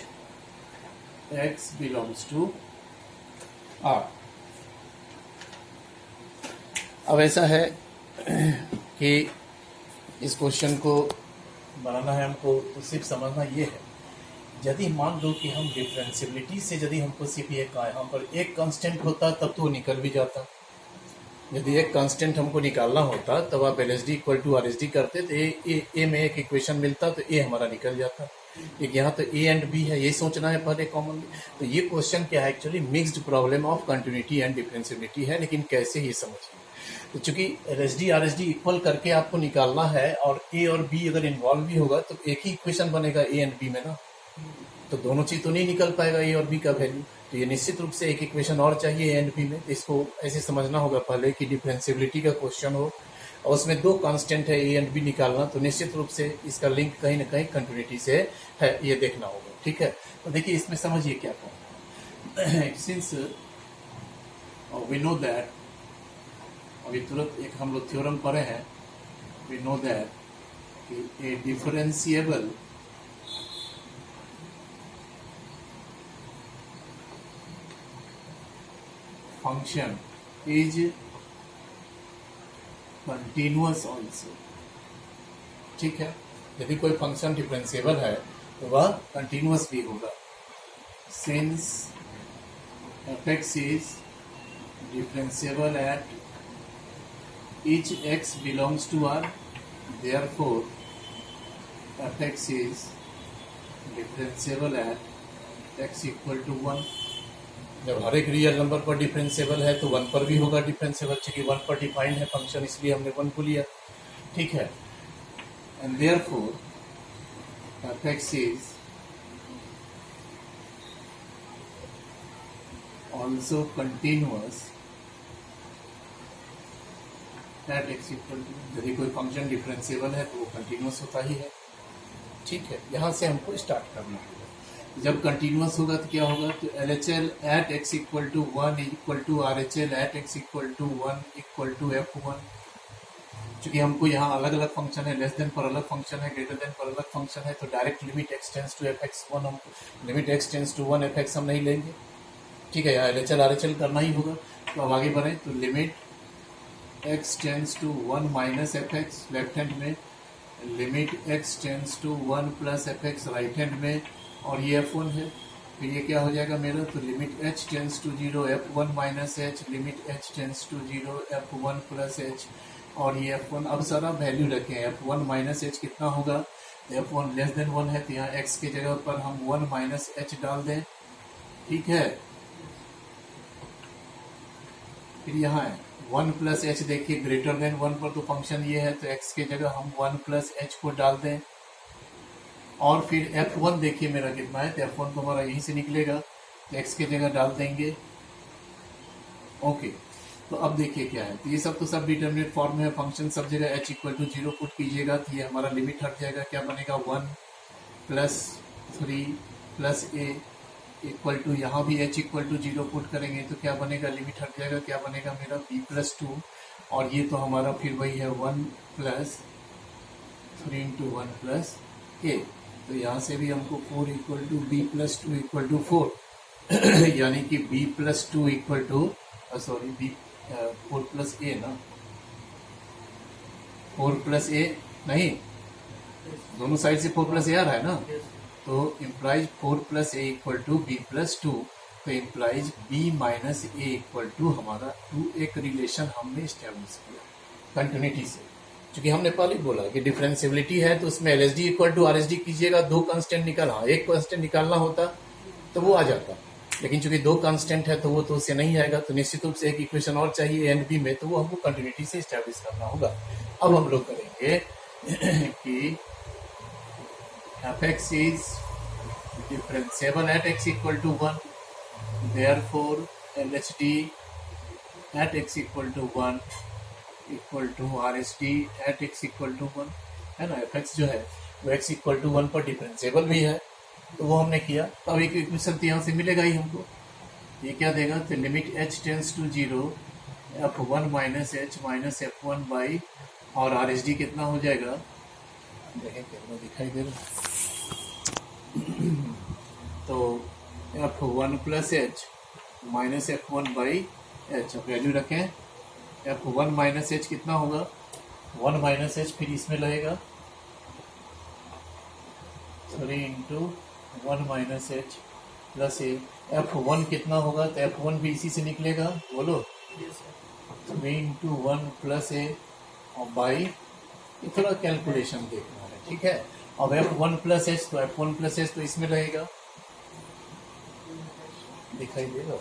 x belongs to R. अब ऐसा है कि इस question को बनाना है हमको, तो सिर्फ समझना ये है, यदि मान लो कि हम डिफरेंशियबिलिटी से यदि हमको सिर्फ एक यहाँ पर एक कांस्टेंट होता तब तो वो निकल भी जाता। यदि एक कांस्टेंट हमको निकालना होता तब आप L S D equal to R S D करते तो ए में एक इक्वेशन मिलता तो ए हमारा निकल जाता। एक यहाँ तो ए एंड बी है, ये सोचना है पहले कॉमनली। तो ये क्वेश्चन क्या है, actually mixed problem of continuity and differentiability है, लेकिन कैसे ये समझिए। तो चूंकि L S D R S D equal करके आपको निकालना है और ए और बी अगर इन्वॉल्व भी होगा तो एक ही इक्वेशन बनेगा ए एंड बी में ना, तो दोनों चीज तो नहीं निकल पाएगा ए और बी का वैल्यू। तो ये निश्चित रूप से एक इक्वेशन और चाहिए ए एंड बी में। इसको ऐसे समझना होगा पहले कि डिफरेंशियबिलिटी का क्वेश्चन हो और उसमें दो कांस्टेंट है ए एंड बी निकालना, तो निश्चित रूप से इसका लिंक कहीं ना कहीं कंटिन्यूटी से है, ये देखना होगा। ठीक है, तो देखिए इसमें समझिए क्या कहना। सिंस वी नो दैट, अभी तुरंत एक हम लोग थ्योरम पढ़े हैं, वी नो दैट कि ए differentiable function is continuous also। ठीक है, यदि कोई फंक्शन डिफरेंशिएबल है तो वह कंटिन्यूअस भी होगा। Since f x is differentiable at each x belongs to R, therefore f x is differentiable at x equal to 1। जब हर एक रियल नंबर पर डिफरेंशिएबल है तो 1 पर भी होगा डिफरेंशिएबल, चूंकि 1 पर डिफाइंड है फंक्शन, इसलिए हमने 1 को लिया। ठीक है, and therefore f x is also continuous at x equal to. यदि कोई फंक्शन डिफरेंशिएबल है तो वो कंटिन्यूअस होता ही है। ठीक है, यहाँ से हमको स्टार्ट करना होगा। जब कंटिन्यूअस होगा तो क्या होगा, तो L H L at x equal to 1 equal to R H L at x equal to 1 equal to F1। चूंकि हमको यहाँ अलग अलग फंक्शन है, लेस देन पर अलग फंक्शन है, ग्रेटर देन पर अलग फंक्शन है, तो direct limit x tends to f x 1 हमको limit x tends to 1 f x हम नहीं लेंगे। ठीक है, यहाँ L H L R H L करना ही होगा। तो अब आगे बढ़े, तो limit x tends to 1 minus F x left hand में, limit x tends to 1 plus F x right hand में, और ये F1 है। फिर ये क्या हो जाएगा मेरा, तो limit h tends to 0 F1 minus h, limit h tends to 0 F1 plus h, और ये F1। अब सारा वैल्यू रखें, F1 माइनस h कितना होगा, F1 लेस देन 1 है, तो यहाँ x के जगह पर हम 1 माइनस h डाल दें। ठीक है, फिर यहाँ है 1 प्लस h, देखिए ग्रेटर देन 1 पर तो फंक्शन ये है, तो x के जगह हम 1 प्लस h को डाल दें। और फिर F1 देखिए मेरा कितना है, तो F1 तो हमारा यहीं से निकलेगा, तो x के जगह डाल देंगे। ओके, तो अब देखिए क्या है, तो ये सब तो सब डिटर्मिनेट फॉर्म है, फंक्शन सब जगह h इक्वल टू 0 पुट कीजिएगा तो ये हमारा लिमिट हट जाएगा। क्या बनेगा, 1 plus 3 plus a equal to, यहाँ भी h इक्वल टू 0 पुट करेंगे तो क्या बनेगा, लिमिट हट जाएगा, क्या बनेगा मेरा b प्लस 2, और ये तो हमारा फिर वही है 1 प्लस 3 इंटू 1 प्लस a। तो यहाँ से भी हमको 4 equal to b plus 2 equal to 4 यानी कि b plus 2 equal to sorry b 4 plus a ना, 4 प्लस ए नहीं, दोनों साइड से 4 प्लस ए आ रहा है ना, तो implies 4 plus a equal to b plus 2, तो implies b minus a equal to हमारा 2। एक रिलेशन हमने इस्टेब्लिश किया कंटिन्यूटी से, क्योंकि हमने पहले बोला कि डिफरेंशियबिलिटी है तो उसमें L S D equal to R S D कीजिएगा, दो कांस्टेंट निकाल, हाँ एक कांस्टेंट निकालना होता तो वो आ जाता, लेकिन चूंकि दो कांस्टेंट है तो वो तो उससे नहीं आएगा, तो निश्चित रूप से एक इक्वेशन और चाहिए एंड बी में, तो वो हमको कंटिन्यूटी से स्टैब्लिश करना होगा। अब हम लोग करेंगे कि f x is differentiable at x equal to 1, therefore L H D at x equal to 1 equal to R S D at x equal to 1, है ना। एफ एक्स जो है वो एक्स इक्वल टू 1 पर डिफरेंशिएबल भी है, तो वो हमने किया। तो अब एक इक्वेशन तो यहाँ से मिलेगा ही हमको। ये क्या देगा, तो limit h tends to 0 f1 minus H minus f1 by, और आर एस डी कितना हो जाएगा, देखें कैमरा दिखाई दे रहा है, तो f1 plus H minus f1 by H, value रखें। f1 माइनस एच कितना होगा, 1 माइनस एच, फिर इसमें लगेगा 3 इंटू 1 माइनस एच प्लस ए। f1 कितना होगा, तो f1 भी इसी से निकलेगा, बोलो 3 इंटू 1 प्लस ए और बाई, ये थोड़ा कैलकुलेशन देखना है, ठीक है। अब f1 प्लस एच, तो f1 प्लस एच तो इसमें रहेगा, दिखाई देगा।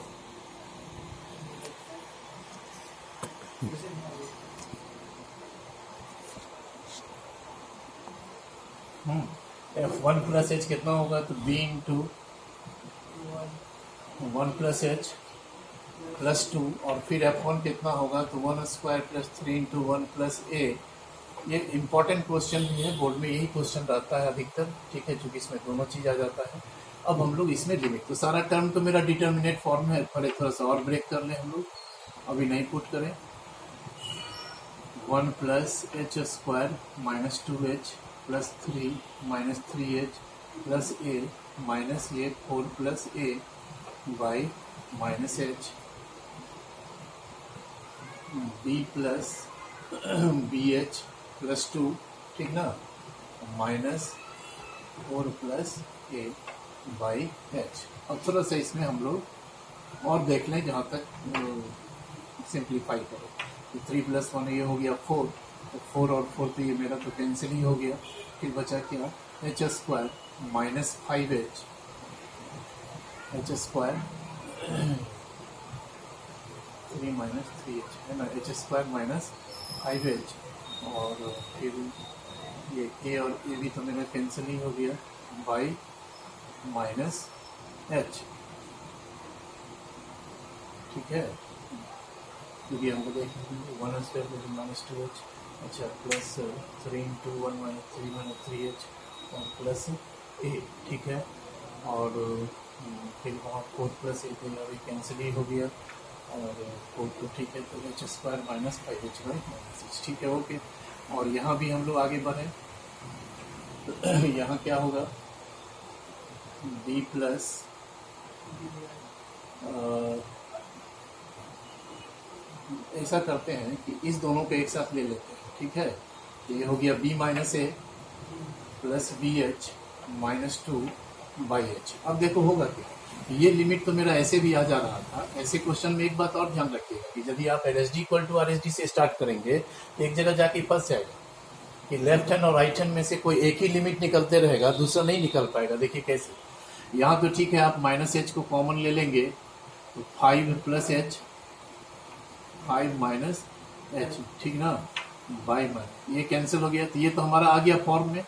f1 प्लस एच कितना होगा, तो b into 1 plus H plus 2, और फिर f1 कितना होगा, तो 1 स्क्वायर प्लस 3 इंटू 1 प्लस ए। ये इंपॉर्टेंट क्वेश्चन भी है, बोर्ड में यही क्वेश्चन रहता है अधिकतर, ठीक है, क्योंकि इसमें दोनों चीज़ आ जाता है। अब हम लोग इसमें लिमिट, तो सारा टर्म तो मेरा डिटर्मिनेट फॉर्म है, पहले थोड़ा सा और ब्रेक कर लें हम लोग, अभी नहीं पुट करें। 1 plus h square minus 2h plus 3 minus 3h plus a minus ये 4 plus a by minus h, b plus b h plus 2, ठीक ना, minus 4 plus a by h. अब थोड़ा सा इसमें हम लोग और देख लें जहाँ तक सिंप्लीफाई करो, तो 3 प्लस 1 ये हो गया 4, तो 4 और 4 तो ये मेरा तो कैंसिल ही हो गया। फिर बचा क्या, H square minus 5h, H square 3 minus 3h, है ना, एच स्क्वायर माइनस 5h, और फिर ये ए और ए भी तो मेरा कैंसिल ही हो गया, बाई माइनस एच, ठीक है, क्योंकि हमको देखेंगे 1 स्क्वायर माइनस 2h, अच्छा, plus 3 into 1 minus 3 minus 3h और प्लस ए, ठीक है, और फिर वहाँ 4 प्लस ए तो अभी कैंसिल ही हो गया, और 4 तो ठीक है, तो H square minus 5h by minus H, ठीक है, ओके। और यहाँ भी हम लोग आगे बढ़े, तो यहाँ क्या होगा, बी प्लस ऐसा करते हैं कि इस दोनों को एक साथ ले लेते हैं, ठीक है, ये हो गया b minus a plus b h minus 2 by h. अब देखो होगा क्या, ये लिमिट तो मेरा ऐसे भी आ जा रहा था। ऐसे क्वेश्चन में एक बात और ध्यान रखिएगा कि यदि आप L S D equal to R S D से स्टार्ट करेंगे तो एक जगह जाके फंस जाएगा कि लेफ्ट हैंड और राइट हैंड में से कोई एक ही लिमिट निकलते रहेगा, दूसरा नहीं निकल पाएगा। देखिए कैसे, यहाँ तो ठीक है, आप माइनस एच को कॉमन ले लेंगे तो 5 प्लस एच 5 माइनस एच, ठीक ना, बाई माइनस ये कैंसिल हो गया, तो ये तो हमारा आ गया फॉर्म में।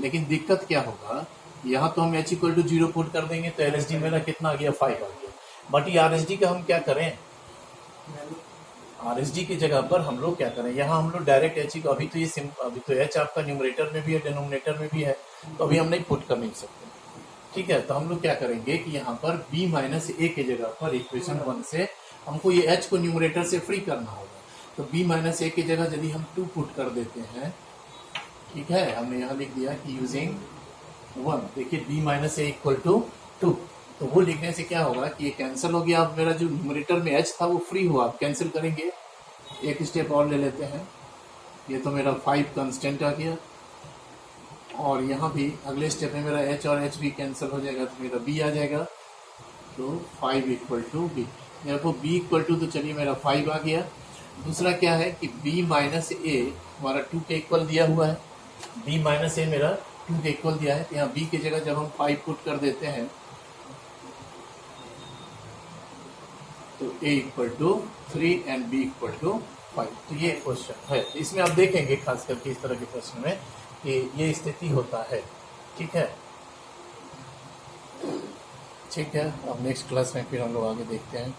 लेकिन दिक्कत क्या होगा, यहाँ तो हम एच इक्वल टू 0 पुट कर देंगे तो एल एस डी मेरा कितना आ गया, 5 आ गया। बट ये आर एस डी का हम क्या करें, आर एस डी की जगह पर हम लोग क्या करें, यहाँ हम लोग डायरेक्ट एच, अभी तो ये अभी तो एच आपका न्यूमरेटर में भी है डिनोमिनेटर में भी है, तो अभी हम नहीं पुट कर नहीं सकते, ठीक है। तो हम लोग क्या करेंगे कि यहाँ पर b माइनस ए की जगह पर इक्वेशन 1 से हमको ये h को न्यूमरेटर से फ्री करना होगा, तो b माइनस ए की जगह यदि हम 2 पुट कर देते हैं, ठीक है, हमने यहाँ लिख दिया कि यूजिंग 1, देखिए b minus a equal to 2, तो वो लिखने से क्या होगा कि ये कैंसिल हो गया। अब मेरा जो न्यूमरेटर में h था वो फ्री हुआ, अब कैंसिल करेंगे, एक स्टेप और ले लेते हैं, ये तो मेरा 5 कंस्टेंट आ गया, और यहाँ भी अगले स्टेप में मेरा h और h भी कैंसिल हो जाएगा, तो मेरा b आ जाएगा, तो 5 इक्वल टू बी। मेरे को b इक्वल टू, तो चलिए मेरा 5 आ गया। दूसरा क्या है कि b माइनस ए हमारा 2 के इक्वल दिया हुआ है, b माइनस ए मेरा 2 के इक्वल दिया है, तो यहाँ b की जगह जब हम 5 पुट कर देते हैं तो a equal to 3 and b equal to 5। तो ये क्वेश्चन है, इसमें आप देखेंगे खास करके इस तरह के प्रश्न में कि ये स्थिति होता है, ठीक है, ठीक है। अब नेक्स्ट क्लास में फिर हम लोग आगे देखते हैं।